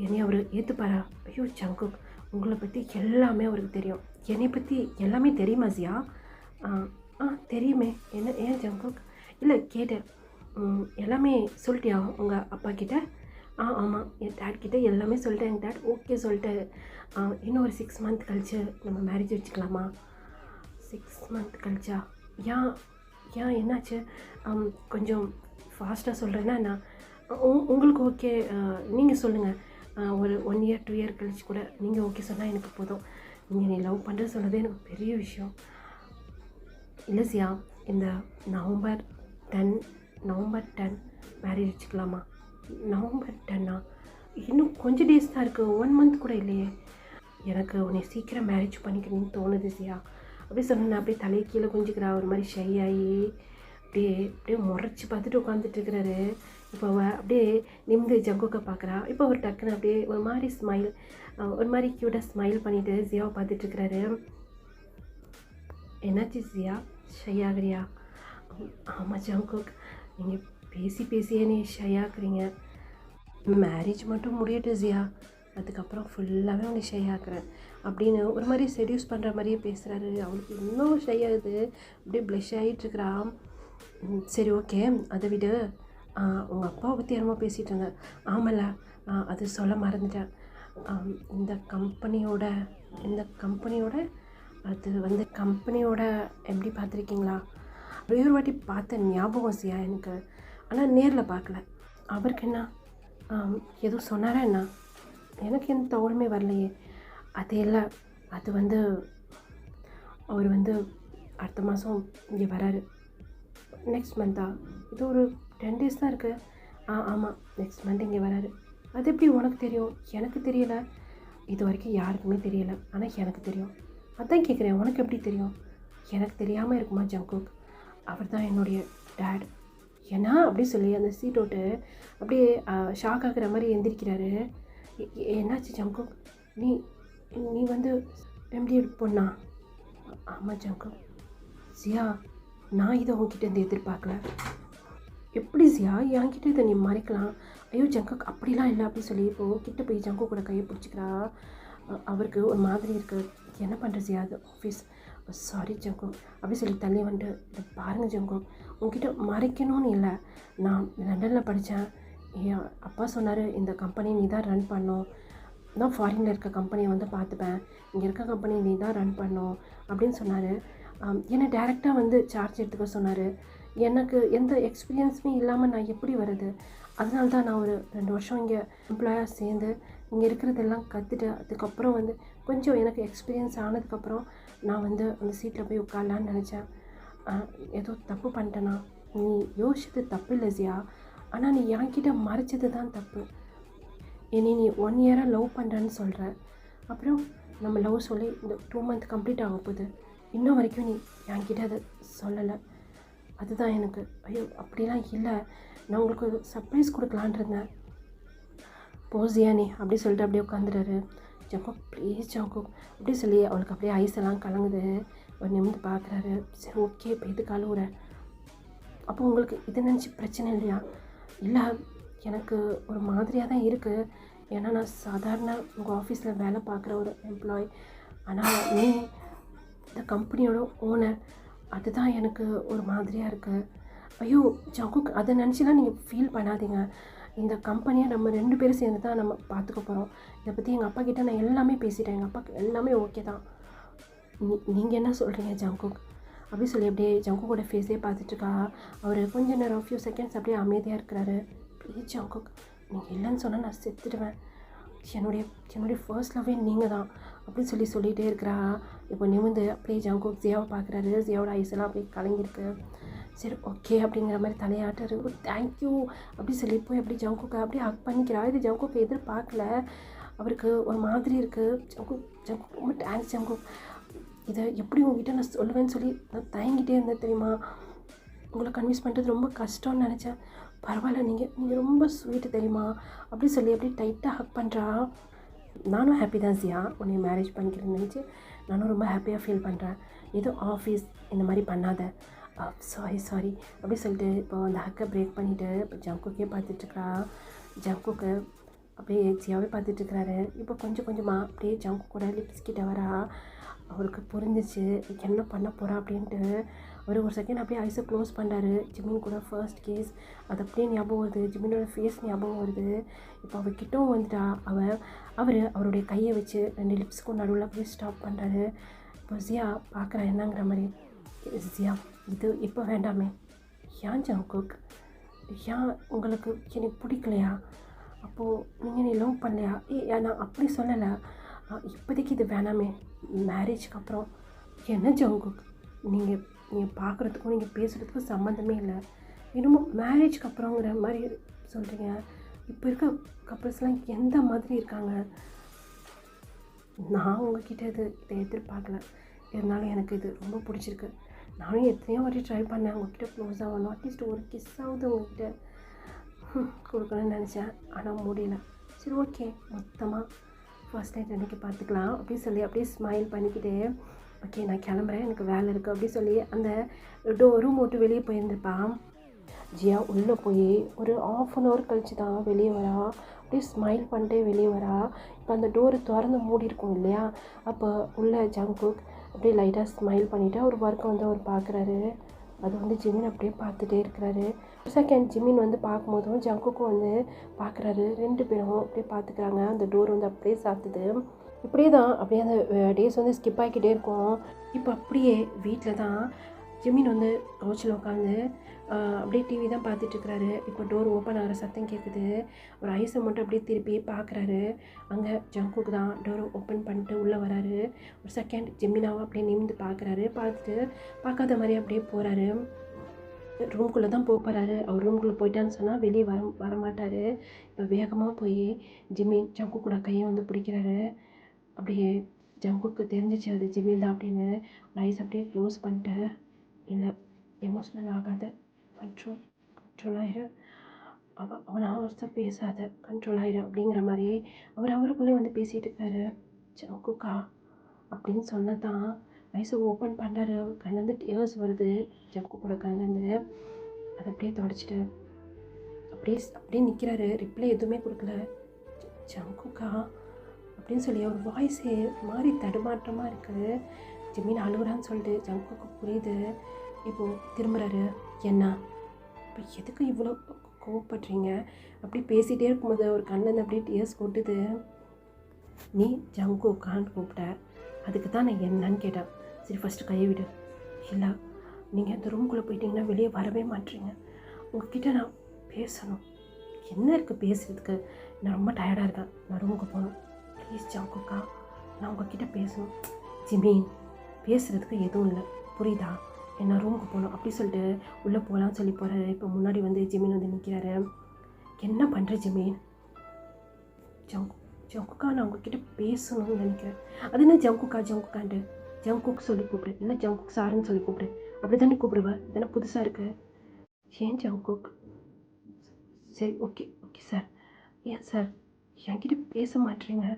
என்னை அவர் ஏற்றுப்பாரா? ஐயோ ஜங்குக், உங்களை பற்றி எல்லாமே அவருக்கு தெரியும். என்னை பற்றி எல்லாமே தெரியுமா ஜியா? தெரியுமே. என்ன ஏன் ஜங்குக்? இல்லை கேட்டேன். எல்லாமே சொல்லிட்டியா உங்கள் அப்பா கிட்டே? ஆமாம், என் டேட் கிட்டே எல்லாமே சொல்லிட்டேன். என் டேட் ஓகே சொல்லிட்டாரு. இன்னும் ஒரு 6 மந்த் கழிச்சு நம்ம மேரேஜ் வச்சுக்கலாமா? 6 மந்த் கழிச்சா? ஏன் ஏன் என்னாச்சு? கொஞ்சம் ஃபாஸ்ட்டாக சொல்கிறேன்னா நான் உங்களுக்கு ஓகே நீங்கள் சொல்லுங்கள். ஒரு 1 இயர் 2 இயர் கழிச்சு கூட நீங்கள் ஓகே சொன்னால் எனக்கு போதும். நீங்கள் நீ லவ் பண்ணுறது சொன்னதே எனக்கு பெரிய விஷயம். இல்லை சியா, இந்த நவம்பர் 10 மேரேஜ் வச்சுக்கலாமா? நவம்பர் 10ஆ? இன்னும் கொஞ்சம் டேஸ் தான் இருக்குது, 1 மந்த் கூட இல்லையே. எனக்கு உன்னை சீக்கிரம் மேரேஜ் பண்ணிக்கணும்னு தோணுது சியா. அப்படியே சொன்னேன். அப்படியே தலையை கீழே குஞ்சிக்கிறா, ஒரு மாதிரி ஷை ஆகி அப்படியே முறைச்சி பார்த்துட்டு உட்காந்துட்டுருக்கிறாரு. இப்போ அவள் அப்படியே நிமிந்து ஜங்குக்கை பார்க்குறா. இப்போ அவர் டக்குன்னு அப்படியே ஒரு மாதிரி ஸ்மைல், ஒரு மாதிரி க்யூட்டாக ஸ்மைல் பண்ணிவிட்டு ஜியாவை பார்த்துட்ருக்கிறாரு. என்னாச்சு ஜியா, ஷை ஆகுறியா? ஆமாம் ஜங்குக், நீங்கள் பேசியே நீ ஷை ஆக்குறீங்க. மேரேஜ் மட்டும் முடியட்டும் ஜியா, அதுக்கப்புறம் ஃபுல்லாகவே உன்னை ஷை ஆக்குறேன் அப்படின்னு ஒரு மாதிரி செடியூஸ் பண்ணுற மாதிரியே பேசுகிறாரு. அவளுக்கு இன்னும் ஷை ஆகுது, அப்படியே ப்ளஷ் ஆகிட்டுருக்குறா. சரி ஓகே, அதை விடு. உங்கள் அப்பாவை பற்றி என்னமோ பேசிகிட்டு இருந்தேன். ஆமல்ல, அது சொல்ல மறந்துட்டேன். இந்த கம்பெனியோட அது வந்து கம்பெனியோட எப்படி பார்த்துருக்கீங்களா? ஒரு வாட்டி பார்த்த ஞாபகம் சியா எனக்கு, ஆனால் நேரில் பார்க்கல. அவருக்கு என்ன எதுவும் சொன்னாரா என்ன? எனக்கு எந்த தகவலுமே வரலையே. அது இல்லை, அது வந்து அவர் வந்து அடுத்த மாதம் இங்கே வராரு. நெக்ஸ்ட் மந்த்தா? இது ஒரு 10 டேஸ் தான் இருக்குது. ஆமாம், நெக்ஸ்ட் மந்த் இங்கே வராரு. அது எப்படி உனக்கு தெரியும்? எனக்கு தெரியலை. இது வரைக்கும் யாருக்குமே தெரியலை, ஆனால் எனக்கு தெரியும். அதான் கேட்குறேன், உனக்கு எப்படி தெரியும்? எனக்கு தெரியாமல் இருக்குமா ஜங்குக்? அவர் தான் என்னுடைய டேட். ஏன்னா அப்படி சொல்லி அந்த சீட் விட்டு அப்படியே ஷாக் ஆகுற மாதிரி எந்திரிக்கிறாரு. என்னாச்சு ஜங்குக்? நீ வந்து எம்டி பொண்ணா? ஆமாம் ஜங்குக். சியா, நான் இதை உங்ககிட்ட எதிர்பார்க்கல. எப்படி சியா என்கிட்ட இதை நீ மறைக்கலாம்? ஐயோ ஜங்குக், அப்படிலாம் இல்லை அப்படின்னு சொல்லி இப்போது கிட்ட போய் ஜங்குக் கூட கையை பிடிச்சிக்கிறா. அவருக்கு ஒரு மாதிரி இருக்குது. என்ன பண்ணுற சியா, அது ஆஃபீஸ். சாரி ஜங்குக் அப்படி சொல்லி தள்ளி வந்துட்டு, இதை பாருங்கள் ஜங்குக், உங்ககிட்ட மறைக்கணும்னு இல்லை. நான் லண்டனில் படித்தேன். என் அப்பா சொன்னார், இந்த கம்பெனி நீ தான் ரன் பண்ணணும், நான் ஃபாரினில் இருக்க கம்பெனியை வந்து பார்த்துப்பேன், இங்கே இருக்க கம்பெனி நீ தான் ரன் பண்ணணும் அப்படின்னு சொன்னார். என்னை டேரெக்டாக வந்து சார்ஜ் எடுத்துக்க சொன்னார். எனக்கு எந்த எக்ஸ்பீரியன்ஸுமே இல்லாமல் நான் எப்படி வருது? அதனால தான் நான் ஒரு 2 வருஷம் இங்கே எம்ப்ளாயாக சேர்ந்து இங்கே இருக்கிறதெல்லாம் கற்றுட்டு அதுக்கப்புறம் வந்து கொஞ்சம் எனக்கு எக்ஸ்பீரியன்ஸ் ஆனதுக்கப்புறம் நான் வந்து அந்த சீட்டில் போய் உட்காரலான்னு நினச்சேன். ஏதோ தப்பு பண்ணிட்டேனா? நீ யோசிச்சது தப்பு இல்லை ஜியா, ஆனால் நீ என்கிட்ட மறைச்சது தான் தப்பு. என்னை நீ 1 இயராக லவ் பண்ணுறேன்னு சொல்கிற, அப்புறம் நம்ம லவ் சொல்லி இந்த 2 மந்த் கம்ப்ளீட் ஆக போகுது, இன்னும் வரைக்கும் நீ என்கிட்ட அதை சொல்லலை. அதுதான் எனக்கு ஐயோ அப்படிலாம் இல்லை, நான் உங்களுக்கு ஒரு சர்ப்ரைஸ் கொடுக்கலான் இருந்தேன். போசியா நீ அப்படி சொல்லிட்டு அப்படியே உட்காந்துட்டாரு. ஜங்கோ ப்ளீஸ் ஜங்கோ அப்படி சொல்லி அவளுக்கு அப்படியே ஐஸ் எல்லாம் கலங்குது. அவர் நிமிந்து பார்க்குறாரு. சரி ஓகே, இப்போ எதுக்கு அழுவுற? அப்போ உங்களுக்கு இதை நினச்சி பிரச்சனை இல்லையா? இல்லை, எனக்கு ஒரு மாதிரியாக தான் இருக்குது. ஏன்னா நான் சாதாரண உங்கள் ஆஃபீஸில் வேலை பார்க்குற ஒரு எம்ப்ளாய். ஆனால் நீ இந்த கம்பெனியோட ஓனர். அதுதான் எனக்கு ஒரு மாதிரியாக இருக்குது. ஐயோ ஜங்குக், அதை நினச்சிலாம் நீங்கள் ஃபீல் பண்ணாதீங்க. இந்த கம்பெனியை நம்ம 2 பேரும் சேர்ந்து தான் நம்ம பார்த்துக்க போகிறோம். இதை பற்றி எங்கள் அப்பா கிட்டே நான் எல்லாமே பேசிட்டேன். எங்கள் அப்பாவுக்கு எல்லாமே ஓகே தான். நீங்கள் என்ன சொல்கிறீங்க ஜங்குக்? அப்படி சொல்லி அப்படியே ஜங்குக்கோட ஃபேஸே பார்த்துட்ருக்கா. அவர் கொஞ்ச நேரம் ஃபியூ செகண்ட்ஸ் அப்படியே அமைதியாக இருக்கிறாரு. ப்ளீஸ் ஜங்குக், நீங்கள் இல்லைன்னு சொன்னால் நான் செத்துடுவேன். என்னுடைய ஃபர்ஸ்ட் லவ்வே நீங்கள் தான் அப்படின்னு சொல்லிகிட்டே இருக்கிறா. இப்போ நிமிந்து அப்படியே ஜங்குக் ஜியாவை பார்க்குறாரு. ஜியாவோட ஐஸ் எல்லாம் அப்படியே கலங்கியிருக்கு. சரி ஓகே அப்படிங்கிற மாதிரி தலையாட்டாரு. தேங்க்யூ அப்படி சொல்லி போய் அப்படி ஜங்குக்கை அப்படியே ஹக் பண்ணிக்கிறா. இது ஜங்குக்கை எதிர்பார்க்கல. அவருக்கு ஒரு மாதிரி இருக்குது. ஜங்குக் ரொம்ப தேங்க்ஸ் ஜங்குக். இதை எப்படி உங்ககிட்ட நான் சொல்லுவேன்னு சொல்லி நான் தயங்கிட்டே இருந்தேன் தெரியுமா. உங்களை கன்வின்ஸ் பண்ணுறது ரொம்ப கஷ்டம்னு நினச்சேன். பரவாயில்ல, நீங்கள் ரொம்ப ஸ்வீட்டு தெரியுமா அப்படி சொல்லி அப்படி டைட்டாக ஹக் பண்ணுறா. நானும் ஹாப்பி தான் ஜியா, உன்னை மேரேஜ் பண்ணிக்கிறேன்னு நினச்சி நானும் ரொம்ப ஹாப்பியாக ஃபீல் பண்ணுறேன். எதுவும் ஆஃபீஸ் இந்த மாதிரி பண்ணாத. சாரி அப்படி சொல்லிட்டு இப்போ அந்த ஹக்கை பிரேக் பண்ணிவிட்டு இப்போ ஜங்குக்கே பார்த்துட்ருக்கா. ஜங்குக்கு அப்படியே ஜியாவே பார்த்துட்ருக்கிறாரு. இப்போ கொஞ்சம் கொஞ்சமாக அப்படியே ஜங்குக்கூட லிப்ஸ் கிட்ட வரா. அவருக்கு புரிஞ்சிச்சு என்ன பண்ண போகிறா அப்படின்ட்டு. அவர் ஒரு செகண்ட் அப்படியே ஐஸை க்ளோஸ் பண்ணுறாரு. ஜிமின் கூட ஃபர்ஸ்ட் கேஸ் அது அப்படியே ஞாபகம் வருது. ஜிமினோட ஃபேஸ் ஞாபகம் வருது. இப்போ அவர்கிட்டவும் வந்துட்டா. அவருடைய கையை வச்சு 2 லிப்ஸுக்கும் நடுவில் அப்படியே ஸ்டாப் பண்ணுறாரு. இப்போ ஜியா பார்க்குறா என்னங்கிற மாதிரி. ஜியா, இது இப்போ வேண்டாமே. ஏன் ஜங்குக், ஏன் உங்களுக்கு எனக்கு பிடிக்கலையா? அப்போது நீங்கள் நீ லவ் பண்ணலையா? நான் அப்படி சொல்லலை. இப்போதைக்கு இது வேணாமே. மேரேஜ்க்கு அப்புறம். என்ன ஜங்குக், நீங்கள் பார்க்குறதுக்கும் நீங்கள் பேசுகிறதுக்கும் சம்மந்தமே இல்லை. இன்னமும் மேரேஜ்க்கு அப்புறங்கிற மாதிரி சொல்கிறீங்க. இப்போ இருக்க கப்புள்ஸ்லாம் எந்த மாதிரி இருக்காங்க? நான் உங்ககிட்ட இதை எதிர்பார்க்கல. இருந்தாலும் எனக்கு இது ரொம்ப பிடிச்சிருக்கு. நானும் எத்தனையோ வாட்டி ட்ரை பண்ணேன் உங்ககிட்ட க்ளோஸ் ஆகணும். அட்லீஸ்ட் ஒரு கிஸ் ஆகுது உங்ககிட்ட கொடுக்கணும்னு நினச்சேன். ஆனால் முடியல. சரி ஓகே, மொத்தமாக ஃபர்ஸ்ட் நைட் அன்றைக்கி பார்த்துக்கலாம் அப்படின்னு சொல்லி அப்படியே ஸ்மைல் பண்ணிக்கிட்டே ஓகே நான் கிளம்புறேன், எனக்கு வேலை இருக்குது அப்படி சொல்லி அந்த ரூம் விட்டு வெளியே போயிருந்துருப்பான். ஜியா உள்ளே போய் ஒரு 1/2 hour கழிச்சு தான் வெளியே வரா. அப்படியே ஸ்மைல் பண்ணிட்டே வெளியே வரா. இப்போ அந்த டோரு திறந்து மூடி இருக்கும் இல்லையா, அப்போ உள்ள ஜங்குக் அப்படியே லைட்டாக ஸ்மைல் பண்ணிவிட்டு அவர் ஒர்க்கை வந்து அவர் பார்க்குறாரு. அது வந்து ஜிமின் அப்படியே பார்த்துட்டே இருக்கிறாரு. செகண்ட் ஜிமின் வந்து பார்க்கும்போதும் ஜங்குக்கும் வந்து பார்க்குறாரு. 2 பேரும் அப்படியே பார்த்துக்கிறாங்க. அந்த டோர் வந்து அப்படியே சாத்துது. இப்படியே தான் அப்படியே அந்த டேஸ் வந்து ஸ்கிப் ஆகிக்கிட்டே இருக்கும். இப்போ அப்படியே வீட்டில் தான் ஜிமின் வந்து கவுச்சில் உட்காந்து அப்படியே டிவி தான் பார்த்துட்ருக்கிறாரு. இப்போ டோர் ஓப்பன் ஆகிற சத்தம் கேட்குது. ஒரு ஐஸை மட்டும் அப்படியே திருப்பி பார்க்குறாரு. அங்கே ஜங்குக்கு தான் டோர் ஓப்பன் பண்ணிட்டு உள்ளே வராரு. ஒரு செகண்ட் ஜிமினாவை அப்படியே நிமிந்து பார்க்குறாரு. பார்த்துட்டு பார்க்காத மாதிரி அப்படியே போகிறாரு. ரூம்குள்ளே தான் போகிறாரு. அவர் ரூம்குள்ளே போயிட்டான்னு சொன்னால் வெளியே வரமாட்டார். இப்போ வேகமாக போய் ஜிமின் ஜங்கு கூட கையை வந்து பிடிக்கிறாரு. அப்படியே ஜங்குக்கு தெரிஞ்சிச்சு அது ஜிமின் தான் அப்படின்னு. ஐஸ் அப்படியே க்ளோஸ் பண்ணிட்டு, இல்லை எமோஷ்னல் ஆகாத, கண்ட்ரோல் ஆயிரு, அவனை அவர்தான் பேசாத, கண்ட்ரோல் ஆயிரு அப்படிங்கிற மாதிரி அவருக்குள்ளே வந்து பேசிகிட்டு இருக்காரு. ஜங்குக்கா அப்படின்னு சொன்னதான் ஐஸை ஓப்பன் பண்ணுறாரு. கண்ணிலேருந்து டியர்ஸ் வருது ஜங்குக்கோட கண்ணிலேருந்து. அதை அப்படியே தொடச்சிட்டு அப்படியே நிற்கிறாரு. ரிப்ளை எதுவுமே கொடுக்கல. ஜங்குக்கா அப்படின்னு சொல்லி அவர் வாய்ஸே மாதிரி தடுமாற்றமாக இருக்குது. ஜிமின் அழுகுறான்னு சொல்லிட்டு ஜங்குக்கு புரியுது. இப்போது திரும்புகிறாரு. என்ன இப்போ எதுக்கு இவ்வளோ கோவப்படுறீங்க? அப்படி பேசிகிட்டே இருக்கும்போது ஒரு கண்ணிலேருந்து அப்படியே டியர்ஸ் கொட்டுது. நீ ஜங்குக்கான்னு கூப்பிட்ட, அதுக்கு தான் நான் என்னன்னு கேட்டேன். சரி ஃபஸ்ட்டு கையை விடு. இல்லை, நீங்கள் அந்த ரூம்குள்ளே போயிட்டீங்கன்னா வெளியே வரவே மாட்டீங்க. உங்ககிட்ட நான் பேசணும். என்ன இருக்குது பேசுகிறதுக்கு? நான் ரொம்ப டயர்டாக இருக்கேன், நான் ரூமுக்கு போகணும். ப்ளீஸ் ஜங்குக்கா, நான் உங்ககிட்ட பேசணும். ஜிமின், பேசுகிறதுக்கு எதுவும் இல்லை, புரியுதா? என்ன ரூமுக்கு போகணும் அப்படி சொல்லிட்டு உள்ளே போகலான்னு சொல்லி போகிறாரு. இப்போ முன்னாடி வந்து ஜிமின் வந்து நிற்கிறாரு. என்ன பண்ணுற ஜிமின்? ஜங்குக்கா, நான் உங்ககிட்ட பேசணும்னு நினைக்கிறேன். அது என்ன ஜங்குக்கான்ட்டு ஜங்குக் சொல்லி கூப்பிடு, இல்லை ஜங்குக் சாருன்னு சொல்லி கூப்பிடு. அப்படி தானே கூப்பிடுவேன், இதெல்லாம் புதுசாக இருக்குது. ஏன் ஜங்குக்? சரி ஓகே சார். ஏன் சார் என்கிட்ட பேச மாட்டேறீங்க?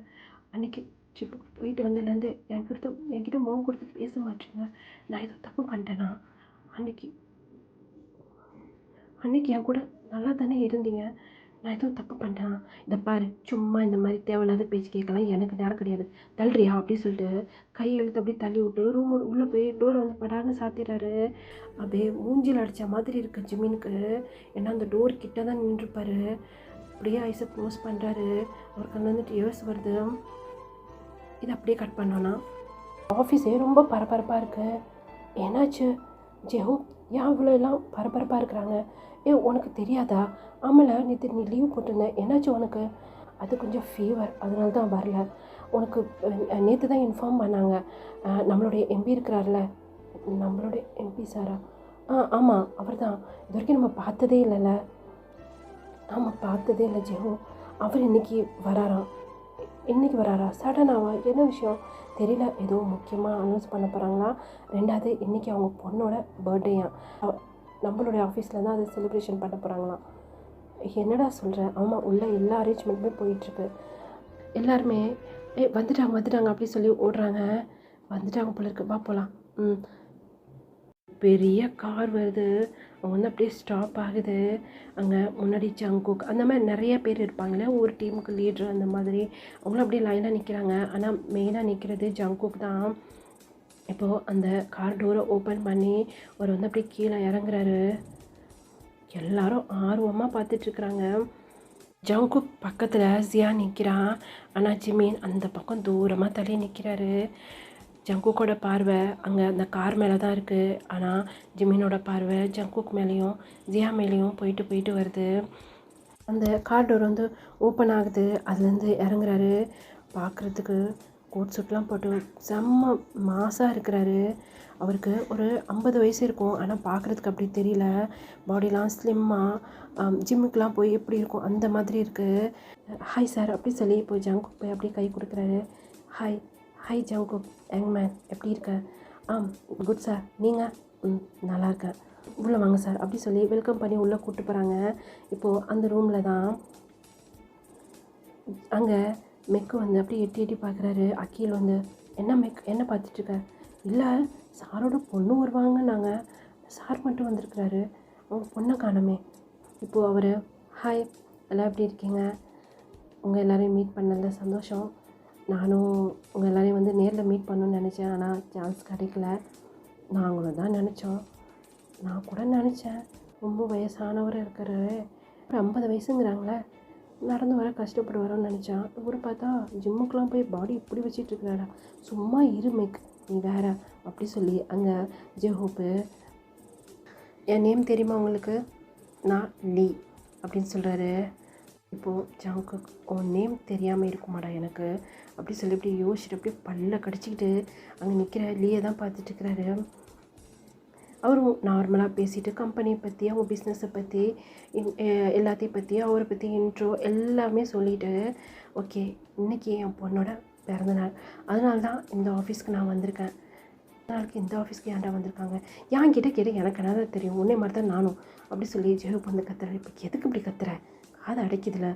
அன்றைக்கி ட்ரிப்புக்கு போயிட்டு வந்ததுலேருந்து என்கிட்ட மோகம் கொடுத்து பேச மாட்டேறீங்க. நான் ஏதோ தப்பு பண்ணிட்டேனா? அன்றைக்கி என் கூட நல்லா தானே இருந்தீங்க. நான் எதுவும் தப்பு பண்ணிட்டேன், இதை பாரு, சும்மா இந்த மாதிரி தேவையில்லாத பேச்சு கேட்கலாம், எனக்கு நேரம் கிடையாது, தள்ளுறியா அப்படின்னு சொல்லிட்டு கை இழுத்து அப்படியே தள்ளி விட்டு ரூம் உள்ளே போய் டோரை வந்து படான்னு சாத்திடுறாரு. அப்படியே மூஞ்சில் அடித்த மாதிரி இருக்குது ஜிமினுக்கு. ஏன்னா அந்த டோர் கிட்ட தான் நின்றுப்பாரு. அப்படியே ஐஸை க்ளோஸ் பண்ணுறாரு. அவருக்கு அங்கே வந்துட்டு யோஸ் வருது. இதை அப்படியே கட் பண்ணோன்னா ஆஃபீஸே ரொம்ப பரபரப்பாக இருக்கு. என்னாச்சு ஜெஹோ, ஏன் அவ்வளோ எல்லாம் பரபரப்பாக இருக்கிறாங்க? உனக்கு தெரியாதா? ஆமாம்ல, நேற்று நீ லீவ் போட்டிருந்தேன், என்னாச்சு உனக்கு? அது கொஞ்சம் ஃபீவர், அதனால தான் வரல. உனக்கு நேற்று தான் இன்ஃபார்ம் பண்ணாங்க. நம்மளுடைய எம்பி இருக்கிறார்ல, நம்மளுடைய எம்பி சாரா? ஆமாம், அவர் தான். இது வரைக்கும் நம்ம பார்த்ததே இல்லைல்ல. ஆமாம், பார்த்ததே இல்லை ஜெஹோ. அவர் இன்றைக்கி வராராம். இன்றைக்கி வராரா? சடனாவா? என்ன விஷயம் தெரியல. ஏதோ முக்கியமாக அனௌன்ஸ் பண்ண போகிறாங்களா? ரெண்டாவது இன்றைக்கி அவங்க பொண்ணோட பர்த்டேயா, நம்மளுடைய ஆஃபீஸில் தான் அதை செலிப்ரேஷன் பண்ண போகிறாங்களாம். என்னடா சொல்கிற? ஆமாம், உள்ள எல்லா அரேஞ்ச்மெண்ட்டுமே போயிட்டுருக்கு. எல்லாருமே வந்துட்டாங்க அப்படி சொல்லி ஓடுறாங்க. வந்துட்டாங்க போல இருக்கு, வா போகலாம். பெரிய கார் வருது. அவங்க வந்து அப்படியே ஸ்டாப் ஆகுது. அங்கே முன்னாடி ஜங்குக் அந்த மாதிரி நிறைய பேர் இருப்பாங்களே, ஒரு டீமுக்கு லீட்ரு அந்த மாதிரி. அவங்களும் அப்படியே லைனாக நிற்கிறாங்க. ஆனால் மெயினாக நிற்கிறது ஜங்குக் தான். இப்போது அந்த கார் டோரை ஓப்பன் பண்ணி அவர் வந்து அப்படியே கீழே இறங்குறாரு. எல்லாரும் ஆர்வமாக பார்த்துட்ருக்குறாங்க. ஜங்குக் பக்கத்தில் ஜியா நிற்கிறான். ஆனால் ஜிமின் அந்த பக்கம் தூரமாக தள்ளி நிற்கிறாரு. ஜங்குக்கோட பார்வை அங்கே அந்த கார் மேலே தான் இருக்குது. ஆனால் ஜிமினோட பார்வை ஜங்குக் மேலேயும் ஜியா மேலேயும் போயிட்டு வருது. அந்த கார் டோர் வந்து ஓப்பன் ஆகுது. அதுலேருந்து இறங்குறாரு. பார்க்குறதுக்கு கோட் சூட்லாம் போட்டு செம்ம மாசாக இருக்கிறாரு. அவருக்கு ஒரு 50 வயசு இருக்கும். ஆனால் பார்க்குறதுக்கு அப்படி தெரியல. பாடிலாம் ஸ்லிம்மாக ஜிம்முக்கெலாம் போய் எப்படி இருக்கும் அந்த மாதிரி இருக்குது. ஹாய் சார் அப்படி சொல்லி இப்போ ஜங்குக் போய் அப்படியே கை கொடுக்குறாரு. ஹாய் ஜங்குக், யங் மேன், எப்படி இருக்க? குட் சார், நீங்கள்? நல்லா இருக்கேன். உள்ளே வாங்க சார் அப்படி சொல்லி வெல்கம் பண்ணி உள்ளே கூப்பிட்டு போகிறாங்க. இப்போது அந்த ரூமில் தான் அங்கே மெக்கு வந்து அப்படியே எட்டி பார்க்குறாரு. அக்கீல் வந்து, என்ன மெக், என்ன பார்த்துட்ருக்க? இல்லை, சாரோட பொண்ணு வருவாங்க, நாங்கள் சார் மட்டும் வந்திருக்கிறாரு, அவங்க பொண்ணை காணுமே. இப்போது அவர், ஹாய் எல்லாம் எப்படி இருக்கீங்க? உங்கள் எல்லோரையும் மீட் பண்ணதில் சந்தோஷம். நானும் உங்கள் எல்லோரையும் வந்து நேரில் மீட் பண்ணணுன்னு நினச்சேன், ஆனால் சான்ஸ் கிடைக்கல. நாங்களும் தான் நினச்சோம். நான் கூட நினச்சேன் ரொம்ப வயசானவராக இருக்கிறாரு, ஒரு 50 வயசுங்கிறாங்களே, நடந்து வர கஷ்டப்படுவாரோன்னு நினச்சான். இவர் பார்த்தா ஜிம்முக்கெலாம் போய் பாடி இப்படி வச்சிட்ருக்கிறாடா. சும்மா இருமேக், நீ வேற அப்படி சொல்லி அங்கே ஜெஹூப்பு, என் நேம் தெரியுமா உங்களுக்கு? நான் லீ அப்படின்னு சொல்கிறாரு. இப்போது ஜங்குக், உன் நேம் தெரியாமல் இருக்குமாடா எனக்கு அப்படி சொல்லி இப்படி யோசிச்சுட்டு அப்படியே பல்ல கடிச்சிக்கிட்டு அங்கே நிற்கிற லீயை தான் பார்த்துட்ருக்கிறாரு. அவரும் நார்மலாக பேசிவிட்டு கம்பெனியை பற்றி, அவங்க பிஸ்னஸை பற்றி, எல்லாத்தையும் பற்றி, அவரை பற்றி இன்ட்ரோ எல்லாமே சொல்லிவிட்டு, ஓகே இன்றைக்கி என் பொண்ணோட பிறந்தநாள், அதனால தான் இந்த ஆஃபீஸ்க்கு நான் வந்திருக்கேன். நாளைக்கு இந்த ஆஃபீஸ்க்கு ஏன்டா வந்திருக்காங்க? ஏன் கிட்ட கேட்டு எனக்கு என்ன தான் தெரியும், உன்னே மாதிரி தான் நானும் அப்படி சொல்லி ஜெஹூப் வந்து கத்துறாரு. இப்போ எதுக்கு இப்படி கத்துற? காது அடைக்குதுல.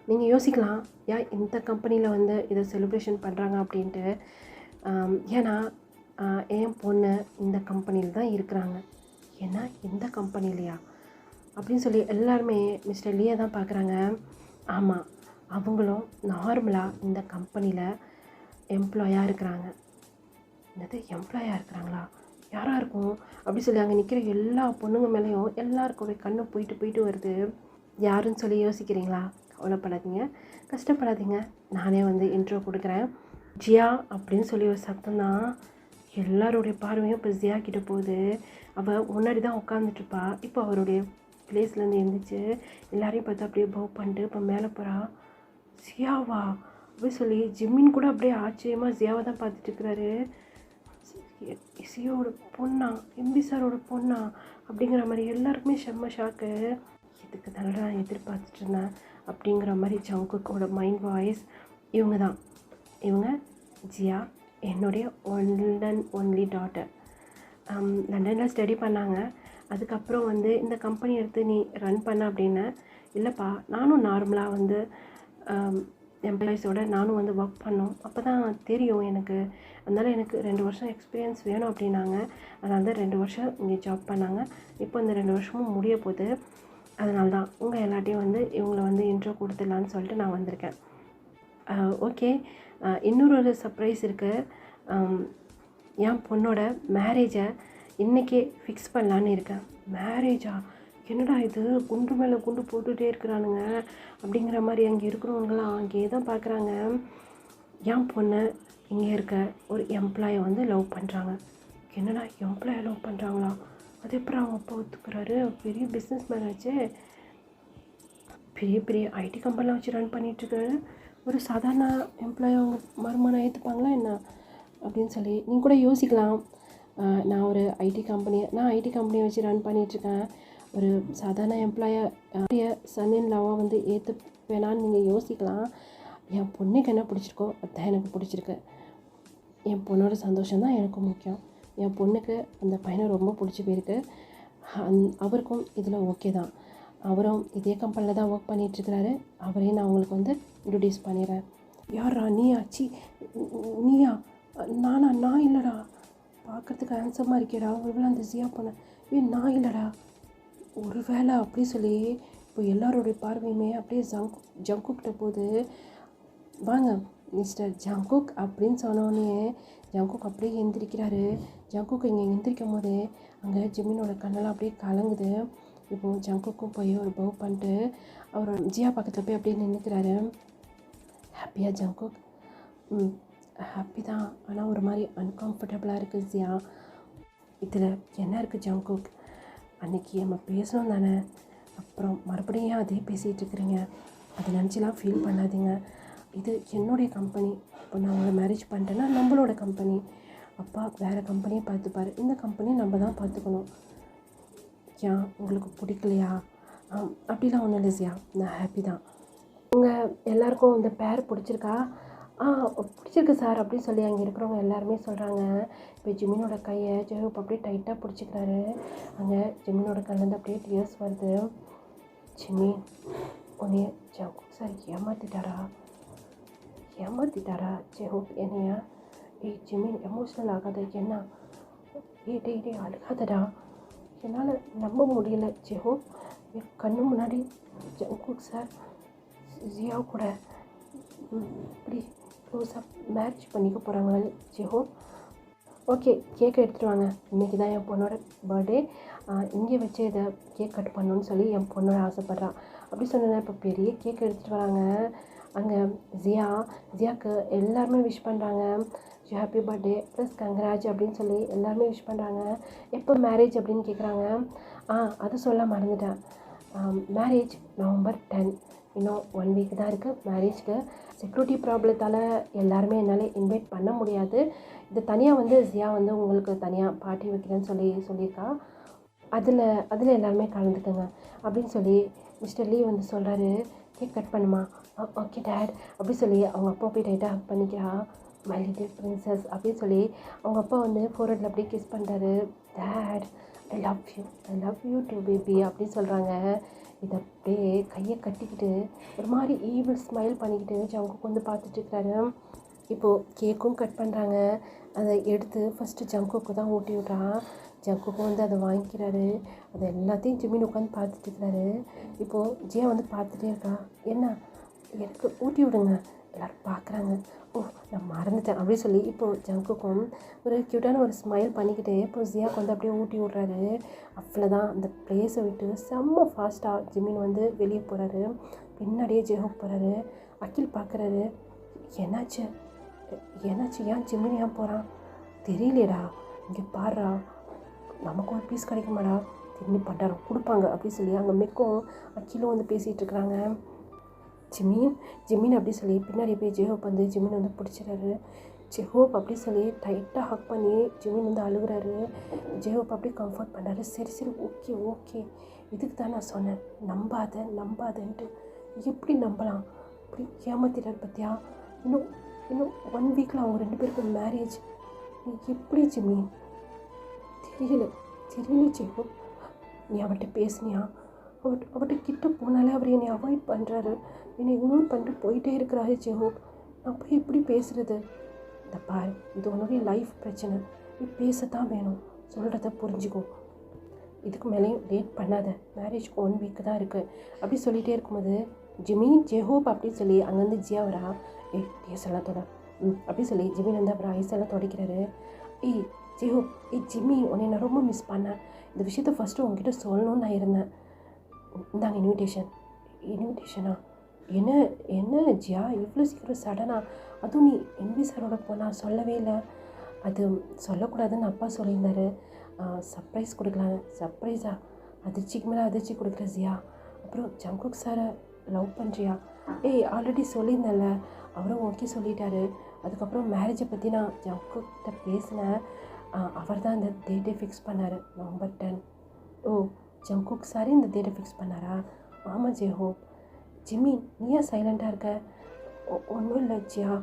நீங்கள் யோசிக்கலாம், ஏன் இந்த கம்பெனியில் வந்து இதை செலிப்ரேஷன் பண்ணுறாங்க அப்படின்ட்டு. ஏன்னா என் பொண்ணு இந்த கம்பெனியில் தான் இருக்கிறாங்க. ஏன்னா இந்த கம்பெனிலையா அப்படின்னு சொல்லி எல்லாருமே மிஸ்டர் லீயை தான் பார்க்குறாங்க. ஆமாம், அவங்களும் நார்மலாக இந்த கம்பெனியில் எம்ப்ளாயாக இருக்கிறாங்க. என்னது எம்ப்ளாயாக இருக்கிறாங்களா? யாராக இருக்கும் அப்படி சொல்லி அங்கே நிற்கிற எல்லா பொண்ணுங்க மேலேயும் எல்லாருக்கும் கண்ணு போயிட்டு வருது. யாருன்னு சொல்லி யோசிக்கிறீங்களா? கவலைப்படாதீங்க, கஷ்டப்படாதீங்க, நானே வந்து இன்ட்ரோ கொடுக்குறேன். ஜியா அப்படின்னு சொல்லி ஒரு சத்தம் தான். எல்லாருடைய பார்வையும் இப்போ ஜியா கிட்ட போகுது. அவள் முன்னாடி தான் உட்காந்துட்ருப்பா. இப்போ அவருடைய பிளேஸ்லேருந்து எழுந்திரிச்சு எல்லாரையும் பார்த்து அப்படியே பவ் பண்ணிட்டு இப்போ மேலே போகிறா. ஜியாவா அப்படி சொல்லி ஜிம்மின் கூட அப்படியே ஆச்சரியமாக ஜியாவை தான் பார்த்துட்ருக்குறாரு. சியோட பொண்ணா, எம்பி சாரோட பொண்ணா அப்படிங்கிற மாதிரி எல்லாருக்குமே செம்ம ஷாக்கு. இதுக்கு தானே நான் எதிர்பார்த்துட்டு இருந்தேன் அப்படிங்கிற மாதிரி ஜங்குக்கோட மைண்ட் வாய்ஸ். இவங்க ஜியா, என்னுடைய ஒன்லி டாட்டர். லண்டனில் ஸ்டடி பண்ணாங்க. அதுக்கப்புறம் வந்து இந்த கம்பெனி எடுத்து நீ ரன் பண்ண அப்படின்னு. இல்லைப்பா, நானும் நார்மலாக வந்து எம்ப்ளாயிஸோட நானும் வந்து ஒர்க் பண்ணோம், அப்போ தான் தெரியும் எனக்கு. அதனால் எனக்கு 2 வருஷம் எக்ஸ்பீரியன்ஸ் வேணும் அப்படின்னாங்க. அதனால தான் 2 வருஷம் இங்கே ஜாப் பண்ணாங்க. இப்போ இந்த 2 வருஷமும் முடிய போகுது. அதனால தான் உங்கள் எல்லாட்டையும் வந்து இவங்களை வந்து இன்ட்ரோ கொடுத்துடலான்னு சொல்லிட்டு நான் வந்திருக்கேன். ஓகே, இன்னொரு சர்ப்ரைஸ் இருக்குது. என் பொண்ணோட மேரேஜை இன்றைக்கே ஃபிக்ஸ் பண்ணலான்னு இருக்கேன். மேரேஜா? என்னடா இது, குண்டு மேலே குண்டு போட்டுகிட்டே இருக்கிறானுங்க அப்படிங்கிற மாதிரி அங்கே இருக்கிறவங்களாம் அங்கேயே தான் பார்க்குறாங்க. என் பொண்ணு இங்கே இருக்க ஒரு எம்ப்ளாயை வந்து லவ் பண்ணுறாங்க. என்னடா எம்ப்ளாயை லவ் பண்ணுறாங்களா? அது எப்படி அவங்க அப்பா ஒத்துக்கிறாரு? பெரிய பிஸ்னஸ் மேன் ஆச்சு, பெரிய பெரிய ஐடி கம்பெனிலாம் வச்சு ரன் பண்ணிகிட்ருக்காரு. ஒரு சாதாரண எம்ப்ளாயை அவங்க மருமனை ஏற்றுப்பாங்களா என்ன அப்படின்னு சொல்லி நீங்கள் கூட யோசிக்கலாம். நான் ஐடி கம்பெனியை வச்சு ரன் பண்ணிகிட்ருக்கேன். ஒரு சாதாரண எம்ப்ளாயை சன் இன் லாவாக வந்து ஏற்றுப்பேனான்னு நீங்கள் யோசிக்கலாம். என் பொண்ணுக்கு என்ன பிடிச்சிருக்கோ அதுதான் எனக்கு பிடிச்சிருக்கு. என் பொண்ணோட சந்தோஷம் தான் எனக்கு முக்கியம். என் பொண்ணுக்கு அந்த பையனை ரொம்ப பிடிச்சி போயிருக்கு. அவருக்கும் இதில் ஓகே தான். அவரும் இதே கம்பெனியில் தான் ஒர்க் பண்ணிகிட்ருக்கிறாரு. அவரையும் நான் உங்களுக்கு வந்து இன்ட்ரடியூஸ் பண்ணிடுறேன். யாரா நீயா? நான் இல்லைடா. பார்க்குறதுக்கு ஹேண்ட்ஸமாக இருக்கேடா. ஒருவேளை அந்த ஜியா பொண்ணு. நான் இல்லைடா. ஒரு வேளை அப்படி சொல்லி இப்போ எல்லாரோடைய பார்வையுமே அப்படியே ஜங்குக்கிட்ட போது, வாங்க மிஸ்டர் ஜங்குக் அப்படின்னு சொன்னோடனே ஜங்குக் அப்படியே எந்திரிக்கிறாரு. ஜங்குக் இங்கே எந்திரிக்கும் போது அங்கே ஜிமினோட கண்ணெல்லாம் அப்படியே கலங்குது. இப்போது ஜங்குக்கும் போய் ஒரு பவ் பண்ணிட்டு அவர் ஜியா பக்கத்தில் போய் அப்படியே நின்றுக்கிறாரு. ஹாப்பியா ஜங்குக்? ஹாப்பி தான், ஆனால் ஒரு மாதிரி அன்கம்ஃபர்டபுளாக இருக்குது ஜியா. இதில் என்ன இருக்குது ஜங்குக்? அன்றைக்கி நம்ம பேசணும் தானே, அப்புறம் மறுபடியும் அதே பேசிகிட்டு இருக்கிறீங்க. அதை நினச்சிலாம் ஃபீல் பண்ணாதீங்க. இது என்னுடைய கம்பெனி. இப்போ நான் உங்களை மேரேஜ் பண்ணிட்டேன்னா நம்மளோட கம்பெனி. அப்பா வேறு கம்பெனியை பார்த்துப்பார். இந்த கம்பெனியை நம்ம தான் பார்த்துக்கணும். ஏன் உங்களுக்கு பிடிக்கலையா? அப்படிலாம் ஒன்றும் இல்லை ஜியா, நான் ஹாப்பி தான். உங்கள் எல்லாருக்கும் இந்த பேர் பிடிச்சிருக்கா? பிடிச்சிருக்கு சார் அப்படின்னு சொல்லி அங்கே இருக்கிறவங்க எல்லாருமே சொல்கிறாங்க. இப்போ ஜிமினோட கையை ஜெயப் அப்படியே டைட்டாக பிடிச்சிக்கிறாரு. அங்கே ஜிமினோட கண்ணிலேருந்து அப்படியே டியர்ஸ் வருது. ஜிமி, உன்னைய ஜங்குக் சார் ஏமாத்திட்டாரா ஜெயப் என்னையா? ஜிமின் எமோஷ்னல் ஆகாத என்ன? டே அழுகாதடா. என்னால் நம்ப முடியல ஜெயப். என் கண்ணு முன்னாடி ஜங்குக் சார் ஜியா கூட இப்படி க்ளோஸாக மேரேஜ் பண்ணிக்க போகிறாங்களே ஜெயப். ஓகே, கேக் எடுத்துகிட்டு வாங்க. இன்றைக்கி தான் என் பொண்ணோட பர்த்டே. இங்கே வச்சு இதை கேக் கட் பண்ணணுன்னு சொல்லி என் பொண்ணோட ஆசைப்பட்றான். அப்படி சொன்னேன்னா இப்போ பெரிய கேக் எடுத்துகிட்டு வராங்க. அங்கே ஜியாவுக்கு எல்லாருமே விஷ் பண்ணுறாங்க. ஹாப்பி பர்த்டே ப்ளஸ் கங்க்ராஜ் அப்படின்னு சொல்லி எல்லாருமே விஷ் பண்ணுறாங்க. எப்போ மேரேஜ் அப்படின்னு கேட்குறாங்க. அது சொல்ல மறந்துட்டேன். Marriage November 10. இன்னும் 1 வீக் தான் இருக்குது மேரேஜ்க்கு. செக்யூரிட்டி ப்ராப்ளத்தால் எல்லாருமே என்னால் இன்வைட் பண்ண முடியாது. இது தனியாக வந்து ஜியா வந்து உங்களுக்கு தனியாக பார்ட்டி வைக்கிறேன்னு சொல்லியிருக்கா. அதில் எல்லாருமே கலந்துக்குங்க அப்படின்னு சொல்லி மிஸ்டர் லீ வந்து சொல்கிறாரு. கேக் கட் பண்ணுமா? ஓகே டேட் அப்படி சொல்லி அவங்க அப்பா போய் டைட்டாக ஹக் பண்ணிக்கிறா. மை லிட்டில் பிரின்சஸ் அப்படின்னு சொல்லி அவங்க அப்பா வந்து ஃபோர்ஹெட்டில் அப்படியே கிஸ் பண்ணுறாரு. Dad I love you too baby அப்படின்னு சொல்கிறாங்க. இதை அப்படியே கையை கட்டிக்கிட்டு ஒரு மாதிரி ஈவில் ஸ்மைல் பண்ணிக்கிட்டு ஜங்குக்கு வந்து பார்த்துட்ருக்குறாரு. இப்போது கேக்கும் கட் பண்ணுறாங்க. அதை எடுத்து ஃபஸ்ட்டு ஜங்குக்கு தான் ஊட்டி விட்றான். ஜங்குக்கும் வந்து அதை வாங்கிக்கிறாரு. அதை எல்லாத்தையும் ஜிமின் உட்காந்து பார்த்துட்ருக்குறாரு. இப்போது ஜியா வந்து பார்த்துட்டே இருக்கா. என்ன எனக்கு ஊட்டி விடுங்க, எல்லோரும் பார்க்குறாங்க. நான் மறந்துட்டேன் அப்படின்னு சொல்லி இப்போது ஜங்குக்கும் ஒரு க்யூட்டான ஒரு ஸ்மைல் பண்ணிக்கிட்டு இப்போ ஜியாவுக்கு வந்து அப்படியே ஊட்டி விட்றாரு. அவ்வளோதான், அந்த ப்ளேஸை விட்டு செம்ம ஃபாஸ்ட்டாக ஜிமின் வந்து வெளியே போகிறாரு. பின்னாடியே ஜெயப் போகிறாரு. அகில் பார்க்குறாரு. என்னாச்சு ஏன் ஜிமின் ஏன் போகிறான் தெரியலேடா. இங்கே பாடுறா, நமக்கு ஒரு பீஸ் கிடைக்குமாடா? திரும்பி பட்டாரம் கொடுப்பாங்க அப்படின்னு சொல்லி அங்கே மெக்கும் அகிலும் வந்து பேசிகிட்டு இருக்கிறாங்க. ஜிமின் அப்படி சொல்லி பின்னாடி போய் ஜெயப் வந்து ஜிமின் வந்து பிடிச்சிறாரு. ஜெயப் அப்படி சொல்லி டைட்டாக ஹக் பண்ணி ஜிமின் வந்து அழுகுறாரு. ஜெயப் அப்படியே கம்ஃபர்ட் பண்ணுறாரு. சரி ஓகே இதுக்கு தான் நான் சொன்னேன், நம்பாதன்ட்டு. எப்படி நம்பலாம்? இப்படி ஏமாத்திட்டார் பார்த்தியா? இன்னும் 1 வீக்கில் அவங்க 2 பேருக்கும் மேரேஜ். நீ எப்படி ஜிமின்? தெரியல ஜெயப். நீ அவர்கிட்ட பேசுனியா? அவர்கிட்ட கிட்ட போனாலே அவர் என்னை அவாய்ட் பண்ணுறாரு. என்னை இக்னோர் பண்ணிட்டு போயிட்டே இருக்கிறாரு ஜெயப். நான் போய் எப்படி பேசுகிறது? இந்த பாரு, இது உன்னுடைய லைஃப் பிரச்சனை. நீ பேசத்தான் வேணும். சொல்கிறத புரிஞ்சுக்கோ. இதுக்கு மேலேயும் லேட் பண்ணாத, மேரேஜ்க்கு 1 வீக் தான் இருக்குது அப்படி சொல்லிகிட்டே இருக்கும்போது ஜிமின் ஜெஹோப் அப்படின்னு சொல்லி அங்கேருந்து ஜியா வரா. டேஸ் எல்லாம் தொட அப்படி சொல்லி ஜிமின் வந்து அப்புறம் ஐஸ் எல்லாம் துடைக்கிறாரு. ஜெஹோப் ஜிம்மி உன்னை நான் ரொம்ப மிஸ் பண்ணேன், இந்த விஷயத்த ஃபஸ்ட்டு உங்ககிட்ட சொல்லணும்னு நான் இருந்தேன். இந்தாங்க இன்விடேஷனா? என்ன என்ன ஜியா இவ்வளோ சீக்கிரம் சடனாக? அதுவும் நீ என்பி சாரோட போனா சொல்லவே இல்லை. அது சொல்லக்கூடாதுன்னு அப்பா சொல்லியிருந்தாரு. சர்ப்ரைஸ் கொடுக்கலான்னு. சர்ப்ரைஸா? அதிர்ச்சிக்கு மேலே அதிர்ச்சி கொடுக்குற ஜியா. அப்புறம் ஜங்குக் சாரை லவ் பண்ணுறியா? ஆல்ரெடி சொல்லியிருந்தேன்ல, அவரும் ஓகே சொல்லிட்டாரு. அதுக்கப்புறம் மேரேஜை பற்றி நான் ஜங்குக்கிட்ட பேசினேன். அவர் தான் இந்த டேட்டை ஃபிக்ஸ் பண்ணார், நவம்பர் 10. ஜங்குக் சாரே இந்த டேட்டை ஃபிக்ஸ் பண்ணாரா? ஆமாம் ஜெஹோப். ஜிம்மி நீ ஏன் சைலண்ட்டாக இருக்க? ஒன்றும் இல்லை ஜியா,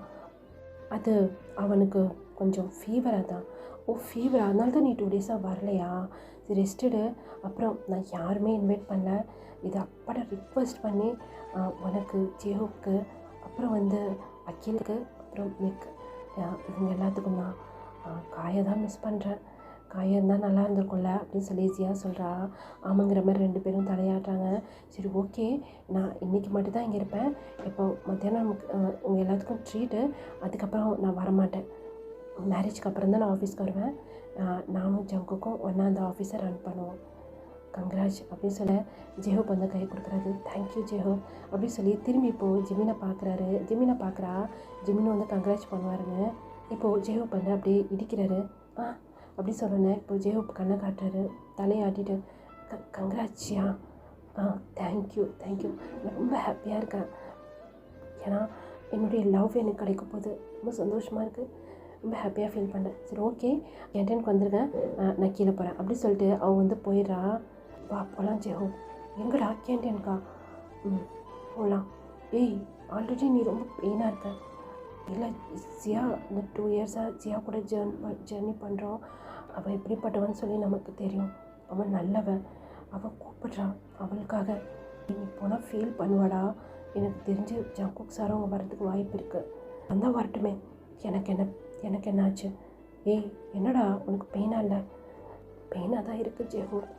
அது அவனுக்கு கொஞ்சம் ஃபீவராக தான். ஃபீவரா? அதனால தான் நீ 2 டேஸாக வரலையா? சரி ரெஸ்டடு. அப்புறம் நான் யாருமே இன்வைட் பண்ணல, இதை அப்பாட ரிக்வெஸ்ட் பண்ணி உனக்கு, ஜெஹோப்க்கு, அப்புறம் வந்து அகிலுக்கு, அப்புறம் மிக், இவங்க எல்லாத்துக்கும் தான். காயை தான் மிஸ் பண்ணுறேன், காயை இருந்தால் நல்லா இருந்திருக்கும்ல அப்படின்னு சொல்லி ஜியா சொல்கிறா. ஆமாங்கிற மாதிரி 2 பேரும் தலையாடுறாங்க. சரி ஓகே, நான் இன்றைக்கி மட்டும்தான் இங்கே இருப்பேன். இப்போ மத்தியானம் உங்கள் எல்லாத்துக்கும் ட்ரீட்டு, அதுக்கப்புறம் நான் வரமாட்டேன். மேரேஜ்க்கு அப்புறம் தான் நான் ஆஃபீஸ்க்கு வருவேன். நானும் ஜங்குக்கும் ஒன்றா அந்த ஆஃபீஸை ரன் பண்ணுவோம். கங்க்ராஜ் அப்படின்னு சொல்ல ஜெஹோப் வந்து கை கொடுக்குறாரு. தேங்க்யூ ஜெஹோப் அப்படின்னு சொல்லி திரும்பி இப்போது ஜிமினை பார்க்குறா. ஜிமினை வந்து கங்க்ராஜ் பண்ணுவாருங்க. இப்போது ஜெஹோப் வந்து அப்படியே இடிக்கிறாரு. அப்படி சொன்னோன்னே இப்போது ஜெஹோப் கண்ணை காட்டுறாரு, தலையாட்டிட்டு கங்க்ராட்சியா? தேங்க்யூ நான் ரொம்ப ஹாப்பியாக இருக்கேன். ஏன்னா என்னுடைய லவ் எனக்கு கிடைக்க போகுது, ரொம்ப சந்தோஷமாக இருக்குது, ரொம்ப ஹாப்பியாக ஃபீல் பண்ணேன். சரி ஓகே, கேன்டீனுக்கு வந்துருக்கேன், நான் கீழே போகிறேன் அப்படி சொல்லிட்டு அவள் வந்து போயிடுறா. வா போகலாம் ஜெஹோப். எங்கடா? கேன்டீனுக்கா? போகலாம். ஆல்ரெடி நீ ரொம்ப பெயினாக இருக்க. இல்லை ஜியா, இந்த 2 இயர்ஸாக ஜியா கூட ஜர்னி பண்ணுறோம். அவள் எப்படிப்பட்டவன்னு சொல்லி நமக்கு தெரியும். அவன் நல்லவன், அவள் கூப்பிட்றான் அவளுக்காக. நீ போனால் ஃபீல் பண்ணுவாடா. எனக்கு தெரிஞ்சு ஜங்குக் சாரும் அவங்க வரதுக்கு வாய்ப்பு இருக்குது. வந்தால் வரட்டுமே. எனக்கு என்னாச்சு? என்னடா உனக்கு பெயினாக இல்லை? பெயினாக தான் இருக்குது ஜெஹோப்.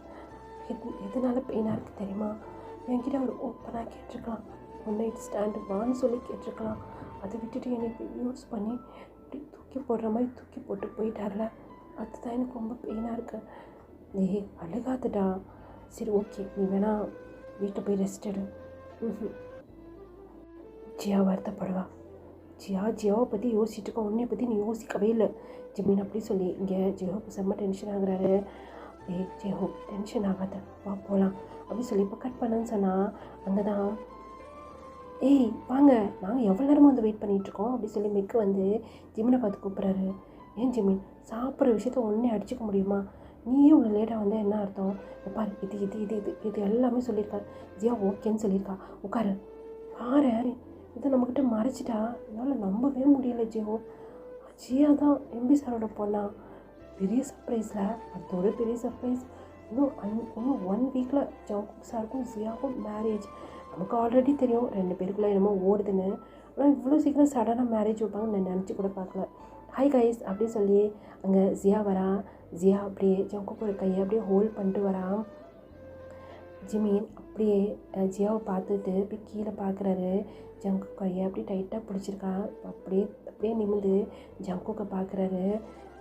எதனால பெயினாக இருக்குது தெரியுமா? என்கிட்ட அவர் ஓப்பனாக கேட்டிருக்கலாம், 1 நைட் ஸ்டாண்டு வான்னு சொல்லி கேட்டிருக்கலாம். அதை விட்டுட்டு எனக்கு யூஸ் பண்ணி இப்படி தூக்கி போடுற மாதிரி தூக்கி போட்டு போயிட்டார்ல, அதுதான் எனக்கு ரொம்ப பெயினாக இருக்குது. அழுகாதுடா. சரி ஓகே, நீ வேணா வீட்டை போய் ரெஸ்ட் எடு. ஜியா வருத்தப்படுவா. ஜியாவை பற்றி யோசிச்சுட்டு இருக்கோம், உன்னை பற்றி நீ யோசிக்கவே இல்லை ஜிமின் அப்படி சொல்லி இங்கே ஜெஹோப் செம்ம டென்ஷன் ஆகுறாரு. ஜெஹோப் டென்ஷன் ஆகாத, வா போகலாம் அப்படி சொல்லி இப்போ கட் பண்ணன்னு சொன்னால் அங்கே தான் வாங்க, நாங்கள் எவ்வளோ நேரமாக வந்து வெயிட் பண்ணிகிட்ருக்கோம் அப்படி சொல்லி மிக்கு வந்து ஜிமினை பார்த்து கூப்பிட்றாரு. ஏன் ஜிமின், சாப்பிட்ற விஷயத்த ஒன்றே அடிச்சிக்க முடியுமா? நீயே இவ்வளோ லேட்டாக வந்து என்ன அர்த்தம்? பாரு, இது எல்லாமே சொல்லியிருக்கா. ஜியா ஓகேன்னு சொல்லியிருக்கா. உட்காரு. பாரு, இதை நம்மக்கிட்ட மறைச்சிட்டா என்னால் நம்பவே முடியல ஜியோ. ஜியா தான் எம்பி சாரோட பொண்ணா? பெரிய சர்ப்ரைஸில், அதோட பெரிய சர்ப்ரைஸ். இன்னும் 1 வீக்கில் ஜங்குக் சாருக்கும் ஜியாவுக்கும் மேரேஜ். நமக்கு ஆல்ரெடி தெரியும் 2 பேருக்குள்ளே என்னமோ ஓடுதுன்னு. ஆனால் இவ்வளோ சீக்கிரம் சடனாக மேரேஜ் வைப்பாங்கன்னு நான் நினச்சி கூட பார்க்கல. ஹாய் கைஸ் அப்படின்னு சொல்லி அங்கே ஜியா வரா. ஜியா அப்படியே ஜங்குக்கோட கையை அப்படியே ஹோல்ட் பண்ணிட்டு வரா. ஜிமின் அப்படியே ஜியாவை பார்த்துட்டு அப்படியே கீழே பார்க்குறாரு. ஜங்குக் கையை அப்படியே டைட்டாக பிடிச்சிருக்கா. அப்படியே நிமிந்து ஜங்குக்கை பார்க்குறாரு.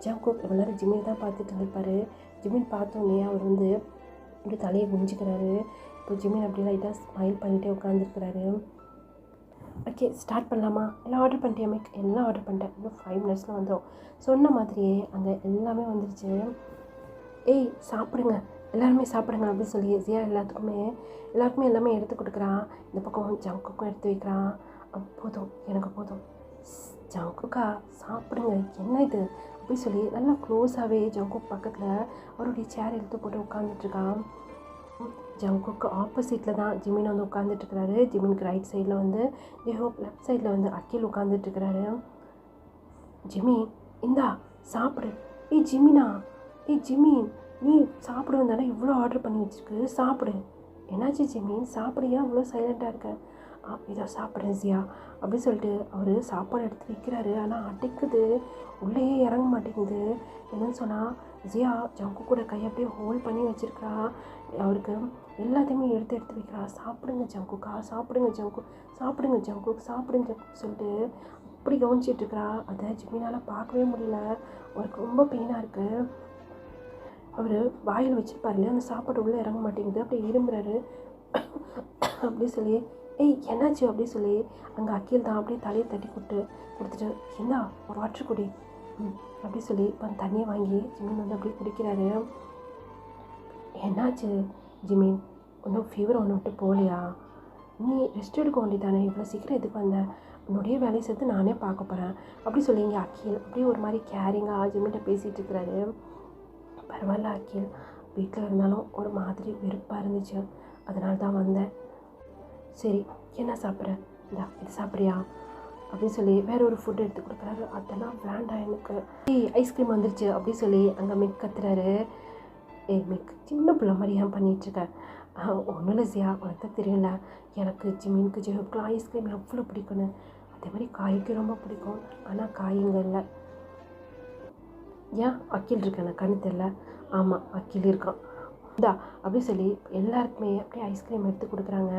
ஜங்குக் இவ்வளோ நேரம் ஜிமின் தான் பார்த்துட்டு இருந்திருப்பார். ஜிமின் பார்த்தோன்னே அவர் வந்து இப்படி தலையை குஞ்சிக்கிறாரு. இப்போ ஜிமின் அப்படியே லைட்டாக ஸ்மைல் பண்ணிகிட்டே உட்காந்துருக்கிறாரு. ஓகே, ஸ்டார்ட் பண்ணலாமா? எல்லாம் ஆர்டர் பண்ணிட்டேன் மேக், எல்லாம் ஆர்டர் பண்ணிட்டேன். இன்னும் 5 மினிட்ஸில் வந்துடும். சொன்ன மாதிரியே அங்கே எல்லாமே வந்துருச்சு. சாப்பிடுங்க, எல்லாருமே சாப்பிடுங்க அப்படின்னு சொல்லி ஜியா எல்லாருக்குமே எல்லாமே எடுத்து கொடுக்குறான். இந்த பக்கம் ஜங்குக்கும் எடுத்து வைக்கிறான். போதும், எனக்கு போதும். ஜங்குக்கா சாப்பிடுங்க, என்ன இது அப்படின்னு சொல்லி நல்லா க்ளோஸாகவே ஜங்குக் பக்கத்தில் அவருடைய சேர் எடுத்து போட்டு உட்காந்துட்ருக்கான். ஜங்குக்கு ஆப்போசிட்டில் தான் ஜிமின் வந்து உட்காந்துட்ருக்கிறாரு. ஜிமினுக்கு ரைட் சைடில் வந்து ஜெஹோப், லெஃப்ட் சைடில் வந்து அகில் உட்காந்துட்ருக்கிறாரு. ஜிமி இந்தா சாப்பிடு. ஜிமினா, ஜிமின் நீ சாப்பிடுவேன் தானே இவ்வளோ ஆர்டர் பண்ணி வச்சுருக்கு, சாப்பிடு. என்னாச்சு ஜிமின், சாப்பிடுயா இவ்வளோ சைலண்ட்டாக இருக்க? இதோ சாப்பிட்றேன் ஜியா அப்படின்னு சொல்லிட்டு அவர் சாப்பாடு எடுத்து வைக்கிறாரு. ஆனால் அடைக்குது, உள்ளேயே இறங்க மாட்டேங்குது. என்னன்னு சொன்னால் ஜியா ஜங்கு கூட கையை அப்படியே ஹோல்ட் பண்ணி வச்சிருக்கிறா. அவருக்கு எல்லாத்தையுமே எடுத்து எடுத்து வைக்கிறா. சாப்பிடுங்க ஜங்குக்கா, சாப்பிடுங்க ஜங்கு, சாப்பிடுங்க ஜங்கு, சாப்பிடுங்க ஜங்கு சொல்லிட்டு அப்படி கவனிச்சிட்டு இருக்கிறா. அதை ஜிம்மினால் பார்க்கவே முடியல. அவருக்கு ரொம்ப பெயினாக இருக்குது. அவர் வாயில் வச்சுருப்பார் இல்லையா, அந்த சாப்பாடு உள்ளே இறங்க மாட்டேங்குது. அப்படியே இரும்புறாரு. அப்படி சொல்லி ஏய் என்னாச்சு அப்படி சொல்லி அங்கே அக்கீல் தான் அப்படியே தலையை தட்டி கொடுத்துட்டு என்ன ஒரு வாட்டர் குடி அப்படி சொல்லி இப்போ அந்த தண்ணியை வாங்கி ஜிமின் வந்து அப்படியே குடிக்கிறாரு. என்னாச்சு ஜிமின், ஒன்றும் ஃபீவர் ஒன்று விட்டு போகலையா? நீ ரெஸ்ட் எடுக்க வேண்டியதானே, இவ்வளோ சீக்கிரம் எதுக்கு வந்த? உன்னுடைய வேலையை சேர்த்து நானே பார்க்க போகிறேன் அப்படி சொல்லி இங்கே அக்கீல் அப்படியே ஒரு மாதிரி கேரிங்காக ஜிமின்கிட்ட பேசிகிட்டு இருக்கிறாரு. பரவாயில்ல அக்கீல், வீட்டில் இருந்தாலும் ஒரு மாதிரி வெறுப்பாக இருந்துச்சு, அதனால தான் வந்தேன். சரி என்ன சாப்பிட்ற, இந்தா இது சாப்பிட்றியா அப்படின்னு சொல்லி வேற ஒரு ஃபுட் எடுத்து கொடுக்குறாரு. அதெல்லாம் வேண்டாம் எனக்கு. ஏய் ஐஸ்கிரீம் வந்துருச்சு அப்படி சொல்லி அங்கே மிக் கத்துறாரு. ஏய் மிக், சின்ன பிள்ளை மாதிரி ஏன் பண்ணிகிட்ருக்க? ஒன்றும் இல்லை ஜியா, உனக்கு தான் தெரியல, எனக்கு ஜிமினுக்கு ஜெஹப்க்குலாம் ஐஸ்கிரீம் எவ்வளோ பிடிக்கும்னு. அதே மாதிரி காய்க்கு ரொம்ப பிடிக்கும், ஆனால் காய் இங்கே இல்லை. ஏன் அக்கீல் இருக்கேன் கண்ணு தெரில? ஆமாம் அக்கீல் இருக்கான். இந்தா அப்படி சொல்லி எல்லாருக்குமே அப்படியே ஐஸ்கிரீம் எடுத்து கொடுக்குறாங்க.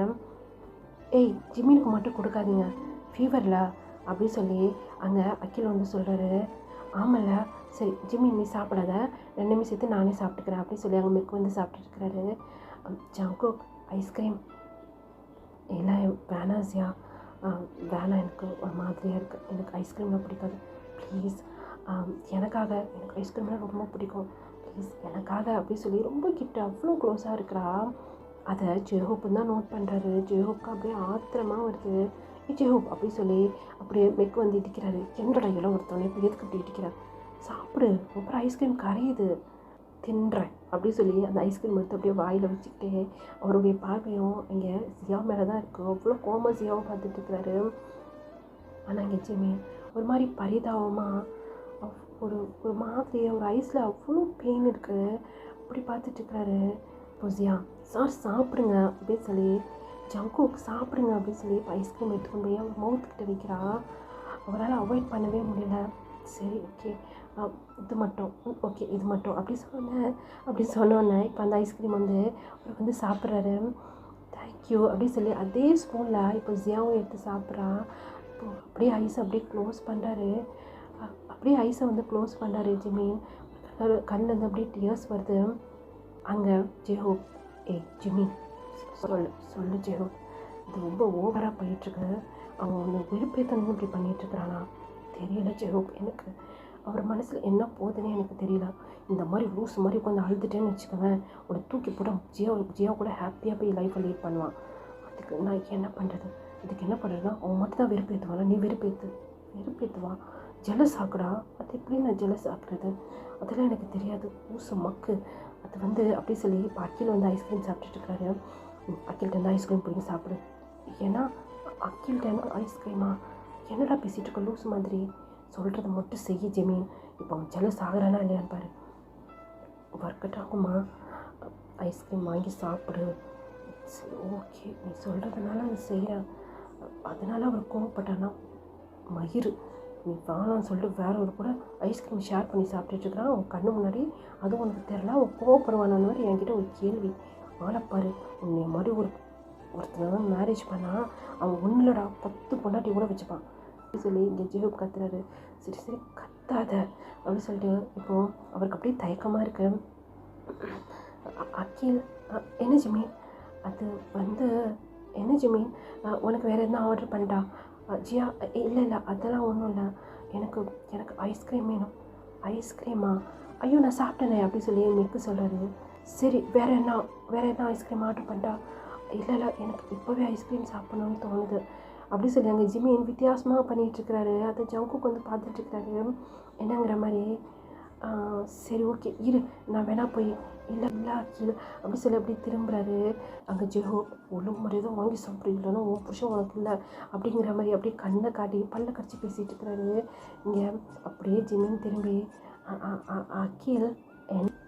ஏய் ஜிம்மினுக்கு மட்டும் கொடுக்காதீங்க, ஃபீவரில் அப்படி சொல்லி அங்கே அக்கீல் வந்து சொல்கிறாரு. ஆமல்ல, சரி ஜிம்மின் நீ சாப்பிடாத, ரெண்டுமே சேர்த்து நானே சாப்பிட்டுக்கிறேன் அப்படி சொல்லி அங்கே மிக் வந்து சாப்பிட்டுருக்கிறாரு. ஜங்கு ஐஸ்கிரீம் எல்லாம் வேணாம் ஜியா, வேணாம், எனக்கு ஒரு மாதிரியாக இருக்குது, எனக்கு ஐஸ்கிரீம்லாம் பிடிக்காது, ப்ளீஸ் எனக்காக, எனக்கு ஐஸ்கிரீம்லாம் ரொம்ப பிடிக்கும், ப்ளீஸ் எனக்காக அப்படி சொல்லி ரொம்ப கிட்ட அவ்வளோ க்ளோஸாக இருக்கிறா. அதை ஜெஹோப்பு தான் நோட் பண்ணுறாரு. ஜெஹோப்புக்கு அப்படியே ஆத்திரமாக வருது. ஜெஹோப் அப்படி சொல்லி அப்படியே மெக் வந்து இடிக்கிறாரு. என்னோட இடம் ஒருத்தவனே இப்போ எதுக்கு அப்படி இடிக்கிறார்? சாப்பிடு, அப்புறம் ஐஸ்கிரீம் கரையுது, தின்றேன் அப்படி சொல்லி அந்த ஐஸ்கிரீம் எடுத்து அப்படியே வாயில் வச்சுக்கிட்டே அவருடைய பார்வையும் இங்கே ஜியா மேலே தான் இருக்குது. அவ்வளோ கோமா ஜியாவை பார்த்துட்டு இருக்கிறாரு. ஆனால் இங்கே ஜிமி ஒரு மாதிரி பரிதாபமாக ஒரு மாதிரி ஒரு ஐஸில் அவ்வளோ பெயின் இருக்குது அப்படி பார்த்துட்ருக்கிறாரு. ஜியா சார் சாப்பிடுங்க அப்படின்னு சொல்லி ஜங்கு சாப்பிடுங்க அப்படின்னு சொல்லி இப்போ ஐஸ்கிரீம் எடுத்துக்கொண்டு போய் அவர் மவுத்துக்கிட்ட வைக்கிறா. அவரால் அவாய்ட் பண்ணவே முடியல. சரி ஓகே இது மட்டும், ஓகே இது மட்டும் அப்படி சொன்னோன்னே இப்போ அந்த ஐஸ்கிரீம் வந்து அவர் வந்து சாப்பிட்றாரு. தேங்க்யூ அப்படின்னு சொல்லி அதே ஸ்பூனில் இப்போ ஜியாவும் எடுத்து சாப்பிட்றா. இப்போ அப்படியே ஐஸை அப்படியே க்ளோஸ் பண்ணுறாரு. அப்படியே ஐஸை வந்து க்ளோஸ் பண்ணுறாரு ஜிமின். கண்ணில் அப்படியே டியர்ஸ் வருது. அங்கே ஜெஹோப், ஏய் ஜிமின் சொல்லு ஜெஹோப், இது ரொம்ப ஓவராக போயிட்டுருக்கு, அவன் ஒன்று வெறுப்பேத்தனு இப்படி பண்ணிகிட்ருக்கிறானா தெரியல ஜெஹோப், எனக்கு அவர் மனசில் என்ன போகுதுன்னு எனக்கு தெரியல. இந்த மாதிரி லூஸ் மாதிரி உட்காந்து அழுதுட்டேன்னு வச்சுக்கோங்க, உன்னை தூக்கி போட ஜியோ கூட ஹாப்பியாக போய் லைஃப்பை லீட் பண்ணுவான். அதுக்கு நான் என்ன பண்ணுறது? இதுக்கு என்ன பண்ணுறதுனா அவன் மட்டும் தான் வெறுப்பேற்றுவானா? நீ வெறுப்பேற்றுவான், ஜெலஸ் ஆக்குடா. அது எப்படி நான் ஜெலஸ் ஆக்குறது? அதெல்லாம் எனக்கு தெரியாது, ஊசு மக்கு அது வந்து அப்படி சொல்லி இப்போ அக்கீல் வந்து ஐஸ்கிரீம் சாப்பிட்டுருக்காரு. அக்கீல்கிட்ட வந்து ஐஸ்கிரீம் பிடிங்கி சாப்பிடு. ஏன்னா அக்கீல்கிட்ட ஐஸ்கிரீமா? என்னடா பேசிகிட்டு இருக்க லூஸ் மாதிரி? சொல்கிறத மட்டும் செய்ய ஜெமீன். இப்போ அவன் ஜெலஸ் ஆகிறானா இல்லையான்னு பாரு. ஒர்க் அவுட் ஆகுமா? ஐஸ்கிரீம் வாங்கி சாப்பிடு. ஓகே நீ சொல்கிறதுனால அதை செய்கிறேன். அதனால் அவர் கோவப்பட்டானா? மயிறு நீ வானான்னு சொல்லிட்டு வேற ஒரு கூட ஐஸ்கிரீம் ஷேர் பண்ணி சாப்பிட்டுட்ருக்கிறான் அவன் கண்ணு முன்னாடி. அதுவும் உனக்கு தெரில, அவன் கோவப்படுவானான்னு மாதிரி என்கிட்ட ஒரு கேள்வி. ஆளப்பாரு, உன்னை மாதிரி ஒருத்தனை மேரேஜ் பண்ணால் அவன் ஒன்றுலடா 10 பொண்டாட்டி கூட வச்சுப்பான் அப்படி சொல்லி இங்கே ஜெஹோப் கத்துறாரு. சரி கத்தாத அப்படின்னு சொல்லிட்டு இப்போது அவருக்கு அப்படியே தயக்கமாக இருக்கு. அக்கீல் என்ன ஜிமீன், அது வந்து என்ன ஜிமீன், உனக்கு வேறு எதுனா ஆர்டர் பண்ணிட்டா? ஜியா இல்லை அதெல்லாம் ஒன்றும் இல்லை, எனக்கு ஐஸ்கிரீம் வேணும். ஐஸ்கிரீமா? ஐயோ நான் சாப்பிட்டேனே அப்படி சொல்லி மிக்கு சொல்கிறாரு. சரி வேறு என்ன ஐஸ்கிரீம் ஆர்டர் பண்ணிட்டா? இல்லை எனக்கு இப்போவே ஐஸ்கிரீம் சாப்பிட்ணுன்னு தோணுது அப்படி சொல்லி அங்கே ஜிமின் வித்தியாசமாக பண்ணிகிட்ருக்கிறாரு. அதை ஜங்குக்கு வந்து பார்த்துட்ருக்கிறாரு என்னங்கிற மாதிரி. சரி ஓகே இரு, நான் வேணா போய் இல்லை கீழே அப்படி சொல்லி அப்படி திரும்புகிறாரு. அங்கே ஜெஹோப் ஒழுங்கு முறையதான் வாங்கி சாப்பிட்றீங்களோ உன் புருஷன் உனக்கு இல்லை அப்படிங்கிற மாதிரி அப்படியே கண்ணை காட்டி பல்ல கடிச்சு பேசிகிட்டு இருக்கிறாரு. இங்கே அப்படியே ஜிமின் திரும்பி அக்கீல்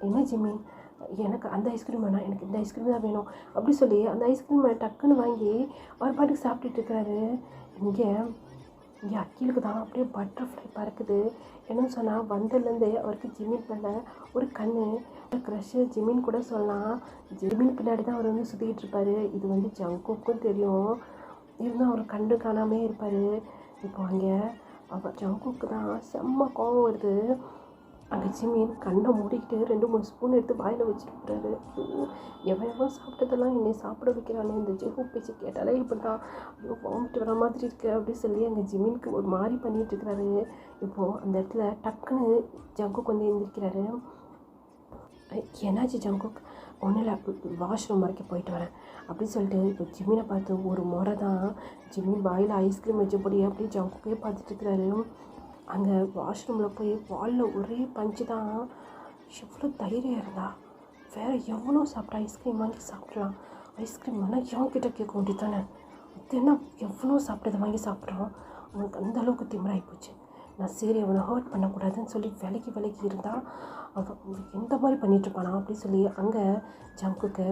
என்ன ஜிமின், எனக்கு அந்த ஐஸ்கிரீம் வேணாம், எனக்கு இந்த ஐஸ்கிரீம் தான் வேணும் அப்படி சொல்லி அந்த ஐஸ்கிரீமை டக்குன்னு வாங்கி அவர் பாட்டுக்கு சாப்பிட்டுட்டு இருக்கிறாரு. இங்கே இங்கே அக்கீலுக்கு தான் அப்படியே பட்டர்ஃப்ளை பறக்குது. என்னன்னு சொன்னால் வந்ததுலேருந்து அவருக்கு ஜிமின் மேலே ஒரு கண்ணு க்ரஷ்ஷு ஜிமின் கூட சொல்லலாம். ஜிமின் பின்னாடி தான் அவர் வந்து சுற்றிக்கிட்டு இருப்பார். இது வந்து ஜங்குக்கும் தெரியும். இருந்தும் அவர் கண்டு காணாமே இருப்பார். இப்போ அங்கே அவர் ஜங்குக்கு தான் செம்ம கோவம் வருது. அங்கே ஜிமின் கண்ணை மூடிக்கிட்டு 2-3 ஸ்பூன் எடுத்து வாயில் வச்சுருக்குறாரு. எவன் சாப்பிட்டதெல்லாம் என்னை சாப்பிட வைக்கிறானே, இந்த ஜெஹூ பேச்சு கேட்டாலே இப்படி தான் ஐயோ வாமிட் வர மாதிரி இருக்கு அப்படின்னு சொல்லி அங்கே ஜிமினுக்கு ஒரு மாதிரி பண்ணிகிட்டு இருக்கிறாரு. இப்போது அந்த இடத்துல டக்குன்னு ஜங்குக்கு வந்து எழுந்திருக்கிறாரு. என்னாச்சு ஜங்குக்? ஒன்றும் இல்லை, வாஷ்ரூம் வரைக்கும் போயிட்டு வரேன் அப்படின்னு சொல்லிட்டு இப்போ ஜிமினை பார்த்து ஒரு முறை தான் ஜிமின் வாயில் ஐஸ்கிரீம் வச்சபடி அப்படியே ஜங்குக்கே பார்த்துட்ருக்கிறாரு. அங்கே வாஷ்ரூமில் போய் வாலில் ஒரே பஞ்சு தான். எவ்வளோ தைரியம் இருந்தா வேறு எவ்வளோ சாப்பிட்டா ஐஸ்கிரீம் வாங்கி சாப்பிட்லாம். ஐஸ்கிரீம் வேணால் எவன்கிட்ட கேட்க வேண்டியது தானே. இது என்ன எவ்வளோ சாப்பிட்டதை வாங்கி சாப்பிட்றோம். அவனுக்கு அந்த அளவுக்கு திமிராகி போச்சு. நான் சரி அவனை ஹர்ட் பண்ணக்கூடாதுன்னு சொல்லி விலகி இருந்தால் அவன் எந்த மாதிரி பண்ணிகிட்ருப்பானா அப்படின்னு சொல்லி அங்கே ஜங்குக்கு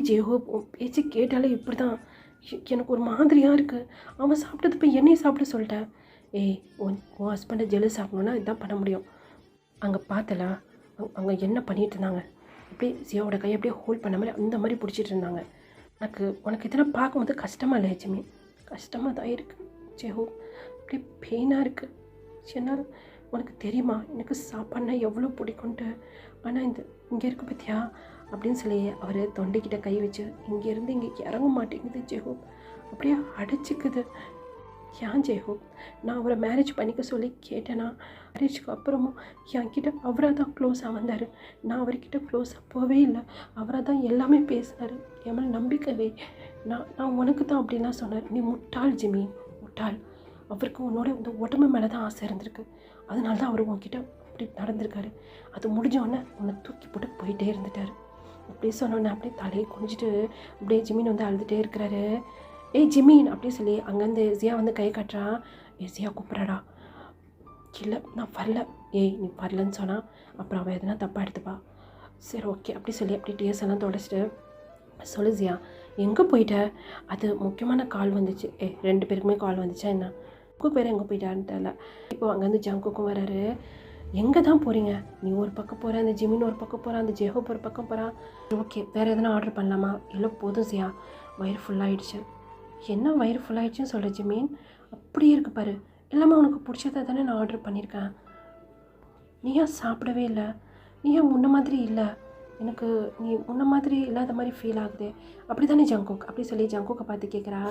ஜேஹோ பேச்சு கேட்டாலே இப்படி தான் எனக்கு ஒரு மாதிரியாக இருக்குது. அவன் சாப்பிட்டது போய் என்னையும் சாப்பிட சொல்லிட்டேன். ஏய் உன் ஹஸ்பண்டை ஜெலஸ் ஆகணுன்னா இதுதான் பண்ண முடியும். அங்கே பார்த்தல அங்கே என்ன பண்ணிகிட்டு இருந்தாங்க, அப்படியே ஜியாவோட கையை அப்படியே ஹோல்ட் பண்ண மாதிரி அந்த மாதிரி பிடிச்சிட்டு இருந்தாங்க. உனக்கு இதெல்லாம் பார்க்கும்போது கஷ்டமாக இல்லை லட்சுமி? கஷ்டமாக தான் இருக்குது ஜெஹோ, அப்படியே பெயினாக இருக்குது. என்னால் உனக்கு தெரியுமா எனக்கு சாப்பாடுனா எவ்வளோ பிடிக்கும்ன்ட்டு. ஆனால் இங்கே இருக்க பற்றியா அப்படின்னு சொல்லி அவர் தொண்டைக்கிட்ட கை வச்சு இங்கேருந்து இங்கே இறங்க மாட்டேங்குது ஜெஹோ, அப்படியே அடைச்சிக்குது. ஏன் ஜெயஹோ, நான் அவரை மேரேஜ் பண்ணிக்க சொல்லி கேட்டேன்னா மேரேஜுக்கு அப்புறமும் என்கிட்ட அவராக தான் க்ளோஸாக வந்தார். நான் அவர்கிட்ட க்ளோஸாக போகவே இல்லை. அவராக தான் எல்லாமே பேசினார். என் மேலே நம்பிக்கவே. நான் உனக்கு தான் அப்படின்லாம் சொன்னார். நீ முட்டாள் ஜிமி, முட்டாள். அவருக்கு உன்னோட இந்த உடம்பு மேலே தான் ஆசை இருந்திருக்கு. அதனால தான் அவர் உன்கிட்ட அப்படி நடந்திருக்காரு. அது முடிஞ்சோடனே உன்னை தூக்கி போட்டு போயிட்டே இருந்துட்டார். அப்படி சொன்னோன்னே அப்படியே தலையை குனிஞ்சிட்டு அப்படியே ஜிமின் வந்து அழுதுகிட்டே இருக்கிறாரு. ஏய் ஜிமின் அப்படின்னு சொல்லி அங்கேருந்து ஜியா வந்து கை காட்டுறான். ஜியா கூப்பிட்றாடா. இல்லை நான் வரல. ஏய் நீ வரலன்னு சொன்னால் அப்புறம் அவள் எதனா தப்பாக எடுத்துப்பா. சரி ஓகே அப்படி சொல்லி அப்படி டேஸ் எல்லாம் தொடச்சிட்டு சொல்லு ஜியா எங்கே போயிட்ட? அது முக்கியமான கால் வந்துச்சு. 2 பேருக்குமே கால் வந்துச்சா என்ன? குக் வேறு எங்கே போயிட்டான்னு தெரியல. இப்போ அங்கேருந்து ஜங்குக்கும் வராரு. எங்கே தான் போகிறீங்க? நீ ஒரு பக்கம் போகிற, அந்த ஜிமின் ஒரு பக்கம் போகிறான், அந்த ஜெஹோப் ஒரு பக்கம் போகிறான். ஓகே வேறு எதனா ஆர்டர் பண்ணலாமா? இல்லை போதும் ஜியா, வயிறு ஃபுல்லாகிடுச்சு. என்ன வயிறு ஃபுல்லாகிடுச்சுன்னு சொல்கிற ஜிமீன்? அப்படியே இருக்கு பாரு, எல்லாமே உனக்கு பிடிச்சதை தானே நான் ஆர்டர் பண்ணியிருக்கேன். நீ ஏன் சாப்பிடவே இல்லை? நீ ஏன் முன்ன மாதிரி இல்லை? எனக்கு நீ முன்ன மாதிரி இல்லாத மாதிரி ஃபீல் ஆகுது. அப்படி தானே ஜங்குக் அப்படி சொல்லி ஜங்குக்கை பார்த்து கேட்குறா.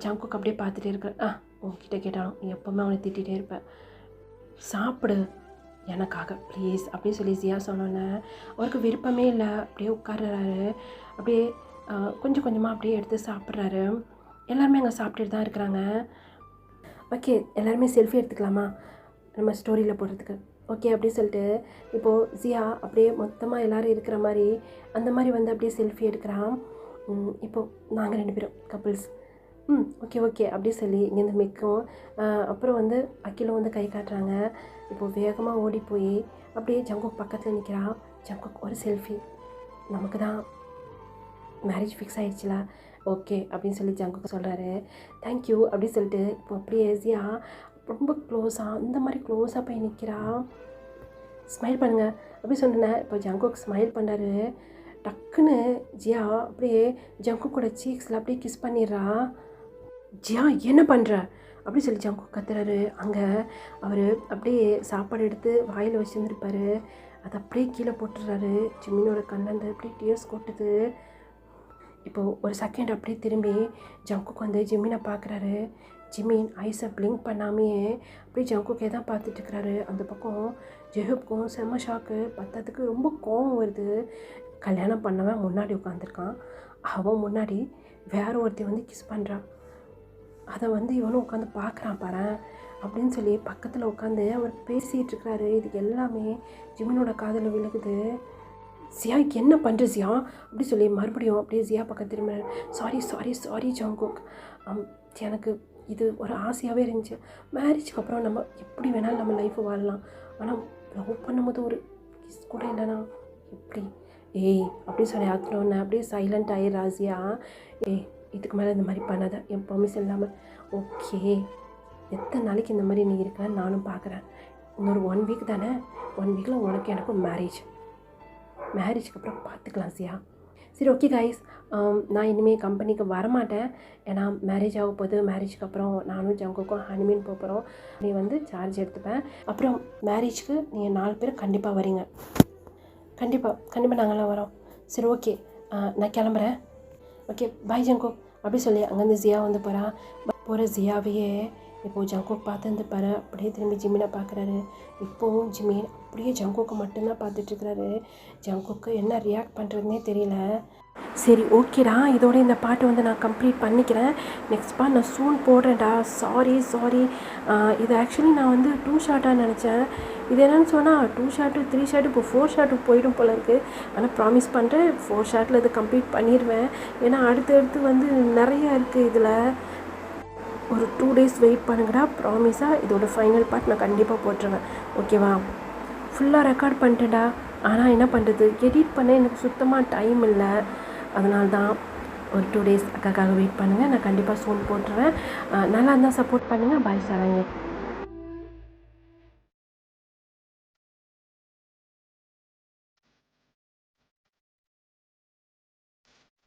ஜங்குக் அப்படியே பார்த்துட்டே இருக்க. உன்கிட்ட கேட்டாலும் நீ எப்போவுமே அவனை திட்டிகிட்டே இருப்பேன். சாப்பிடு எனக்காக ப்ளீஸ் அப்படின்னு சொல்லி ஜியா சொன்னோன்னே அவருக்கு விருப்பமே இல்லை. அப்படியே உட்கார்றாரு. அப்படியே கொஞ்சம் கொஞ்சமாக அப்படியே எடுத்து சாப்பிட்றாரு. எல்லாருமே அங்கே சாப்பிட்டுட்டு தான் இருக்கிறாங்க. ஓகே எல்லாருமே செல்ஃபி எடுத்துக்கலாமா நம்ம ஸ்டோரியில் போடுறதுக்கு? ஓகே அப்படி சொல்லிட்டு இப்போது ஜியா அப்படியே மொத்தமாக எல்லோரும் இருக்கிற மாதிரி அந்த மாதிரி வந்து அப்படியே செல்ஃபி எடுக்கிறான். இப்போது நாங்கள் 2 பேரும் கப்புள்ஸ். ஓகே அப்படி சொல்லி இங்கேருந்து மிக்கும். அப்புறம் வந்து அக்கிலும் வந்து கை காட்டுறாங்க. இப்போது வேகமாக ஓடி போய் அப்படியே ஜங்குக் பக்கத்தில் நிற்கிறான். ஜங்குக் ஒரு செல்ஃபி. நமக்கு தான் மேரேஜ் ஃபிக்ஸ் ஆகிடுச்சுல ஓகே அப்படின்னு சொல்லி ஜங்குக்கு சொல்கிறாரு. தேங்க்யூ அப்படின்னு சொல்லிட்டு இப்போ அப்படியே ஜியா ரொம்ப க்ளோஸாக அந்த மாதிரி க்ளோஸாக போய் நிற்கிறா. ஸ்மைல் பண்ணுங்கள் அப்படி சொன்னேன். இப்போ ஜங்குக் ஸ்மைல் பண்ணாரு. டக்குன்னு ஜியா அப்படியே ஜங்குக்கோட சீக்ஸில் அப்படியே கிஸ் பண்ணிடுறா. ஜியா என்ன பண்ணுற அப்படி சொல்லி ஜங்குக் கத்துறாரு. அங்கே அவர் அப்படியே சாப்பாடு எடுத்து வாயில் வச்சுருந்துருப்பார். அதை அப்படியே கீழே போட்டுடுறாரு. ஜிமினோட கண்ணந்து அப்படியே டியர்ஸ் கொட்டுது. இப்போது ஒரு செகண்ட் அப்படியே திரும்பி ஜங்குக் வந்து ஜிமினை பார்க்குறாரு. ஜிமின் ஐஸை பிளிங்க் பண்ணாமையே அப்படியே ஜங்குக்கே தான் பார்த்துட்ருக்கிறாரு. அந்த பக்கம் ஜெஹூப்க்கும் செம்ம ஷாக்கு. பத்தத்துக்கு ரொம்ப கோவம் வருது. கல்யாணம் பண்ணவன் முன்னாடி உட்காந்துருக்கான். அவன் முன்னாடி வேற ஒருத்தி வந்து கிஸ் பண்ணுறான். அதை வந்து இவனும் உட்காந்து பார்க்குறான் பாரு அப்படின்னு சொல்லி பக்கத்தில் உட்காந்து அவர் பேசிகிட்டு இருக்கிறாரு. இது எல்லாமே ஜிமினோட காதில் விழுகுது. ஜியா என்ன பண்ணுற ஜியா அப்படி சொல்லி மறுபடியும் அப்படியே ஜியா பக்கம் திரும்ப சாரி ஜங்குக், எனக்கு இது ஒரு ஆசையாகவே இருந்துச்சு. மேரேஜுக்கு அப்புறம் நம்ம எப்படி வேணாலும் நம்ம லைஃப்பை வாழலாம். ஆனால் லவ் பண்ணும்போது ஒரு கிஸ் கூட இல்லைனா எப்படி? அப்படி சொல்லி ஆக்கணுன்னு அப்படியே சைலண்ட் ஆகி ராசியா இதுக்கு மேலே இந்த மாதிரி பண்ணாத, என் பெர்மிஷன் இல்லாமல். ஓகே எத்தனை நாளைக்கு இந்த மாதிரி நீ இருக்கன்னு நானும் பார்க்குறேன். இன்னொரு 1 வீக் தானே, 1 வீக்கில் உனக்கு எனக்கும் மேரேஜ்க்கு அப்புறம் பார்த்துக்கலாம் சியா. சரி ஓகே கைஸ், நான் இனிமேல் கம்பெனிக்கு வரமாட்டேன். ஏன்னா மேரேஜ் ஆக போகுது. மேரேஜ்க்கு அப்புறம் நானும் ஜங்குக்கும் ஹனிமூன் போகிறோம். நீ வந்து சார்ஜ் எடுத்துப்பேன். அப்புறம் மேரேஜ்க்கு நீங்கள் 4 பேர் கண்டிப்பாக வரீங்க. கண்டிப்பாக நாங்களாம் வரோம். சரி ஓகே, நான் கிளம்புறேன். ஓகே பாய் ஜங்குக் அப்படி சொல்லி அங்கேருந்து ஜியா வந்து போகிற ஜியாவையே இப்போது ஜங்குக் பார்த்துருந்துப்பாரு. அப்படியே திரும்பி ஜிமினை பார்க்குறாரு. இப்போவும் ஜிமின் அப்படியே ஜங்குக்கு மட்டும்தான் பார்த்துட்ருக்குறாரு. ஜங்குக்கு என்ன ரியாக்ட் பண்ணுறதுனே தெரியல. சரி ஓகேடா, இதோட இந்த பாட்டை வந்து நான் கம்ப்ளீட் பண்ணிக்கிறேன். நெக்ஸ்ட் பார்ட் நான் சூன் போடுறேன்டா. சாரி இது ஆக்சுவலி நான் வந்து 2 ஷார்ட்டாக நினச்சேன். இது என்னென்னு சொன்னால் 2 ஷார்ட்டு 3 ஷார்ட்டு இப்போ 4 ஷார்ட்டு போயிடும் போல இருக்குது. ஆனால் ப்ராமிஸ் பண்ணுறேன் 4 ஷார்ட்டில் இது கம்ப்ளீட் பண்ணிடுவேன். ஏன்னா அடுத்தடுத்து வந்து நிறையா இருக்குது. இதில் ஒரு 2 days வெயிட் பண்ணுங்கடா. ப்ராமிஸாக இதோட ஃபைனல் பார்ட் நான் கண்டிப்பாக போட்டுருவேன். ஓகேவா? ஃபுல்லாக ரெக்கார்ட் பண்ணிட்டேன்டா. ஆனால் என்ன பண்ணுறது, எடிட் பண்ண எனக்கு சுத்தமாக டைம் இல்லை. அதனால தான் ஒரு 2 days அக்காக்காக வெயிட் பண்ணுங்கள். நான் கண்டிப்பாக சூன் போட்டுருவேன். நல்லா இருந்தால் சப்போர்ட் பண்ணுங்கள். பாய் சாராங்க.